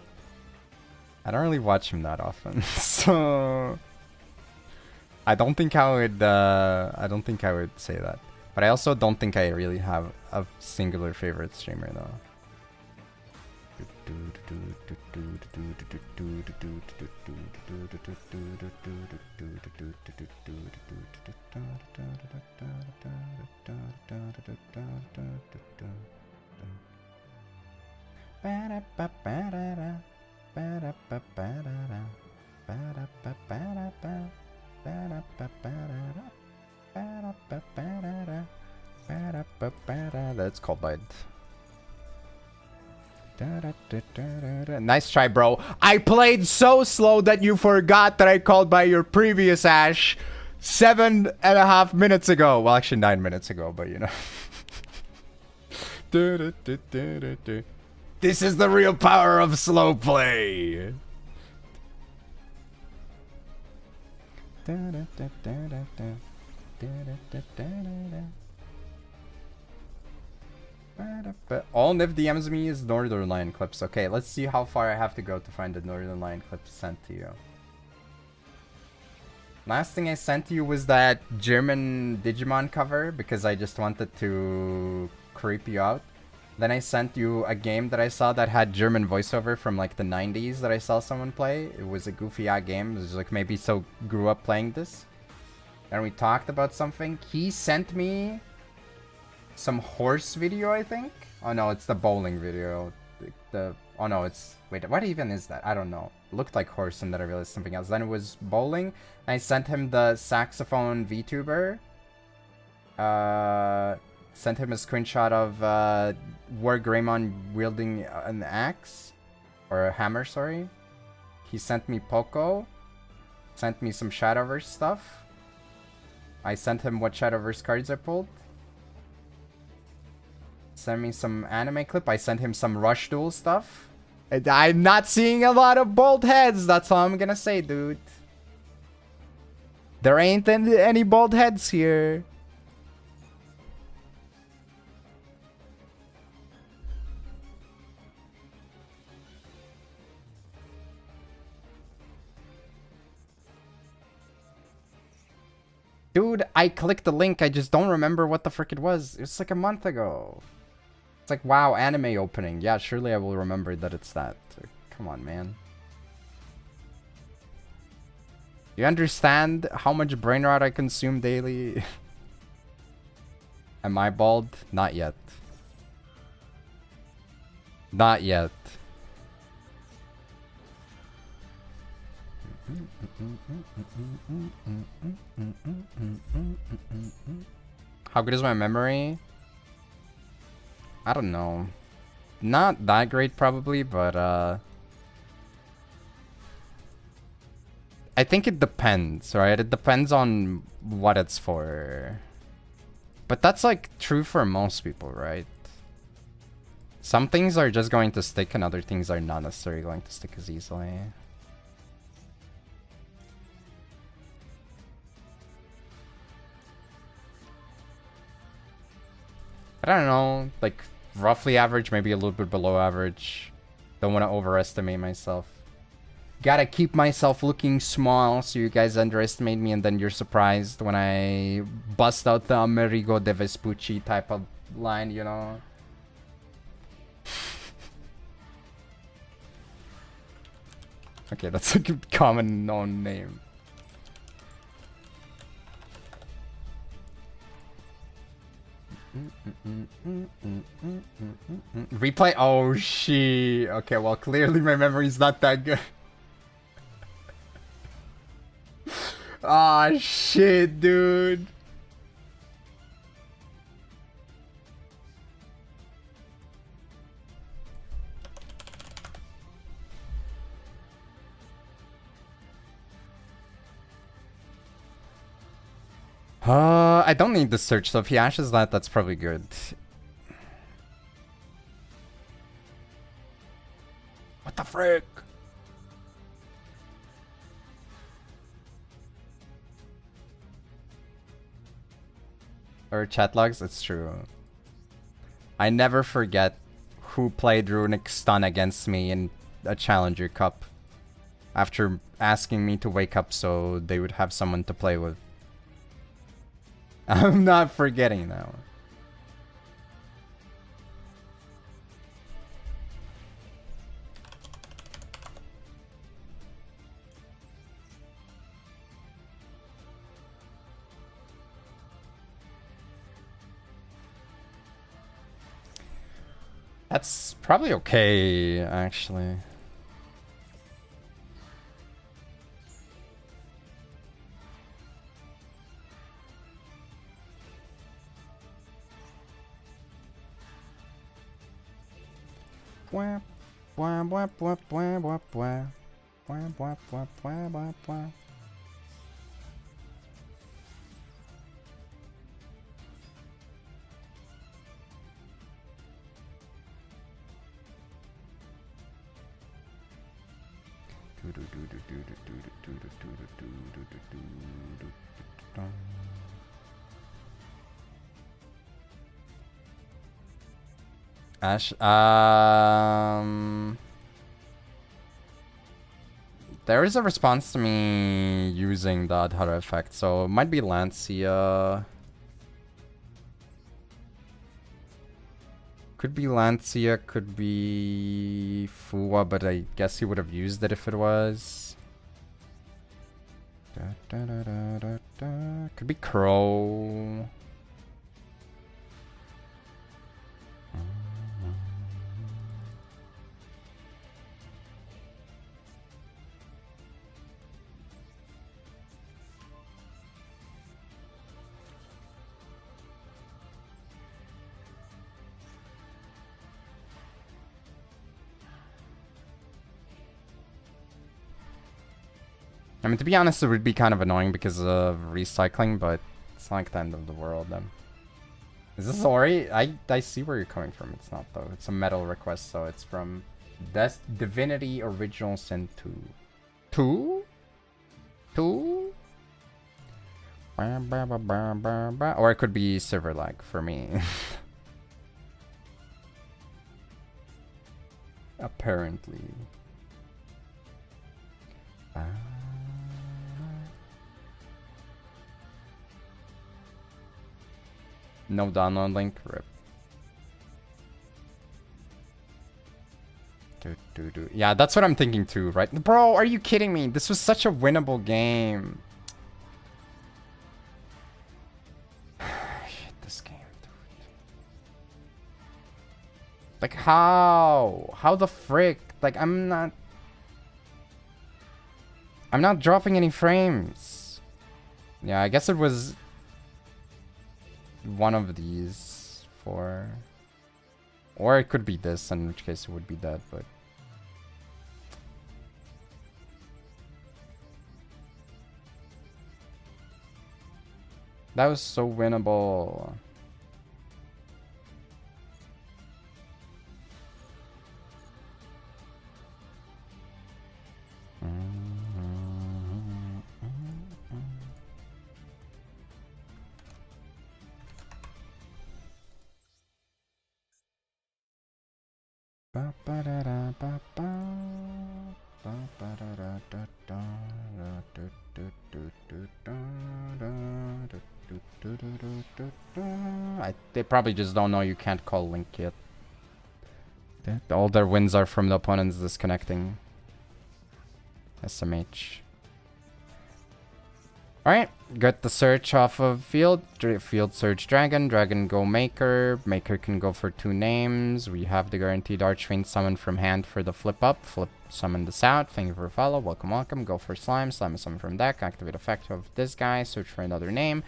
I don't really watch him that often. So I don't think I would say that. But I also don't think I really have a singular favorite streamer though. That's called by. Nice try, bro. I played so slow that you forgot that I called by your previous Ash 7.5 minutes ago. Well, actually 9 minutes ago, but you know. This is the real power of slow play. But all Niv DMs me is Northernlion clips. Okay, let's see how far I have to go to find the Northernlion clips sent to you. Last thing I sent to you was that German Digimon cover because I just wanted to creep you out. Then I sent you a game that I saw that had German voiceover from like the 90s that I saw someone play. It was a goofy-ass game. It was like maybe so grew up playing this. And we talked about something. He sent me some horse video, I think. Oh no, it's the bowling video. Oh no, it's wait, what even is that? I don't know. It looked like horse and then I realized something else. Then it was bowling. And I sent him the saxophone VTuber. Sent him a screenshot of War Greymon wielding an axe or a hammer, sorry. He sent me Poco. Sent me some Shadowverse stuff. I sent him what Shadowverse cards I pulled. Send me some anime clip. I sent him some Rush Duel stuff. I'm not seeing a lot of bald heads. That's all I'm gonna say, dude. There ain't any bald heads here. Dude, I clicked the link. I just don't remember what the frick it was. It was like a month ago. It's like, wow, anime opening. Yeah, surely I will remember that it's that. Come on, man. You understand how much brain rot I consume daily? Am I bald? Not yet. Not yet. How good is my memory? I don't know. Not that great probably, but I think it depends, right? It depends on what it's for. But that's like true for most people, right? Some things are just going to stick and other things are not necessarily going to stick as easily. I don't know, like roughly average, maybe a little bit below average. Don't want to overestimate myself. Gotta keep myself looking small so you guys underestimate me and then you're surprised when I bust out the Amerigo de Vespucci type of line, you know? Okay, that's a common known name. Replay? Oh, she. Okay, well, clearly my memory's not that good. Ah, shit, dude. I don't need the search, so if he ashes that, that's probably good. What the frick? Or chat logs? It's true. I never forget who played Runic Stun against me in a Challenger Cup. After asking me to wake up so they would have someone to play with. I'm not forgetting that one. That's probably okay, actually. Wah, wah, wah, wah, wah, wah, wah. Wah, wah, wah, wah, wah, wah. Ash, there is a response to me using the Adhara effect, so it might be Lancia. Could be Lancia, could be Fuwa, but I guess he would have used it if it was. Could be Crow. I mean, to be honest, it would be kind of annoying because of recycling, but it's not like the end of the world then. Is this Ori? I see where you're coming from. It's not, though. It's a metal request, so it's from Divinity Original Sin 2. 2? 2? Or it could be server lag for me. Apparently. No download link, rip. Yeah, that's what I'm thinking too, right? Bro, are you kidding me? This was such a winnable game. Shit, this game, dude. Like, how? How the frick? Like, I'm not dropping any frames. Yeah, I guess it was one of these four. Or it could be this, in which case it would be dead, but... That was so winnable. They probably just don't know you can't call Link yet. All their wins are from the opponents disconnecting. SMH. Alright, get the search off of field. Field search dragon. Dragon go maker. Maker can go for 2 names. We have the guaranteed Archfiend summon from hand for the flip up. Flip summon this out. Thank you for follow. Welcome, welcome. Go for slime. Slime is summon from deck. Activate effect of this guy. Search for another name.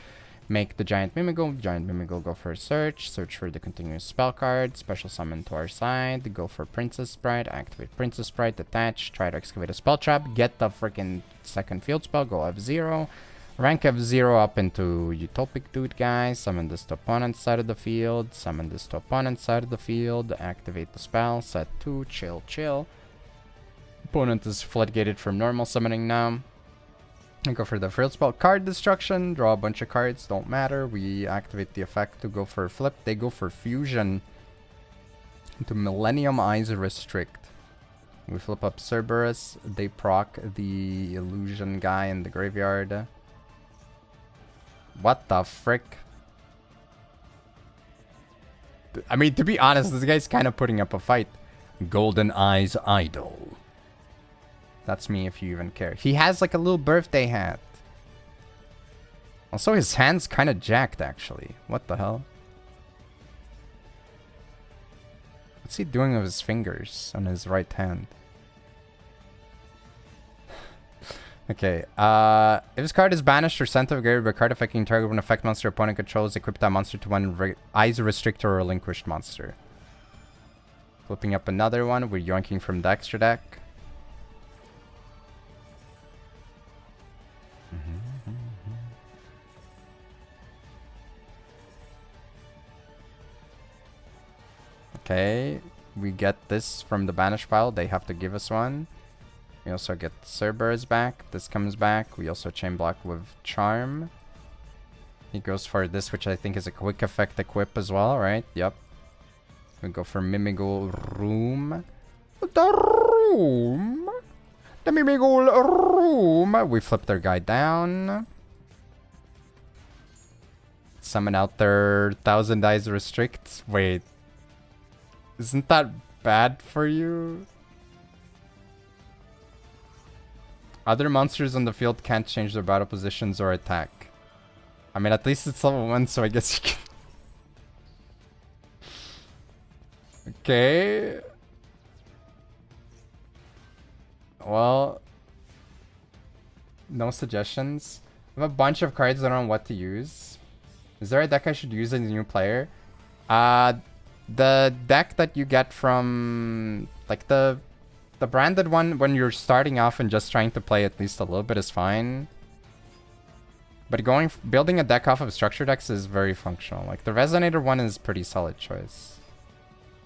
Make the Giant Mimigal. Giant Mimigal go for a search. Search for the continuous spell card. Special summon to our side. Go for Princess Sprite. Activate Princess Sprite. Attach. Try to excavate a spell trap. Get the freaking second field spell. Go F0. Rank F0 up into Utopic Dude guy. Summon this to opponent's side of the field. Summon this to opponent's side of the field. Activate the spell. Set 2. Chill, chill. Opponent is floodgated from normal summoning now. I go for the field spell. Card destruction. Draw a bunch of cards. Don't matter. We activate the effect to go for a flip. They go for fusion into Millennium Eyes Restrict. We flip up Cerberus. They proc the illusion guy in the graveyard. What the frick? I mean, to be honest, this guy's kind of putting up a fight. Golden Eyes Idol. That's me if you even care. He has like a little birthday hat. Also, his hand's kind of jacked, actually. What the hell? What's he doing with his fingers on his right hand? Okay, if this card is banished or sent to a graveyard by card affecting target when effect monster opponent controls, equip that monster to one Eyes Restrictor or relinquished monster. Flipping up another one, we're yoinking from the extra deck. Okay, we get this from the banish pile. They have to give us one. We also get Cerberus back. This comes back. We also chain block with Charm. He goes for this, which I think is a quick effect equip as well, right? Yep. We go for Mimigal Room. The room. The Mimigal Room. We flip their guy down. Summon out their 1000 Eyes Restrict. Wait. Isn't that bad for you? Other monsters on the field can't change their battle positions or attack. I mean, at least it's level 1, so I guess you can... Okay. Well... No suggestions. I have a bunch of cards. I don't know what to use. Is there a deck I should use as a new player? The deck that you get from... Like, the branded one when you're starting off and just trying to play at least a little bit is fine. But building a deck off of structure decks is very functional. Like, the Resonator one is pretty solid choice.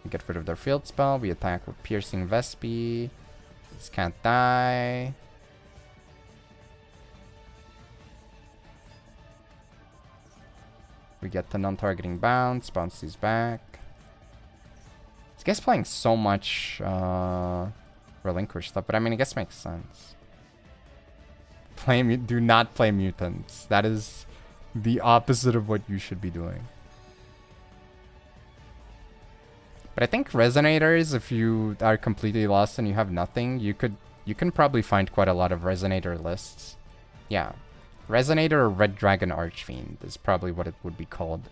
We get rid of their field spell. We attack with Piercing Vespi. This can't die. We get the non-targeting bounce. Bounce these back. This guy's playing so much... relinquish stuff, but I mean, I guess it makes sense. Do not play mutants. That is the opposite of what you should be doing. But I think Resonators, if you are completely lost and you have nothing, you can probably find quite a lot of Resonator lists. Yeah. Resonator or Red Dragon Archfiend is probably what it would be called.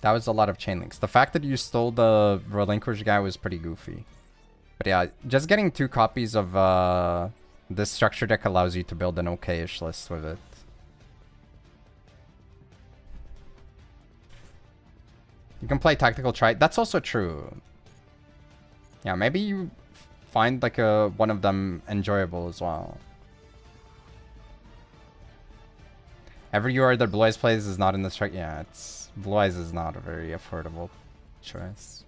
That was a lot of chain links. The fact that you stole the relinquish guy was pretty goofy. But yeah, just getting 2 copies of this structure deck allows you to build an okay-ish list with it. You can play Tactical Try. That's also true. Yeah, maybe you find like one of them enjoyable as well. Every UR that Blue Eyes plays is not in the strike. Yeah, Blue Eyes is not a very affordable choice.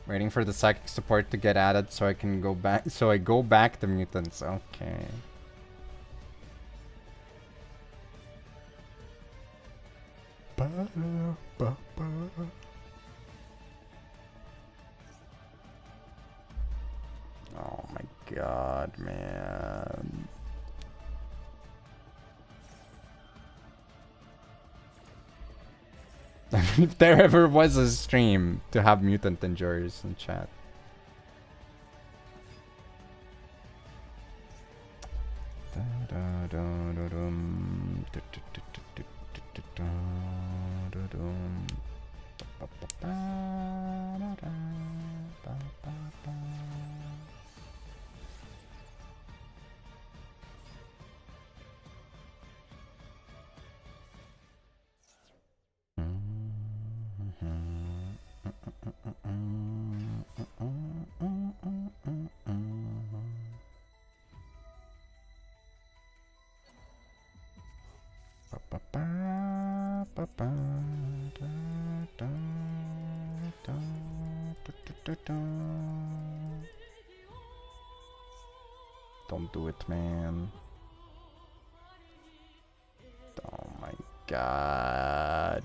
Waiting for the psychic support to get added so I can go back. So I go back to mutants. Okay. Oh my god, man. I mean, if there ever was a stream to have mutant enjoyers in chat. Don't do it, man. Oh my god.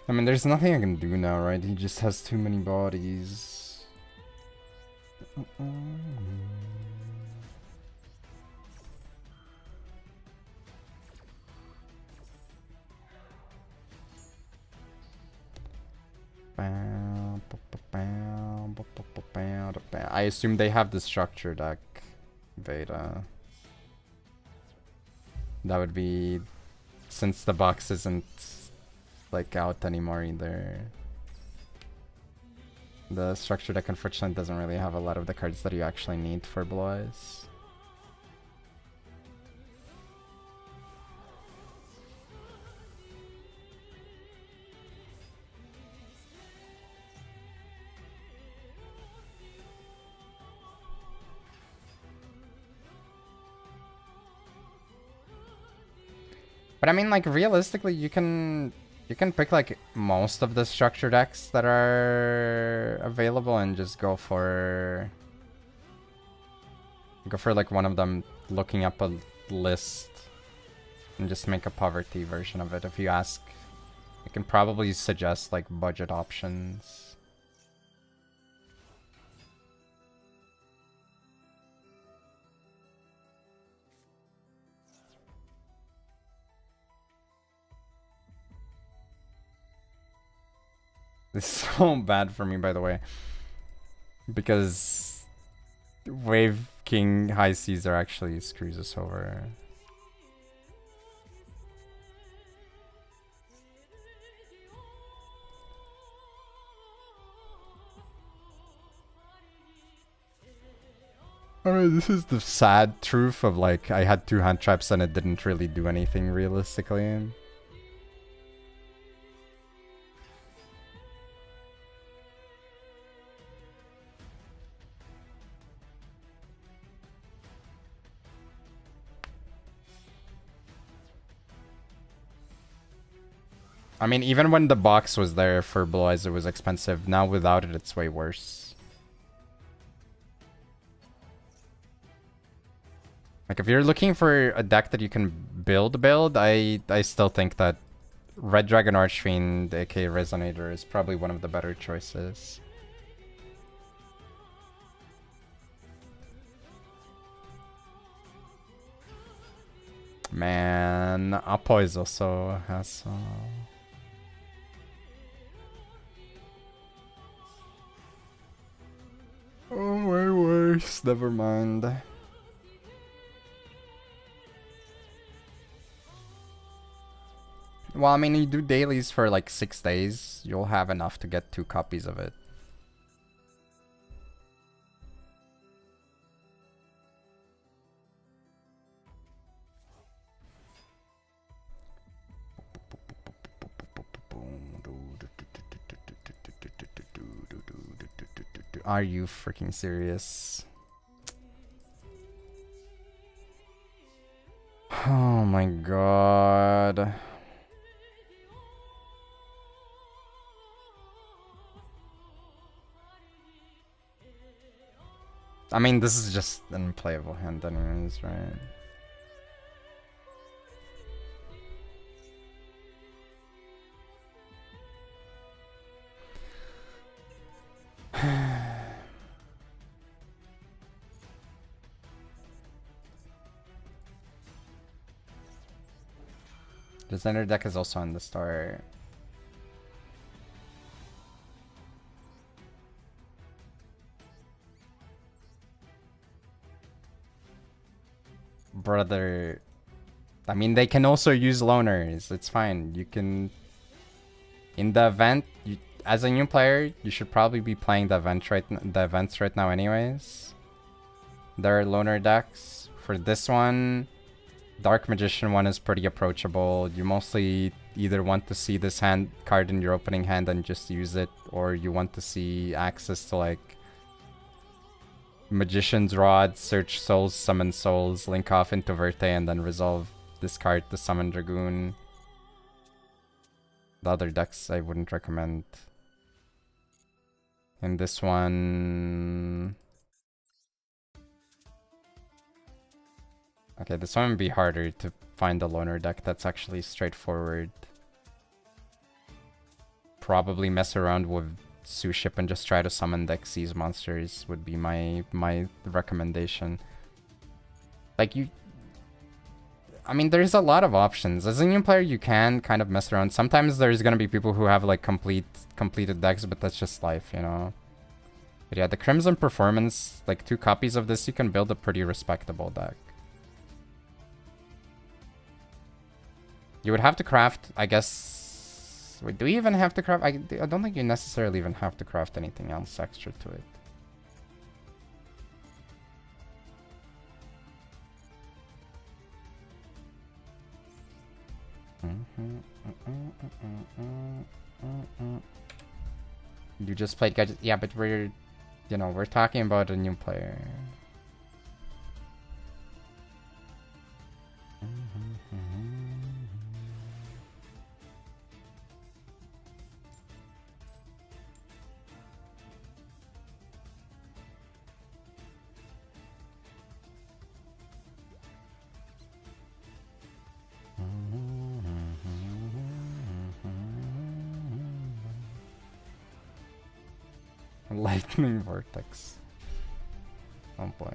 I mean, there's nothing I can do now, right? He just has too many bodies. I assume they have the structure deck beta. That would be, since the box isn't like out anymore either. The structure deck unfortunately doesn't really have a lot of the cards that you actually need for Blue Eyes. But I mean, like, realistically, you can pick like most of the structure decks that are available and just go for like one of them, looking up a list and just make a poverty version of it. If you ask, I can probably suggest like budget options. It's so bad for me, by the way, because Wave King High Caesar actually screws us over. I mean, this is the sad truth of, like, I had 2 hand traps and it didn't really do anything realistically. I mean, even when the box was there for Blue Eyes, it was expensive. Now without it, it's way worse. Like, if you're looking for a deck that you can build, I still think that Red Dragon Archfiend, aka Resonator, is probably one of the better choices. Man, Apo is also a hassle. Oh, way worse. Never mind. Well, I mean, you do dailies for like 6 days. You'll have enough to get 2 copies of it. Are you freaking serious? Oh my god. I mean, this is just an unplayable hand anyways, right? Designer deck is also on the store. Brother, I mean, they can also use loners. It's fine. You can... In the event, as a new player, you should probably be playing the events right now anyways. There are loner decks. For this one, Dark Magician one is pretty approachable. You mostly either want to see this card in your opening hand and just use it, or you want to see access to like Magician's Rod, search souls, summon souls, link off into Verte, and then resolve this card to summon Dragoon. The other decks I wouldn't recommend. In this one... Okay, this one would be harder to find a loner deck that's actually straightforward. Probably mess around with Suship and just try to summon Xyz monsters would be my recommendation. Like I mean, there's a lot of options. As a new player, you can kind of mess around. Sometimes there's gonna be people who have like completed decks, but that's just life, you know? But yeah, the Crimson Performance, like 2 copies of this, you can build a pretty respectable deck. You would have to craft, I guess... Wait, do we even have to craft? I don't think you necessarily even have to craft anything else extra to it. You just played gadgets. Yeah, but we're, you know, we're talking about a new player. Lightning Vortex. Oh boy.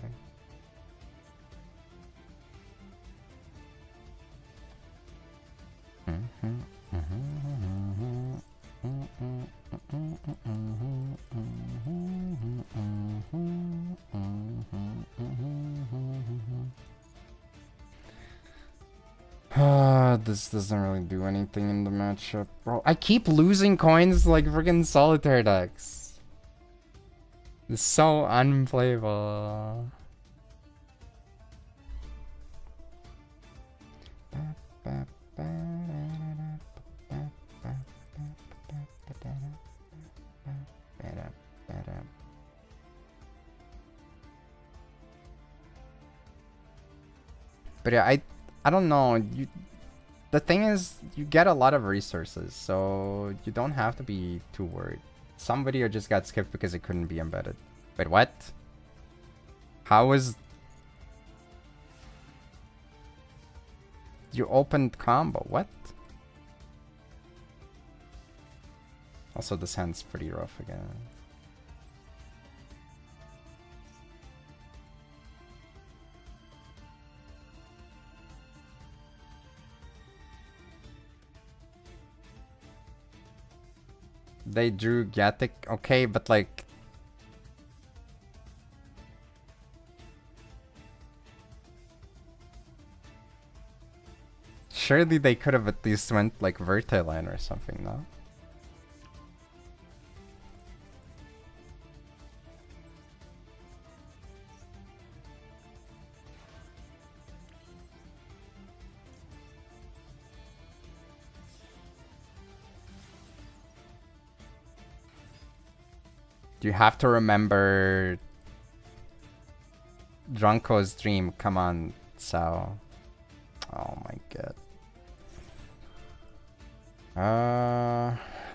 This doesn't really do anything in the matchup, bro. I keep losing coins like friggin' solitaire decks. It's so unplayable. But yeah, I don't know. The thing is, you get a lot of resources, so you don't have to be too worried. Some video just got skipped because it couldn't be embedded. Wait, what? How is... You opened combo, what? Also, this hand's pretty rough again. They drew Gatic. Okay, but like... Surely they could have at least went like Vertiline or something, no? You have to remember Drunko's dream. Come on, Sao. Oh my god.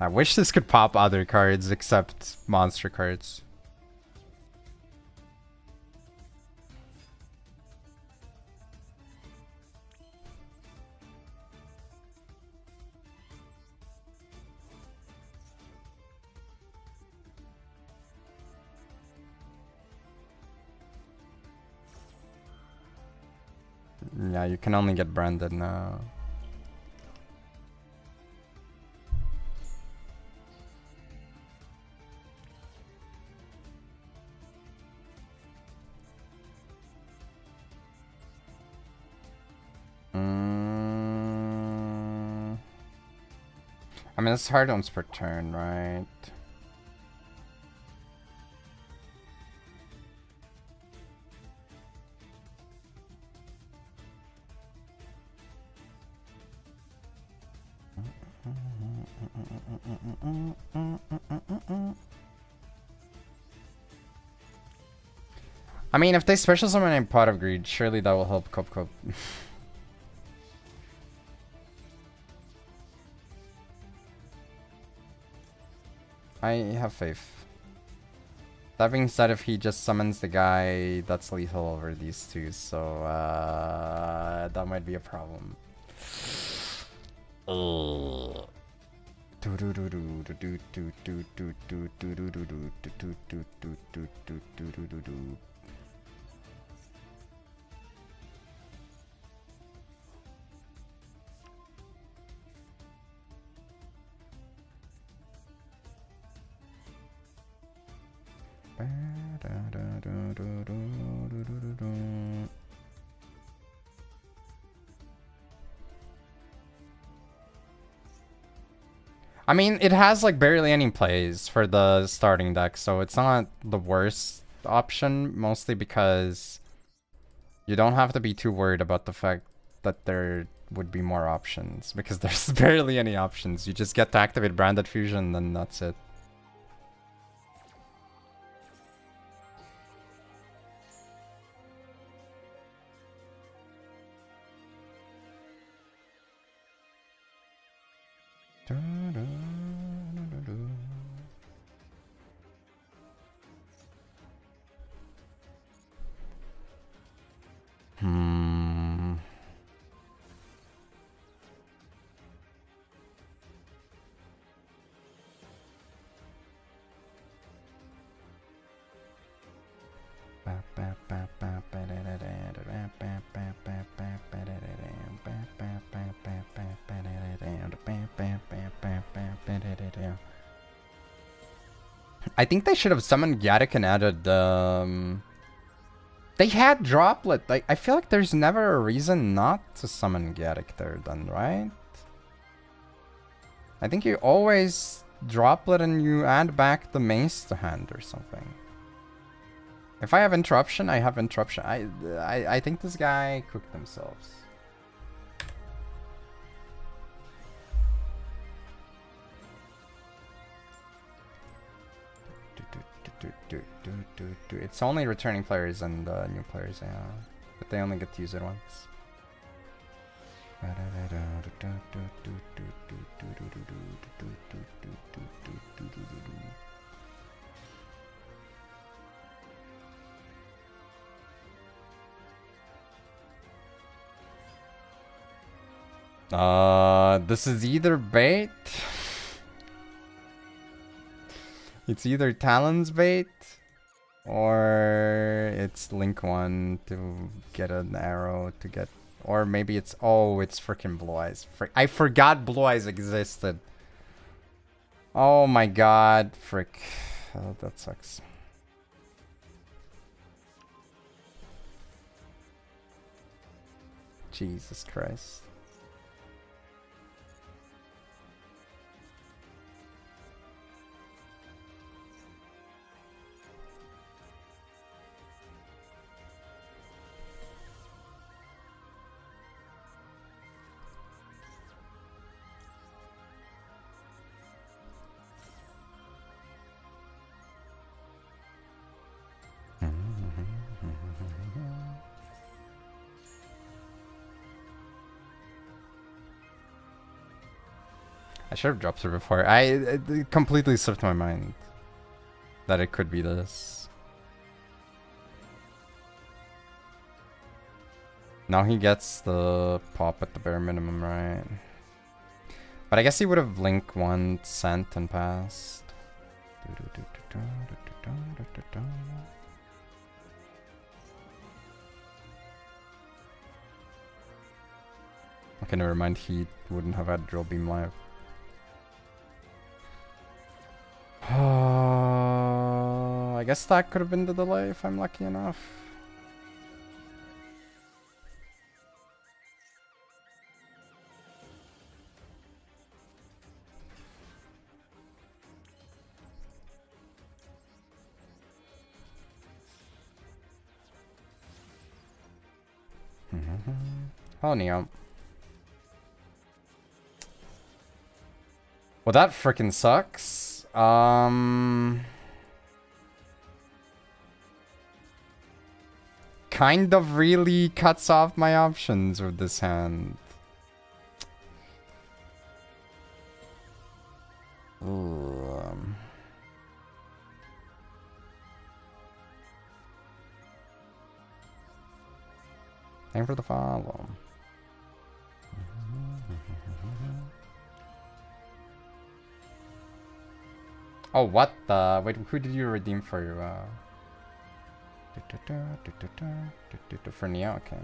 I wish this could pop other cards except monster cards. Yeah, you can only get branded now. I mean, it's hard ones per turn, right? I mean, if they special summon a Pot of Greed, surely that will help Cop. I have faith. That being said, if he just summons the guy, that's lethal over these two, so that might be a problem. I mean, it has like barely any plays for the starting deck, so it's not the worst option, mostly because you don't have to be too worried about the fact that there would be more options, because there's barely any options. You just get to activate Branded Fusion, then that's it. I think they should have summoned Gaddock and added, they had Droplet. I feel like there's never a reason not to summon Gaddock there then, right? I think you always Droplet and you add back the mace to hand or something. If I have interruption, I have interruption. I think this guy cooked themselves. It's only returning players and new players, yeah. But they only get to use it once. This is either bait. It's either Talon's bait, or it's Link 1 to get an arrow to get, or maybe it's, oh, it's freaking Blue Eyes. I forgot Blue Eyes existed. Oh my god, frick. Oh, that sucks. Jesus Christ. I should have dropped her before. It completely slipped my mind that it could be this. Now he gets the pop at the bare minimum, right? But I guess he would have Link 1 sent and passed. Okay, never mind. He wouldn't have had Drill Beam live. I guess that could have been the delay if I'm lucky enough. Oh, Neo. Well, that freaking sucks. Kind of really cuts off my options with this hand. Ooh, Time for the follow. Oh, what the? Wait, who did you redeem for? For Neo? Okay.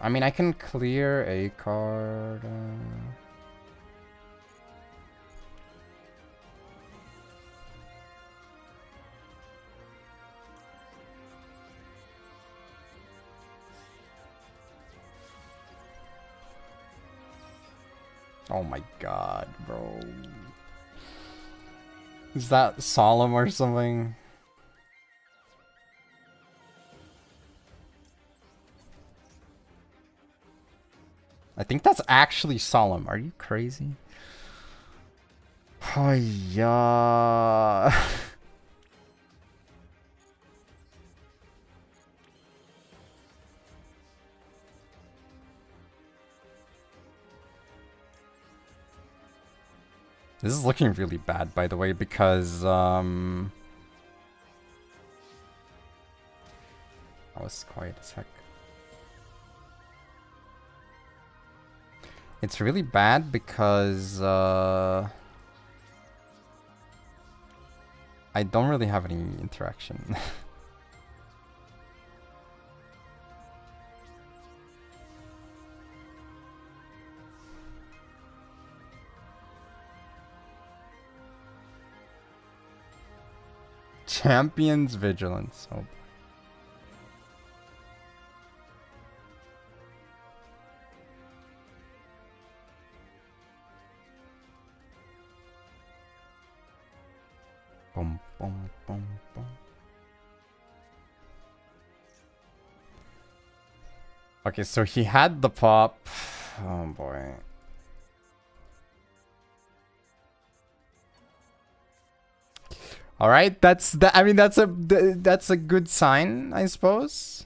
I mean, I can clear a card. Oh my god, bro. Is that solemn or something? I think that's actually solemn. Are you crazy? Oh yeah. This is looking really bad, by the way, because I was quiet as heck. It's really bad because I don't really have any interaction. Champion's Vigilance. Oh. Boom, boom, boom, boom. Okay, so he had the pop. Oh boy. All right, that's that. I mean, that's a good sign, I suppose.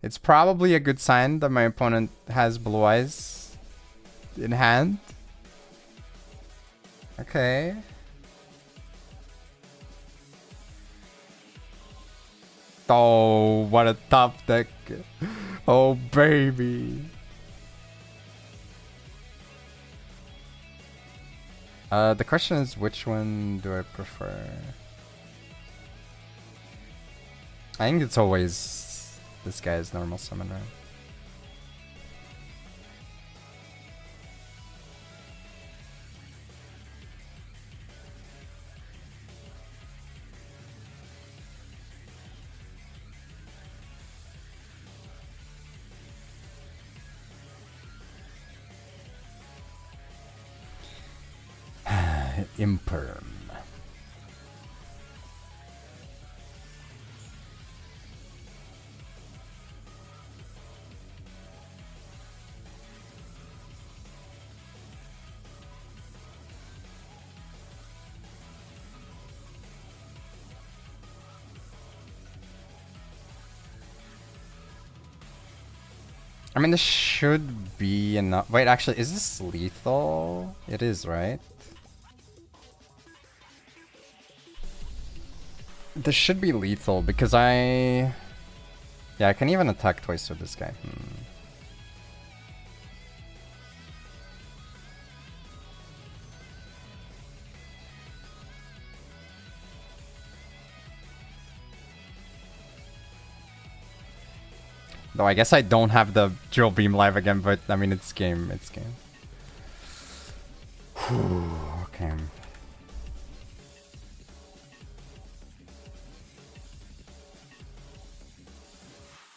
It's probably a good sign that my opponent has blue eyes in hand. Okay. Oh, what a top deck. Oh, baby. The question is, which one do I prefer? I think it's always this guy's normal summon, right? Imperm. I mean, this should be enough. Wait, actually, is this lethal? It is, right? This should be lethal because I... Yeah, I can even attack twice with this guy. Though I guess I don't have the Duel Beam live again, but I mean, it's game. It's game. Okay.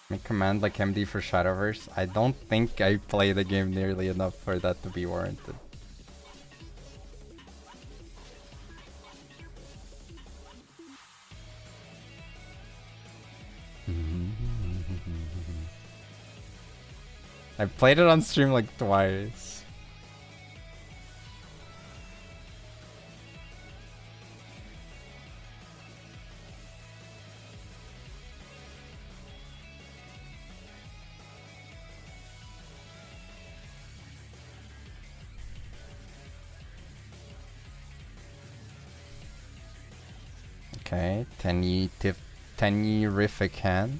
Make command like MD for Shadowverse. I don't think I play the game nearly enough for that to be warranted. I played it on stream like twice. Okay, Tenyi Tenyific hand.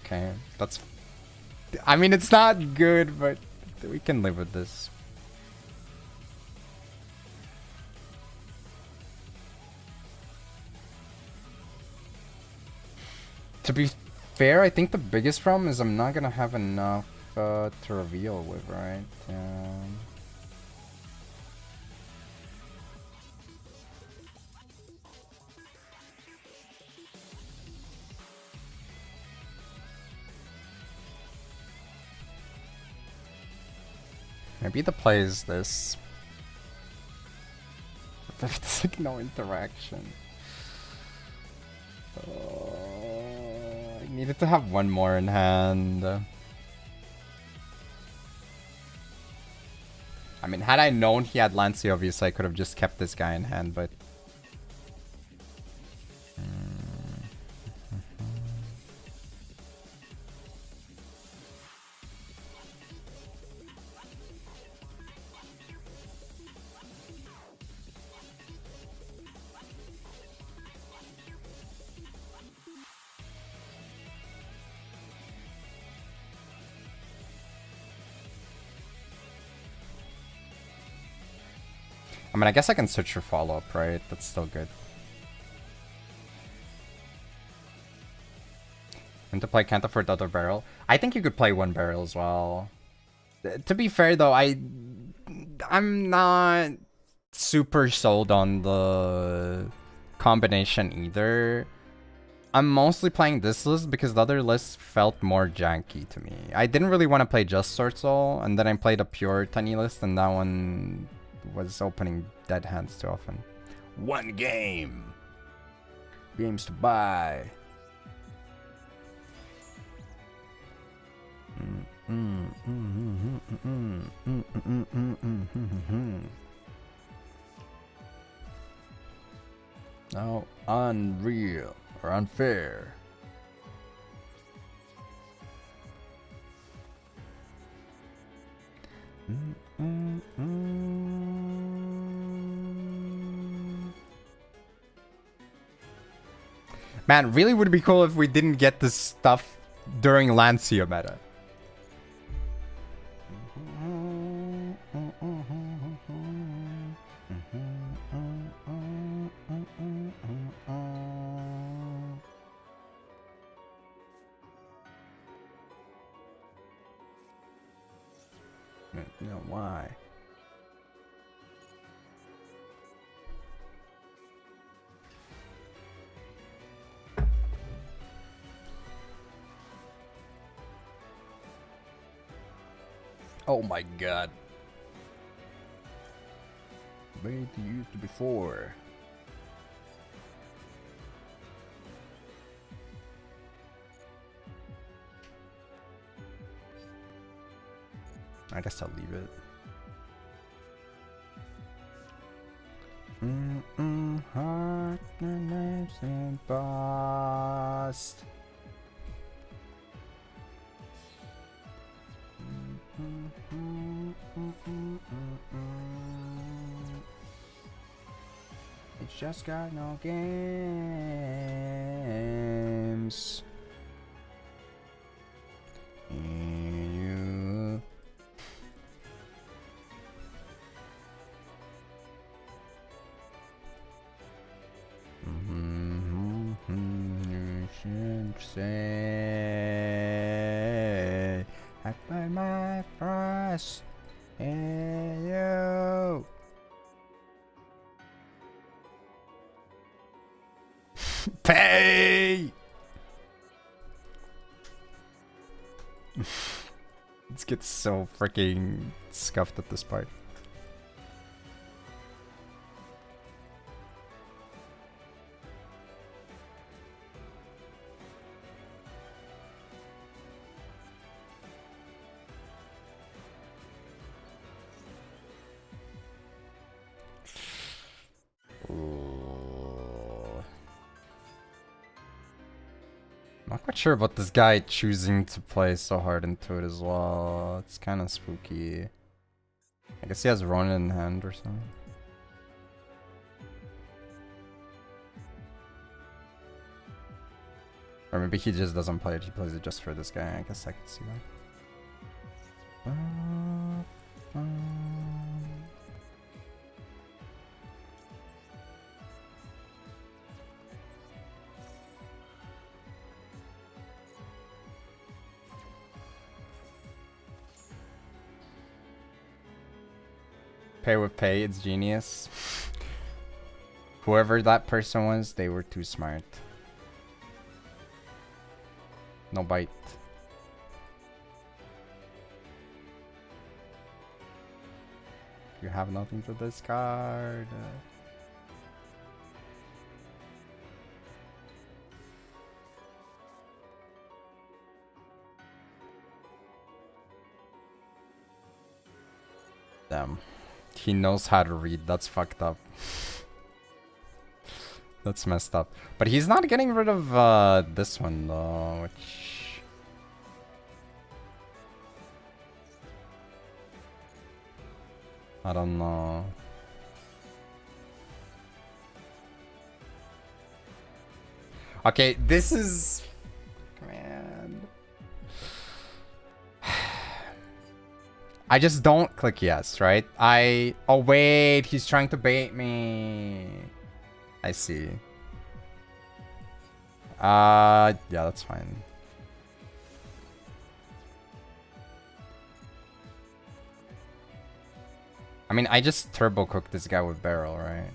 Okay, that's... I mean, it's not good, but we can live with this. To be fair, I think the biggest problem is I'm not gonna have enough to reveal with, right? Maybe the play is this. There's like no interaction. I needed to have one more in hand. I mean, had I known he had Lancia, obviously I could have just kept this guy in hand, but... I mean, I guess I can search for follow-up, right? That's still good. And to play can't afford the other barrel. I think you could play one barrel as well. To be fair, though, I'm not super sold on the combination either. I'm mostly playing this list because the other list felt more janky to me. I didn't really want to play just Sword Soul, and then I played a pure Tenyi list, and that one was opening dead hands too often. One game. Games to buy. Now, unreal or unfair. Man, really would be cool if we didn't get this stuff during Lancia meta. You know why? Oh my god. Way to use it before. I guess I'll leave it. Heart and lives and past. It's just got no games. You. You should say, I put my trust in Pay! Let's get so freaking scuffed at this part. Not quite sure about this guy choosing to play so hard into it as well. It's kind of spooky. I guess he has Ronin in hand or something. Or maybe he just doesn't play it, he plays it just for this guy. I guess I could see that. Pay with pay, it's genius. Whoever that person was, they were too smart. No bite. You have nothing to discard. Damn. He knows how to read. That's fucked up. That's messed up. But he's not getting rid of this one though, which... I don't know. Okay, this is... Man. I just don't click yes, right? Oh wait, he's trying to bait me. I see. Yeah, that's fine. I mean, I just turbo cooked this guy with barrel, right?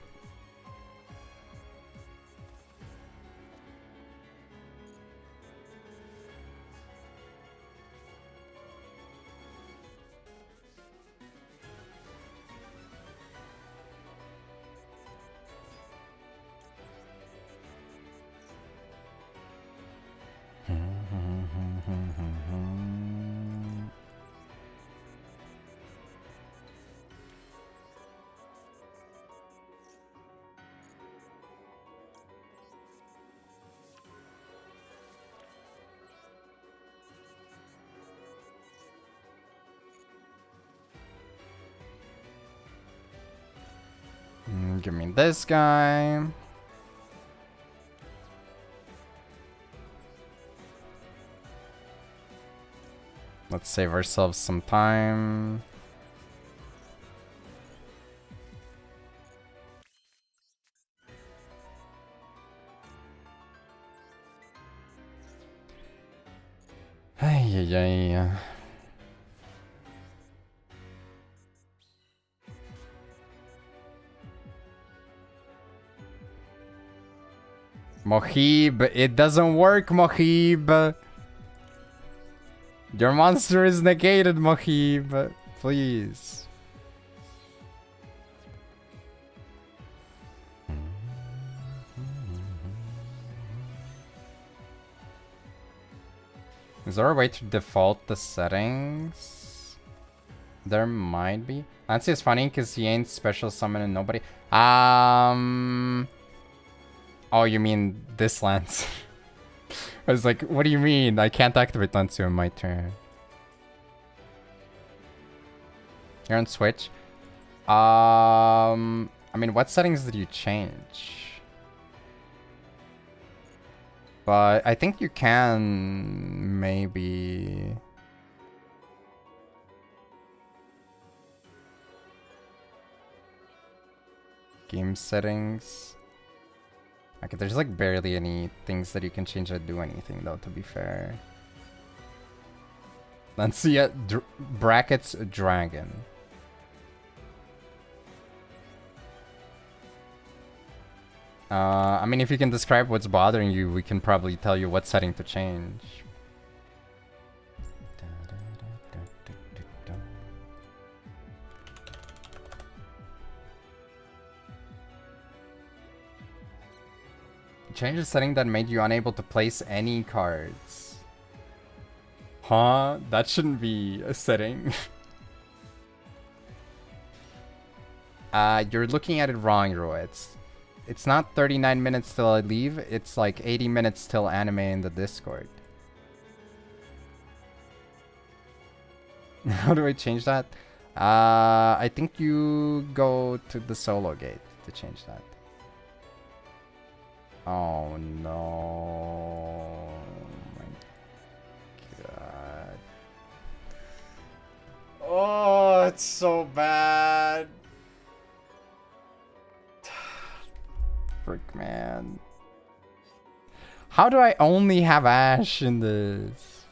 Give me this guy. Let's save ourselves some time. Ay, ay, ay. Mohib, it doesn't work, Mohib. Your monster is negated, Mohib. Please. Is there a way to default the settings? There might be. Lancy is funny because he ain't special summoning nobody. Oh, you mean this Lance? I was like, what do you mean? I can't activate Lance on my turn. You're on Switch? I mean, what settings did you change? But I think you can maybe... Game settings. Okay, there's like barely any things that you can change that do anything though, to be fair. Let's see it. Brackets dragon. I mean, if you can describe what's bothering you, we can probably tell you what setting to change. Change the setting that made you unable to place any cards. Huh? That shouldn't be a setting. You're looking at it wrong, Roy. It's not 39 minutes till I leave. It's like 80 minutes till anime in the Discord. How do I change that? I think you go to the solo gate to change that. Oh no. My god. Oh, it's so bad. Frick, man. How do I only have Ash in this?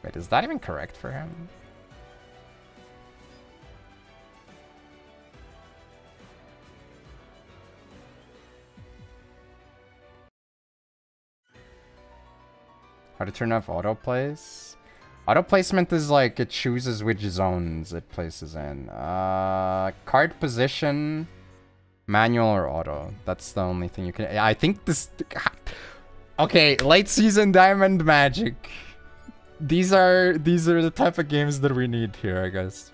Wait, is that even correct for him? How to turn off autoplace? Auto placement is like it chooses which zones it places in. Card position, manual or auto. That's the only thing you can. I think this. Okay, late season Diamond Magic. These are the type of games that we need here, I guess.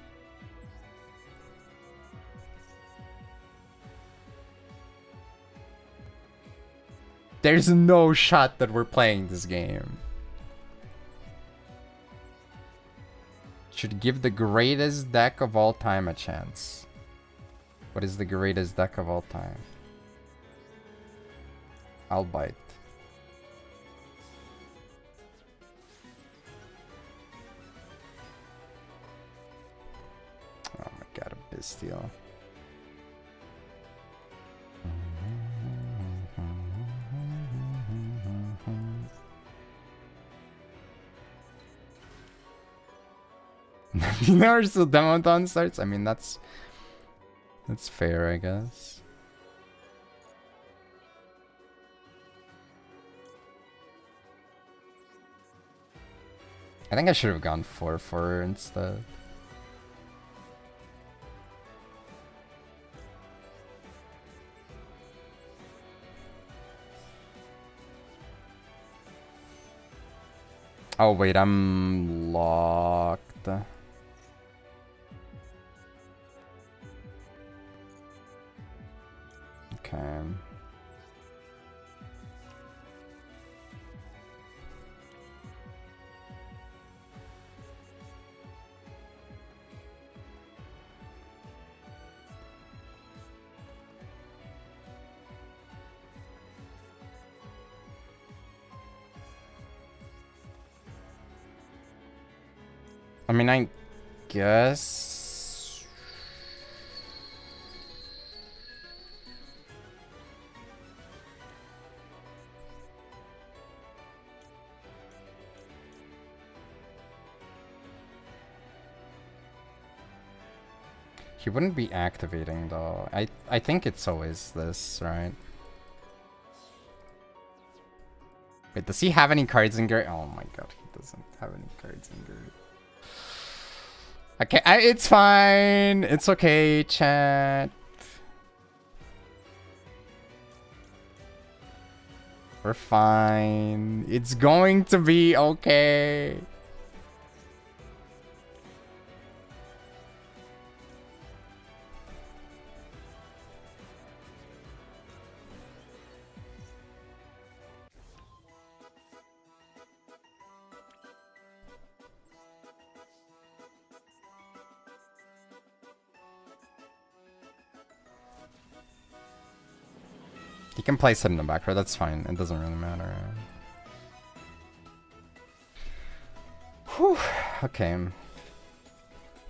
There's no shot that we're playing this game. Should give the greatest deck of all time a chance. What is the greatest deck of all time? I'll bite. Oh my god, a Bestial. Never still Demoton starts? I mean, that's fair, I guess. I think I should have gone 4-4 instead. Oh wait, I'm locked. Okay. I mean, I guess... He wouldn't be activating, though. I think it's always this, right? Wait, does he have any cards in Gary? Oh my god, he doesn't have any cards in Gary. Okay, it's fine. It's okay, chat. We're fine. It's going to be okay. You can place it in the back row, that's fine. It doesn't really matter. Whew. Okay.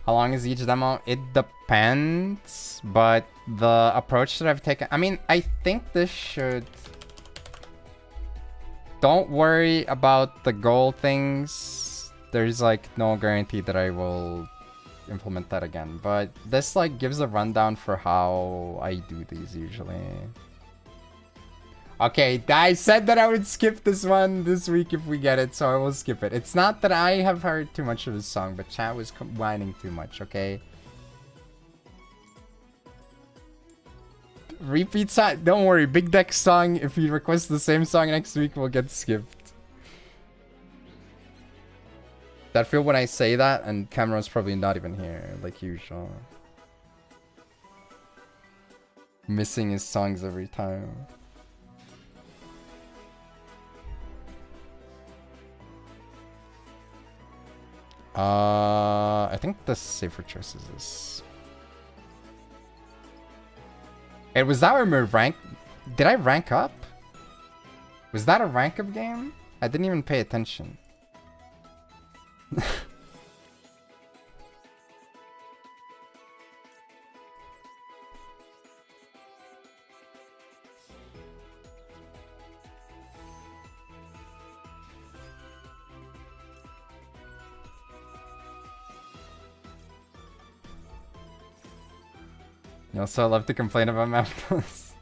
How long is each demo? It depends, but the approach that I've taken... I mean, I think this should... Don't worry about the goal things. There's like no guarantee that I will implement that again. But this like gives a rundown for how I do these usually. Okay, I said that I would skip this one this week if we get it, so I will skip it. It's not that I have heard too much of his song, but chat was whining too much, okay? Repeat song, don't worry, Big Deck song, if you request the same song next week, will get skipped. That feel when I say that, and Cameron's probably not even here, like usual. Missing his songs every time. I think the safer choice is this. Hey, was that our rank? Did I rank up? Was that a rank up game? I didn't even pay attention. You also love to complain about map close.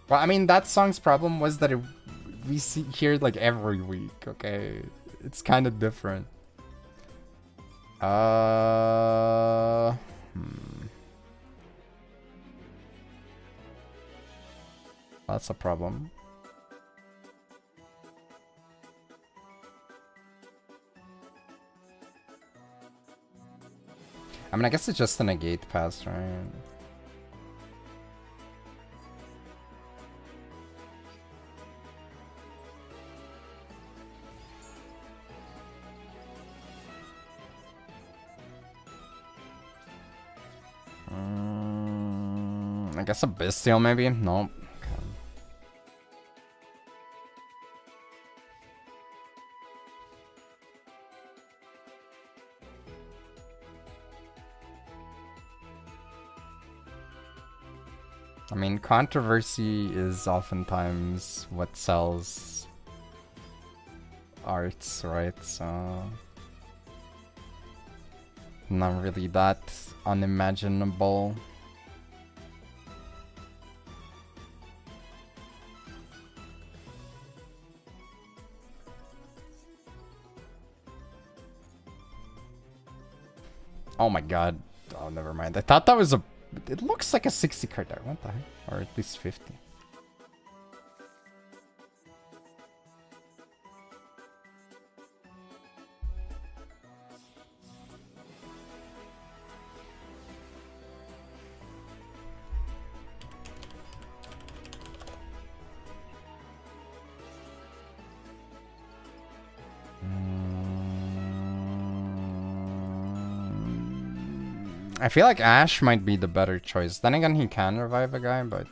Well, I mean, that song's problem was that we hear it like every week, okay? It's kind of different. That's a problem. I mean, I guess it's just a negate pass, right? I guess a Bestial, maybe? Nope. I mean, controversy is oftentimes what sells arts, right? So not really that unimaginable. Oh my god. Oh, never mind. I thought that was a... It looks like a 60 card there. What the heck? Or at least 50. I feel like Ash might be the better choice. Then again, he can revive a guy, but...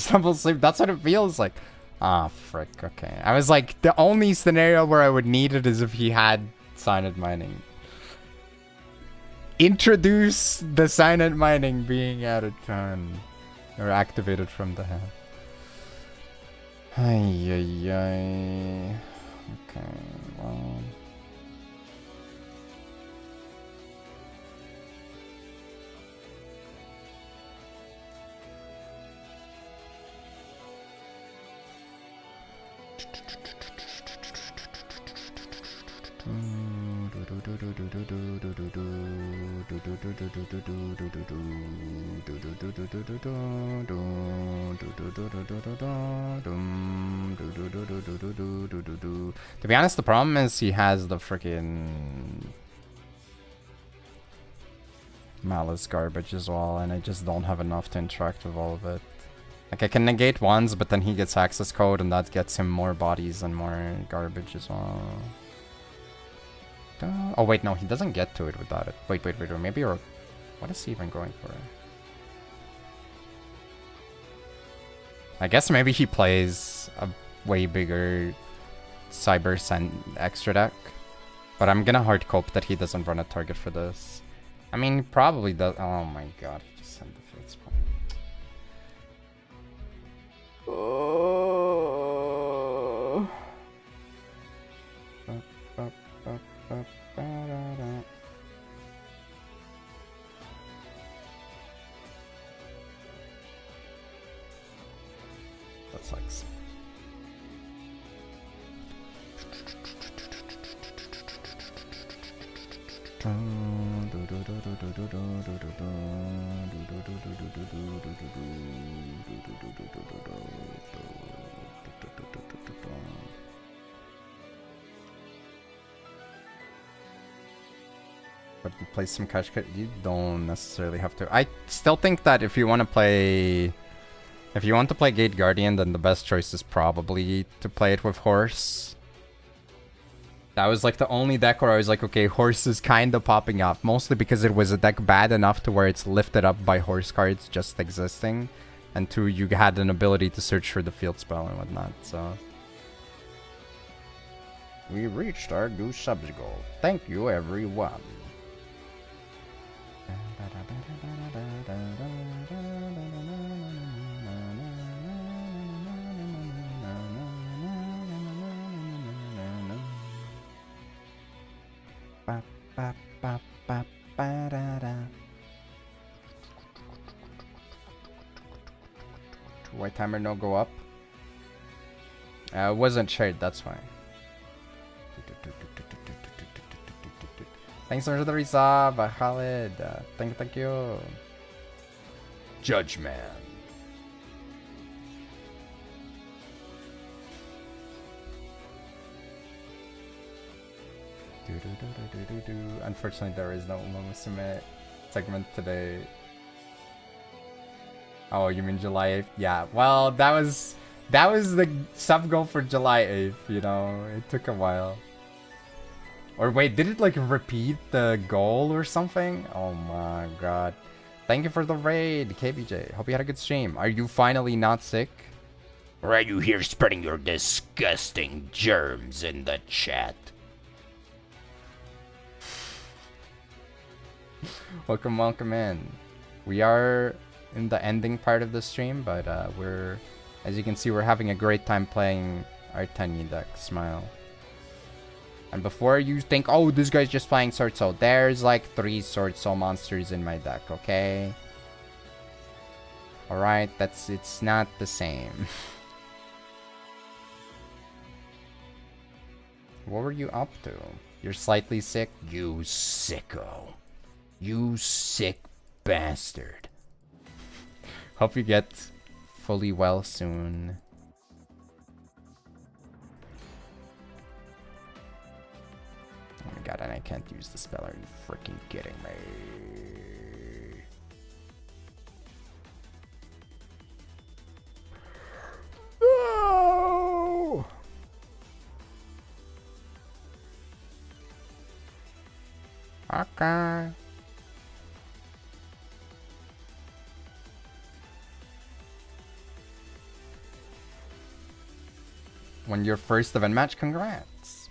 Double sleep, that's what it feels like. Ah, frick, okay. I was like, the only scenario where I would need it is if he had Silent Mining. Introduce the Silent Mining being out of turn. Or activated from the hand. Ay, ay, ay. Okay, well... To be honest, the problem is he has the freaking Malice garbage as well, and I just don't have enough to interact with all of it. Like, I can negate ones, but then he gets access code, and that gets him more bodies and more garbage as well. Oh, wait, no, he doesn't get to it without it. Wait, maybe or what is he even going for? I guess maybe he plays a way bigger Cyber Send extra deck. But I'm gonna hard cope that he doesn't run a target for this. I mean, he probably does. Oh my god, he just sent the field spell. That sucks. But play some cash cut. You don't necessarily have to. I still think that if you want to play Gate Guardian, then the best choice is probably to play it with Horse. That was like the only deck where I was like, okay, Horse is kind of popping off. Mostly because it was a deck bad enough to where it's lifted up by Horse cards just existing. And two, you had an ability to search for the field spell and whatnot, so. We reached our new subs goal. Thank you, everyone. White timer no go up. It wasn't shared, that's why. Thanks so much for the resub, Khalid. Thank you. Judge Man. Unfortunately, there is no Uma Musume segment today. Oh, you mean July 8th? Yeah, well, that was the sub goal for July 8th, you know? It took a while. Or wait, did it like repeat the goal or something? Oh my god. Thank you for the raid, KBJ. Hope you had a good stream. Are you finally not sick? Or are you here spreading your disgusting germs in the chat? Welcome in. We are in the ending part of the stream, but we're, as you can see, we're having a great time playing our Tenyi deck, Smile. And before you think, oh, this guy's just playing Sword Soul, there's like 3 Sword Soul monsters in my deck, okay? Alright, it's not the same. What were you up to? You're slightly sick? You sicko. You sick bastard. Hope you get fully well soon. Oh my god, and I can't use the spell. Are you freaking kidding me? No! Okay. When your first event match, congrats.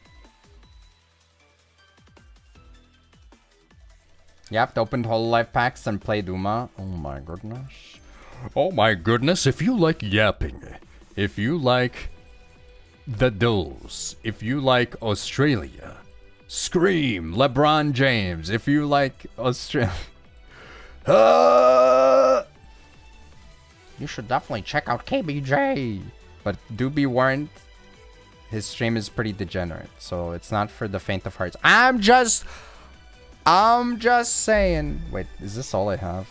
Yep, opened Hololive packs and played Uma. Oh my goodness. Oh my goodness, if you like yapping, if you like the Duels, if you like Australia, scream LeBron James. If you like Australia, you should definitely check out KBJ. But do be warned, his stream is pretty degenerate, so it's not for the faint of hearts. I'm just saying. Wait, is this all I have?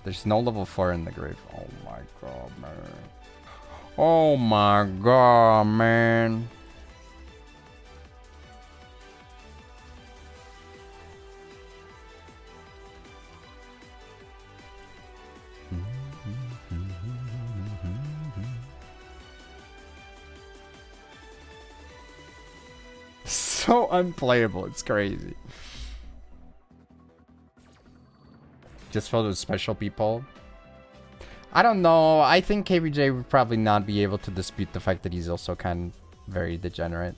There's no level 4 in the grave. Oh my god, man. Oh my god, man. So unplayable, it's crazy. Just filled with special people. I don't know. I think KBJ would probably not be able to dispute the fact that he's also kind of very degenerate.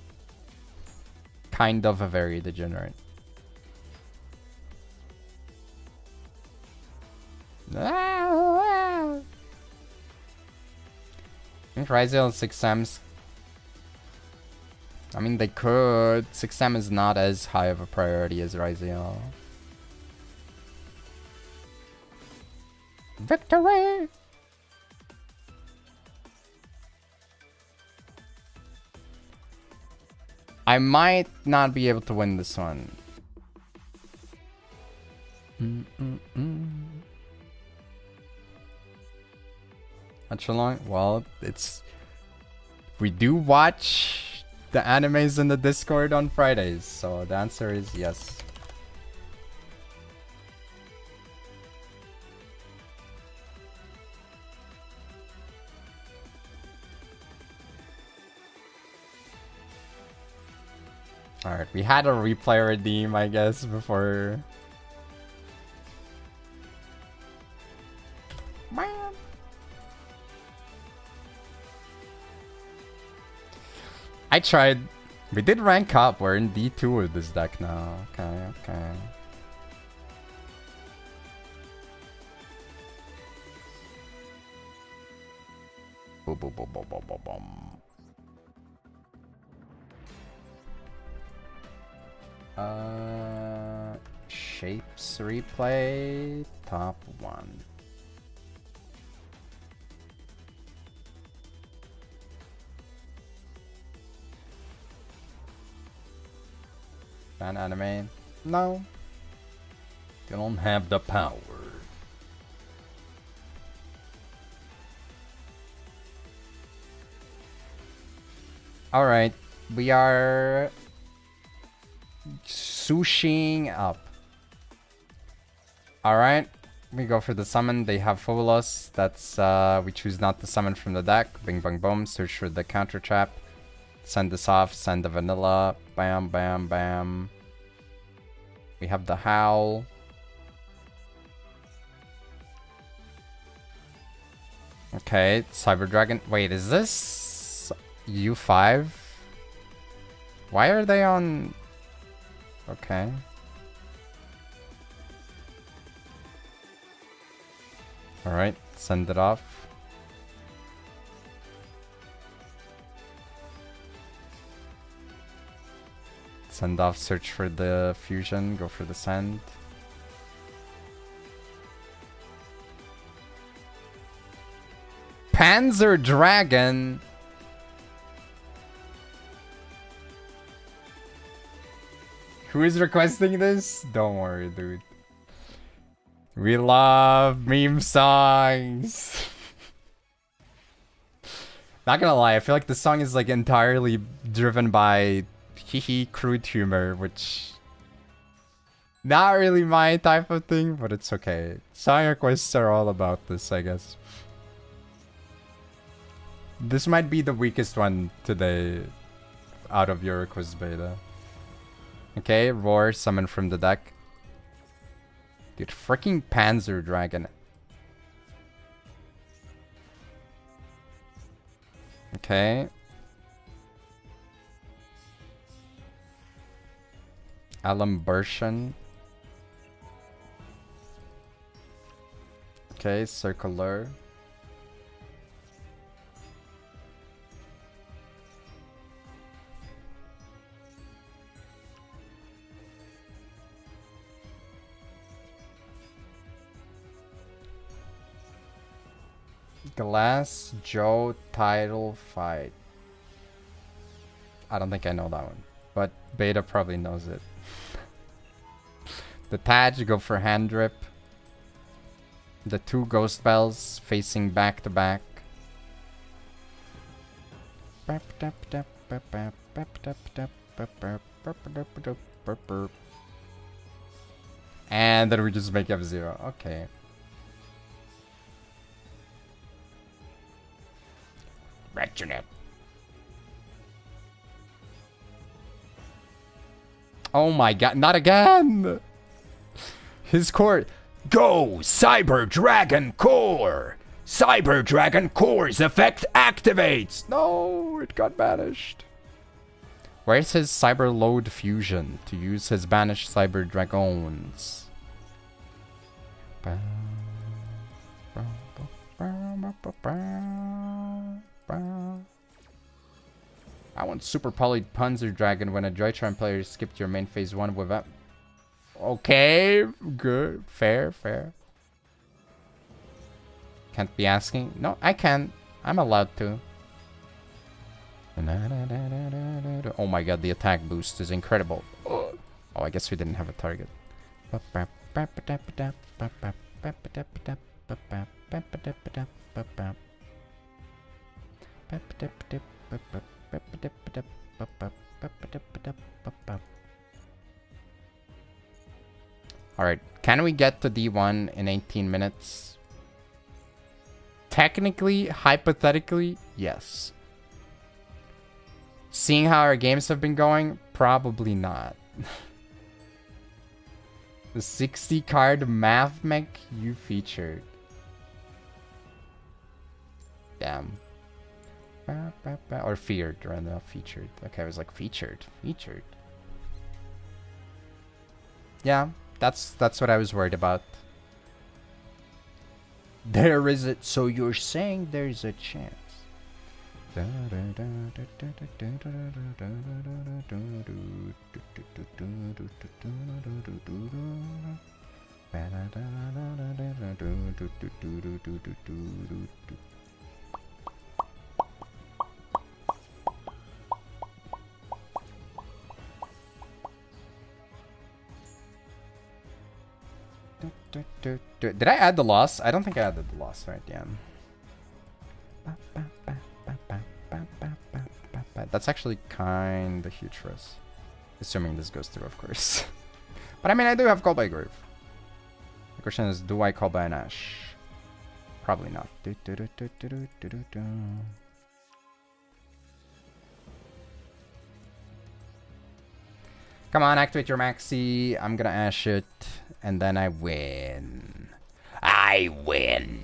Kind of a very degenerate. I think Ryzel and 6M's. I mean, they could. 6M is not as high of a priority as Ryzel. Victory! I might not be able to win this one. Echelon? Well, it's... We do watch the animes in the Discord on Fridays, so the answer is yes. Alright, we had a replay redeem, I guess, before... I tried. We did rank up. We're in D2 with this deck now. Okay, okay. Boom, boom, boom, boom, boom, boom, boom. Shapes replay. Top 1. Fan anime? No. You don't have the power. Alright. We are sushing up. Alright. We go for the summon. They have Phobos. That's we choose not to summon from the deck. Bing bang boom. Search for the counter trap. Send this off. Send the vanilla. Bam bam bam. We have the Howl. Okay, Cyber Dragon. Wait, is this U5? Why are they on... Okay. Alright, send it off. Send off, search for the fusion, go for the send. Panzer Dragon! Who is requesting this? Don't worry, dude. We love meme songs! Not gonna lie, I feel like the song is like entirely driven by hee crude humor, which not really my type of thing, but it's okay. Song requests are all about this, I guess. This might be the weakest one today out of your request beta. Okay, Roar, summon from the deck. Dude, freaking Panzer Dragon. Okay. Alambertian. Okay, Circular. Glass Joe title fight. I don't think I know that one, but Beta probably knows it. The Taj, go for hand drip. The 2 ghost bells facing back to back. And then we just make F0. Okay. Wretched. Oh my god, not again! His core. Go, Cyber Dragon Core! Cyber Dragon Core's effect activates! No, it got banished. Where's his Cyber Load Fusion to use his banished Cyber Dragons? I want Super Poly Panzer Dragon when a Joytron player skipped your main phase 1 without... Okay, good, fair. Can't be asking. No, I can. I'm allowed to. Oh my god, the attack boost is incredible. Oh, I guess we didn't have a target. Alright, can we get to D1 in 18 minutes? Technically, hypothetically, yes. Seeing how our games have been going, probably not. The 60 card math mech you featured. Damn. Or feared, or not featured. Okay, I was like featured. Yeah, that's what I was worried about. There is it. So you're saying there's a chance. Did I add the loss? I don't think I added the loss, right? Yeah. That's actually kind of huge for us. Assuming this goes through, of course. But I mean, I do have Call by Grave. The question is, do I Call by an Ash? Probably not. Come on, activate your Maxi. I'm gonna Ash it. And then I win. I win.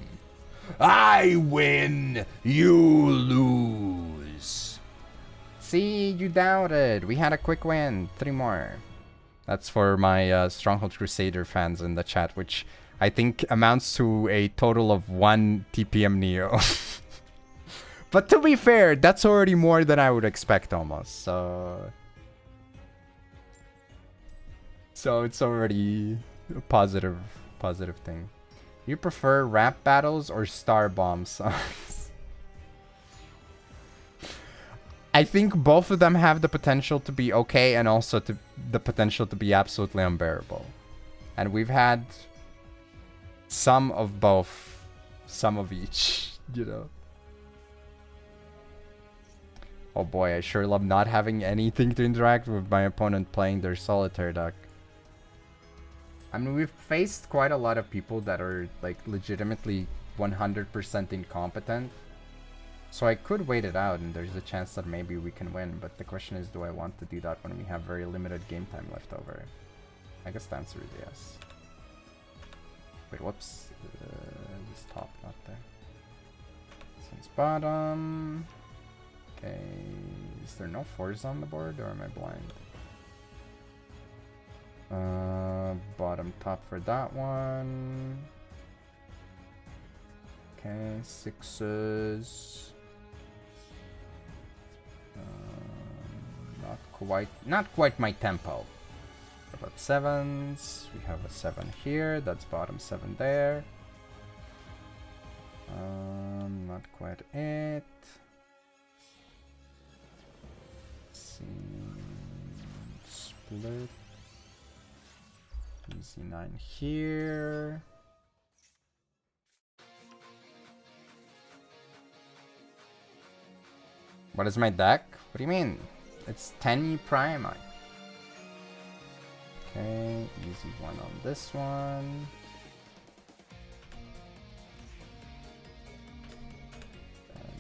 You lose. See, you doubted. We had a quick win. 3 more. That's for my Stronghold Crusader fans in the chat, which I think amounts to a total of 1 TPM Neo. But to be fair, that's already more than I would expect almost. So it's already a positive thing. You prefer rap battles or star bomb songs? I think both of them have the potential to be okay and also the potential to be absolutely unbearable. And we've had some of both, some of each, you know. Oh boy, I sure love not having anything to interact with my opponent playing their solitaire deck. I mean, we've faced quite a lot of people that are, like, legitimately 100% incompetent. So I could wait it out, and there's a chance that maybe we can win. But the question is, do I want to do that when we have very limited game time left over? I guess the answer is yes. Wait, whoops. This top, not there. This one's bottom. Okay. Is there no 4s on the board, or am I blind? Bottom top for that one. Okay, 6s. Not quite my tempo. What about 7s? We have a 7 here. That's bottom 7 there. Not quite it. Let's see. Split. Easy 9 here. What is my deck? What do you mean? It's Tenyi Prime. Okay, easy 1 on this one.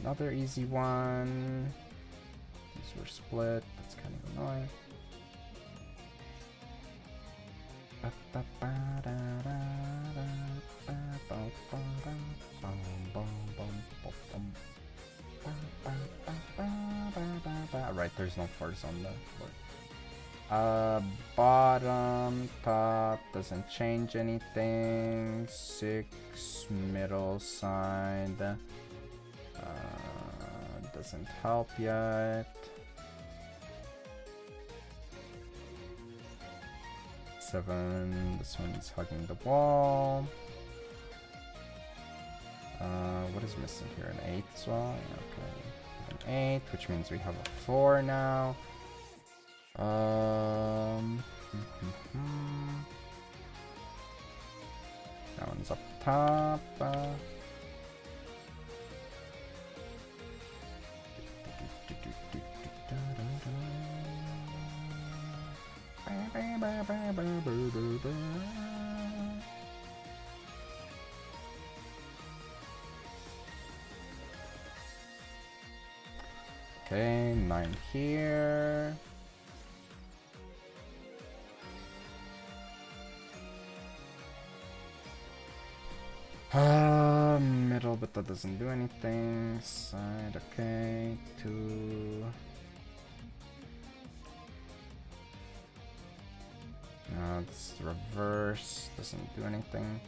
Another easy 1. These were split. That's kind of annoying. Right, there's no force on the board. Bottom, top, doesn't change anything. 6, middle side. Doesn't help yet. 7, this one's hugging the wall. What is missing here? An 8 as well? Okay. An 8, which means we have a 4 now. That one's up top. Okay, 9 here. Middle, but that doesn't do anything. Side, okay. 2. It's reverse, doesn't do anything.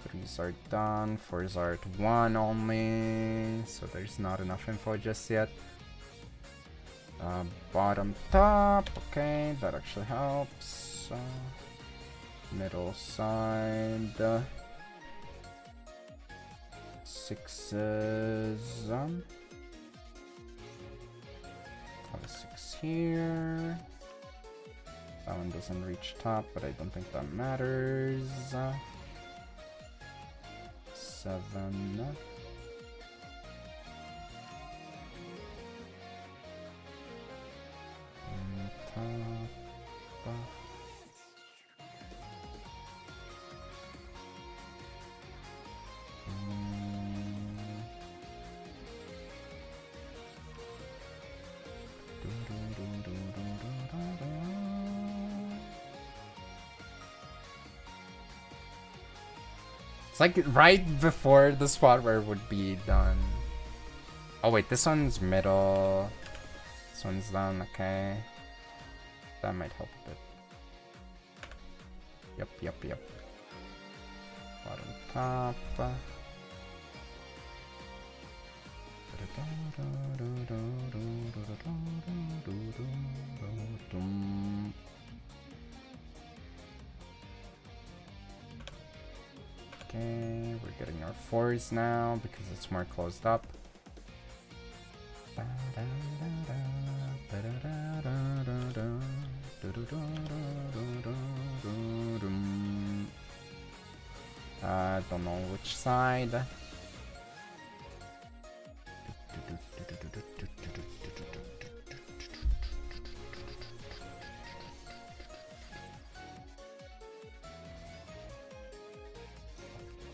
3s are done, 4s are at 1 only, so there's not enough info just yet. Bottom, top, okay, that actually helps. Middle side. 6s. Have a 6 here. That one doesn't reach top, but I don't think that matters. 7. Top. It's like right before the spot where it would be done. Oh wait, this one's middle. This one's done, okay. That might help a bit. Yep. Bottom, top. Okay, we're getting our 4s now because it's more closed up. I don't know which side.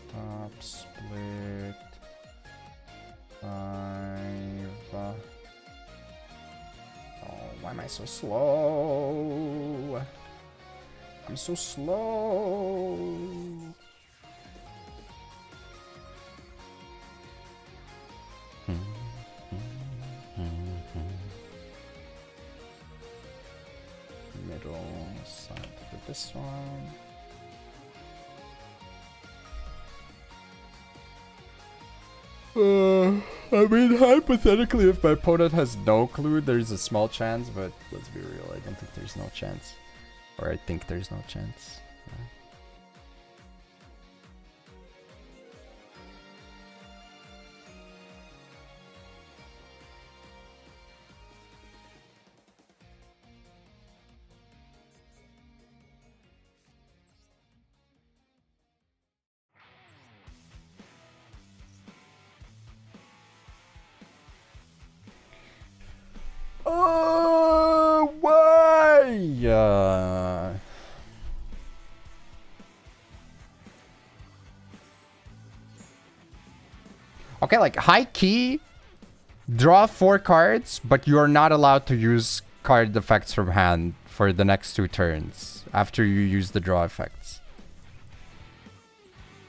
Top split 5. Oh, why am I so slow? I'm so slow. Middle side for this one. I mean, hypothetically, if my opponent has no clue, there's a small chance, but let's be real, I don't think there's no chance. Or I think there's no chance. Oh, why? Okay, like high key, draw 4 cards, but you are not allowed to use card effects from hand for the next 2 turns after you use the draw effects.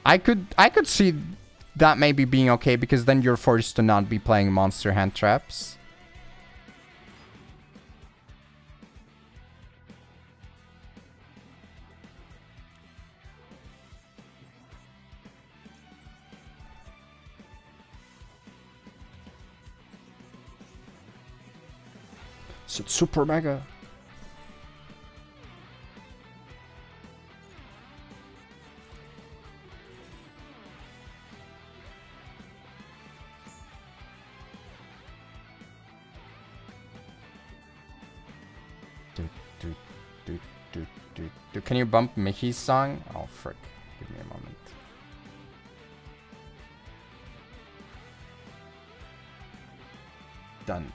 I could see that maybe being okay, because then you're forced to not be playing monster hand traps. It's super mega. Can you bump Mickey's song? Oh, frick. Give me a moment. Done.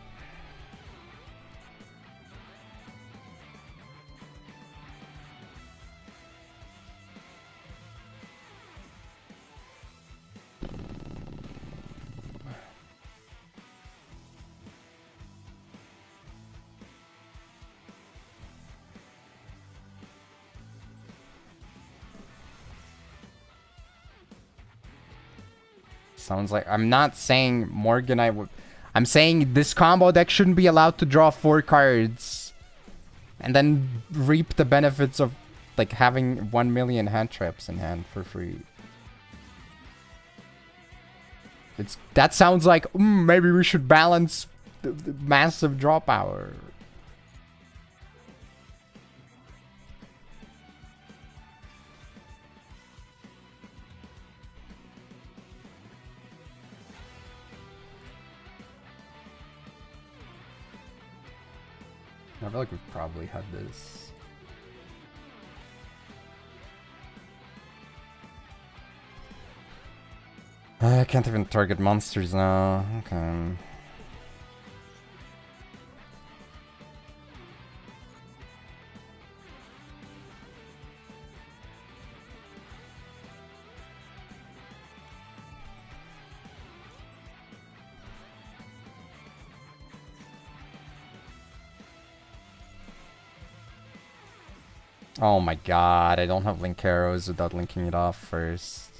Sounds like... I'm not saying Morganite would... I'm saying this combo deck shouldn't be allowed to draw 4 cards and then reap the benefits of, like, having 1 million hand traps in hand for free. That sounds like, maybe we should balance the massive draw power. I feel like we've probably had this. I can't even target monsters now. Okay. Oh my god, I don't have link arrows without linking it off first.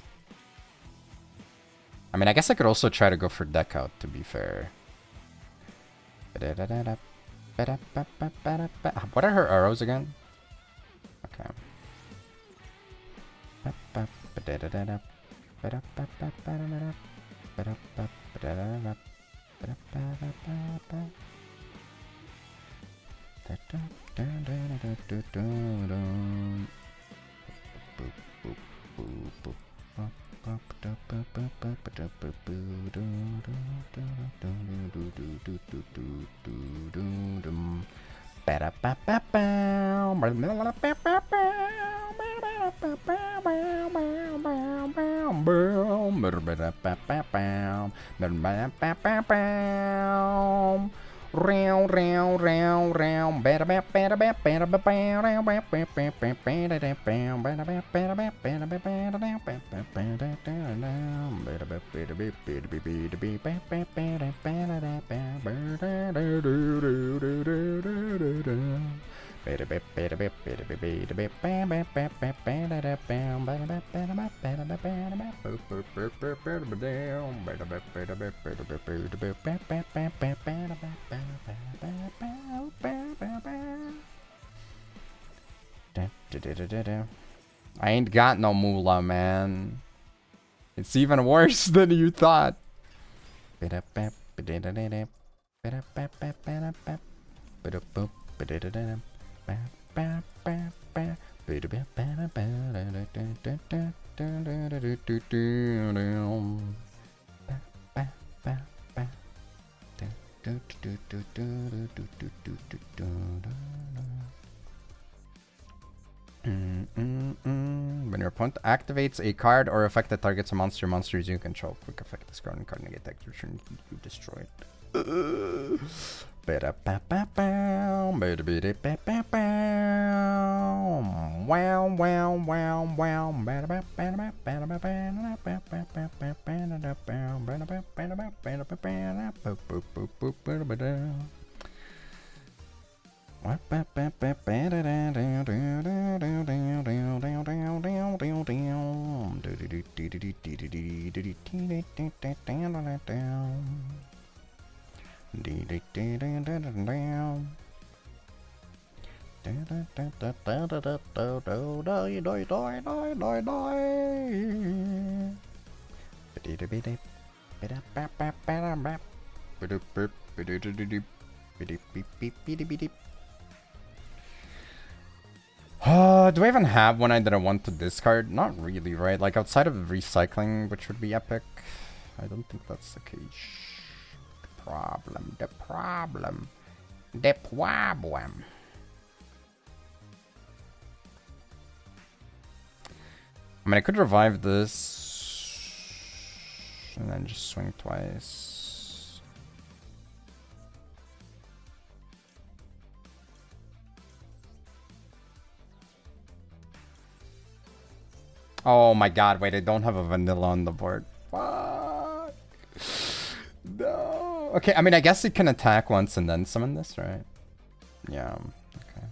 I mean, I guess I could also try to go for deck out, to be fair. What are her arrows again? Okay. I ain't got no moolah, man. It's even worse than you thought. When your opponent activates a card or effect that targets a monsters you control, quick effect this card and card negate that return you destroy it. Do I even have one I didn't want to discard? Not really, right? Like outside of recycling, which would be epic. I don't think that's the case. The problem. I mean, I could revive this and then just swing twice. Oh my god, wait, I don't have a vanilla on the board. Fuck. No. Okay, I mean, I guess it can attack once and then summon this, right? Yeah, okay.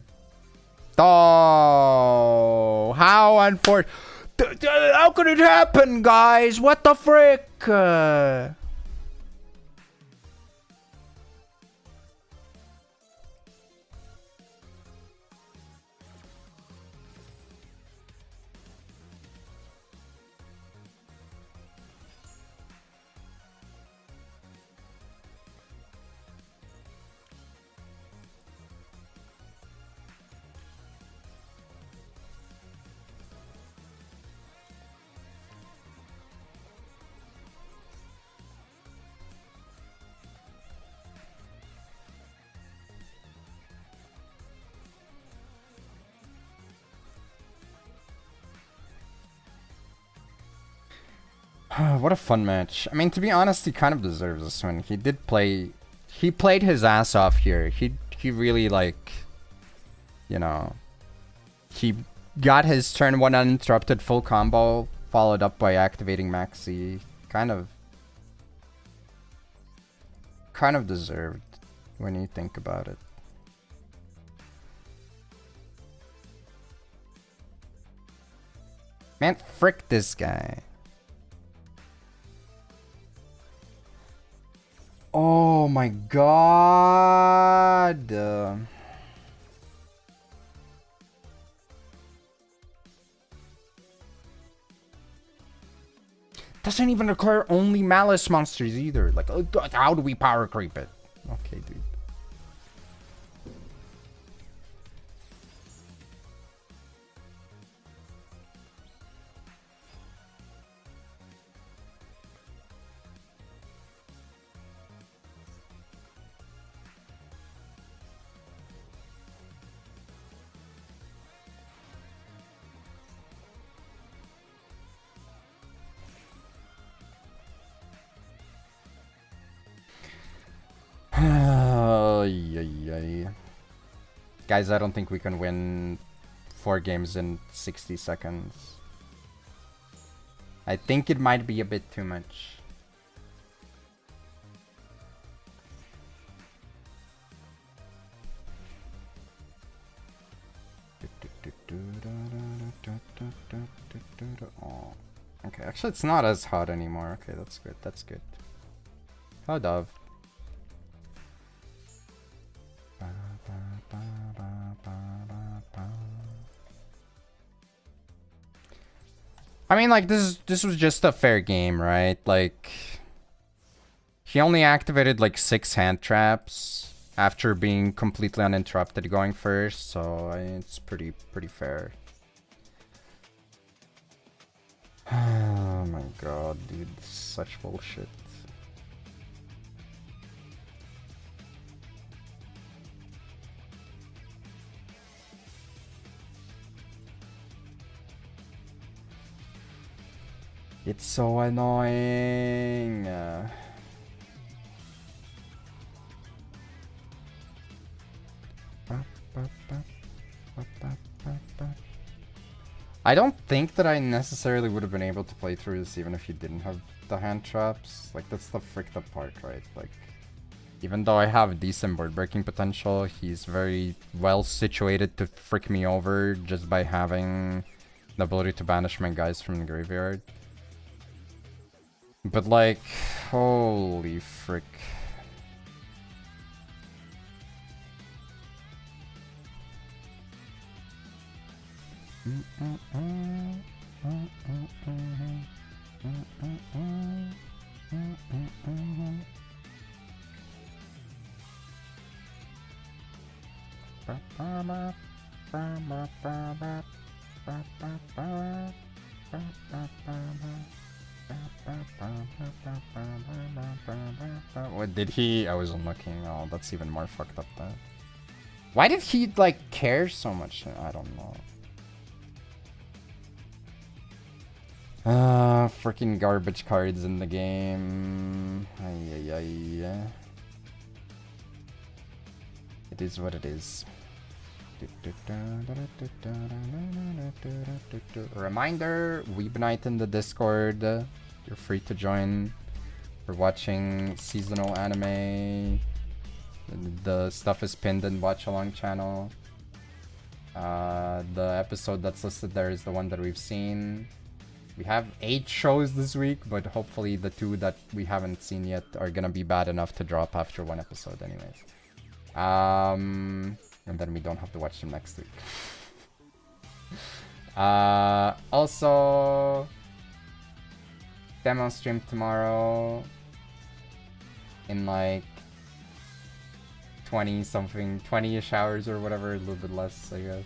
Oh, how unfortunate. How could it happen, guys? What the frick? What a fun match. I mean, to be honest, he kind of deserves this one. He did play... He played his ass off here. He really, like... You know... He got his turn 1 uninterrupted full combo, followed up by activating Maxi. Kind of deserved, when you think about it. Man, frick this guy. Oh my god. Doesn't even require only Malice monsters either. Like, how do we power creep it? Okay, dude. Guys, I don't think we can win 4 games in 60 seconds. I think it might be a bit too much. Oh. Okay, actually it's not as hot anymore. Okay, that's good, that's good. Oh, Dove. I mean, like, this was just a fair game, right? Like, he only activated like 6 hand traps after being completely uninterrupted going first, so it's pretty fair. Oh my god, dude, such bullshit. It's so annoying. I don't think that I necessarily would have been able to play through this even if you didn't have the hand traps. Like, that's the fricked up part, right? Like, Even though I have decent board breaking potential, he's very well situated to frick me over just by having the ability to banish my guys from the graveyard. But like, holy frick. What did he? I wasn't looking. Oh, that's even more fucked up then. Why did he like care so much? I don't know. Freaking garbage cards in the game. Ay, ay, ay. It is what it is. Reminder, Weeb Night in the Discord. You're free to join. We're watching seasonal anime. The stuff is pinned in Watch Along channel. The episode that's listed there is the one that we've seen. We have 8 shows this week, but hopefully the 2 that we haven't seen yet are gonna be bad enough to drop after 1 episode anyways. And then we don't have to watch them next week. Also, demo stream tomorrow in like 20-ish hours or whatever, a little bit less, I guess.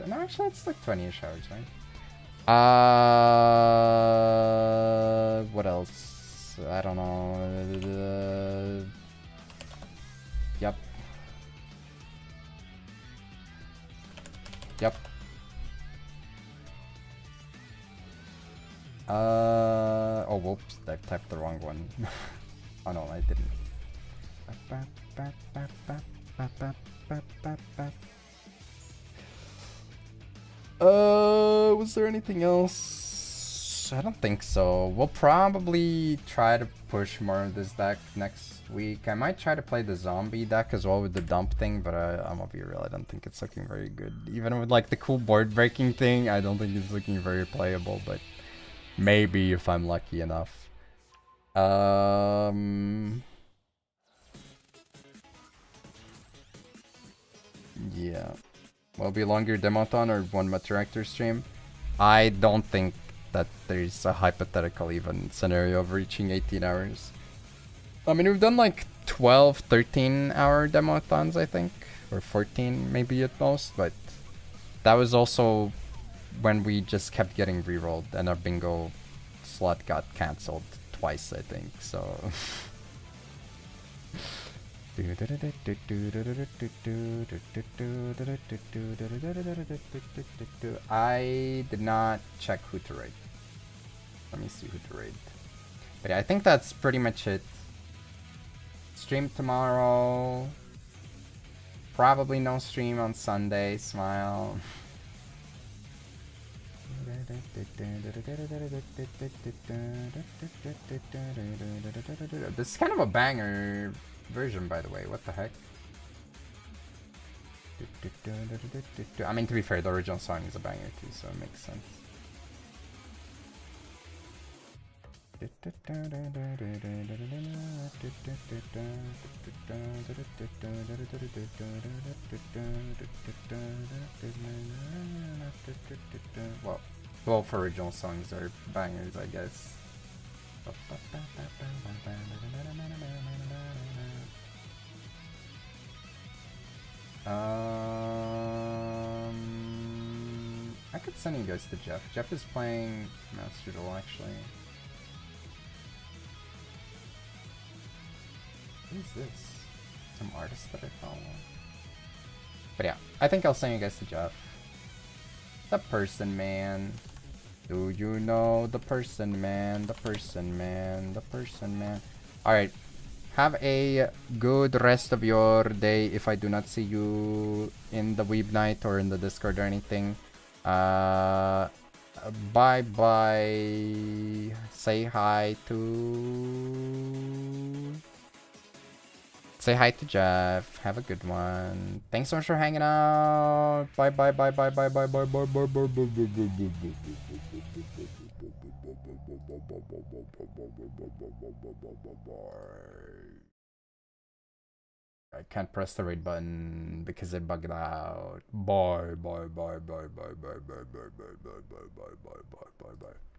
No, actually, it's like 20-ish hours, right? What else? I don't know. Yep. Yep. Oh, whoops, I typed the wrong one. Oh no, I didn't. Was there anything else? I don't think so. We'll probably try to push more of this deck next week. I might try to play the zombie deck as well with the dump thing, but I'm gonna be real, I don't think it's looking very good. Even with like the cool board breaking thing, I don't think it's looking very playable, but maybe if I'm lucky enough. Yeah. Will it be longer demothon or one Reactor stream? I don't think that there's a hypothetical even scenario of reaching 18 hours. I mean, we've done like 12, 13 hour demothons, I think. Or 14 maybe at most, but that was also when we just kept getting rerolled and our bingo slot got cancelled twice, I think, so... I did not check who to raid. Let me see who to raid. But yeah, I think that's pretty much it. Stream tomorrow. Probably no stream on Sunday. Smile. This is kind of a banger version, by the way. What the heck? I mean, to be fair, the original song is a banger too, so it makes sense. Well, both original songs are bangers, I guess. I could send you guys to Jeff. Jeff is playing Master Duel, actually. Who's this? Some artist that I follow. But yeah, I think I'll send you guys to Jeff. The person, man. Do you know the person, man? The person, man. The person, man. Alright. Have a good rest of your day. If I do not see you in the Weeb Night or in the Discord or anything, Bye bye. Say hi to Jeff. Have a good one. Thanks so much for hanging out. Bye bye bye bye bye bye bye bye bye bye bye I can't press the right button because it bugged out. Bye bye bye bye bye bye bye bye bye bye bye bye bye bye bye bye bye.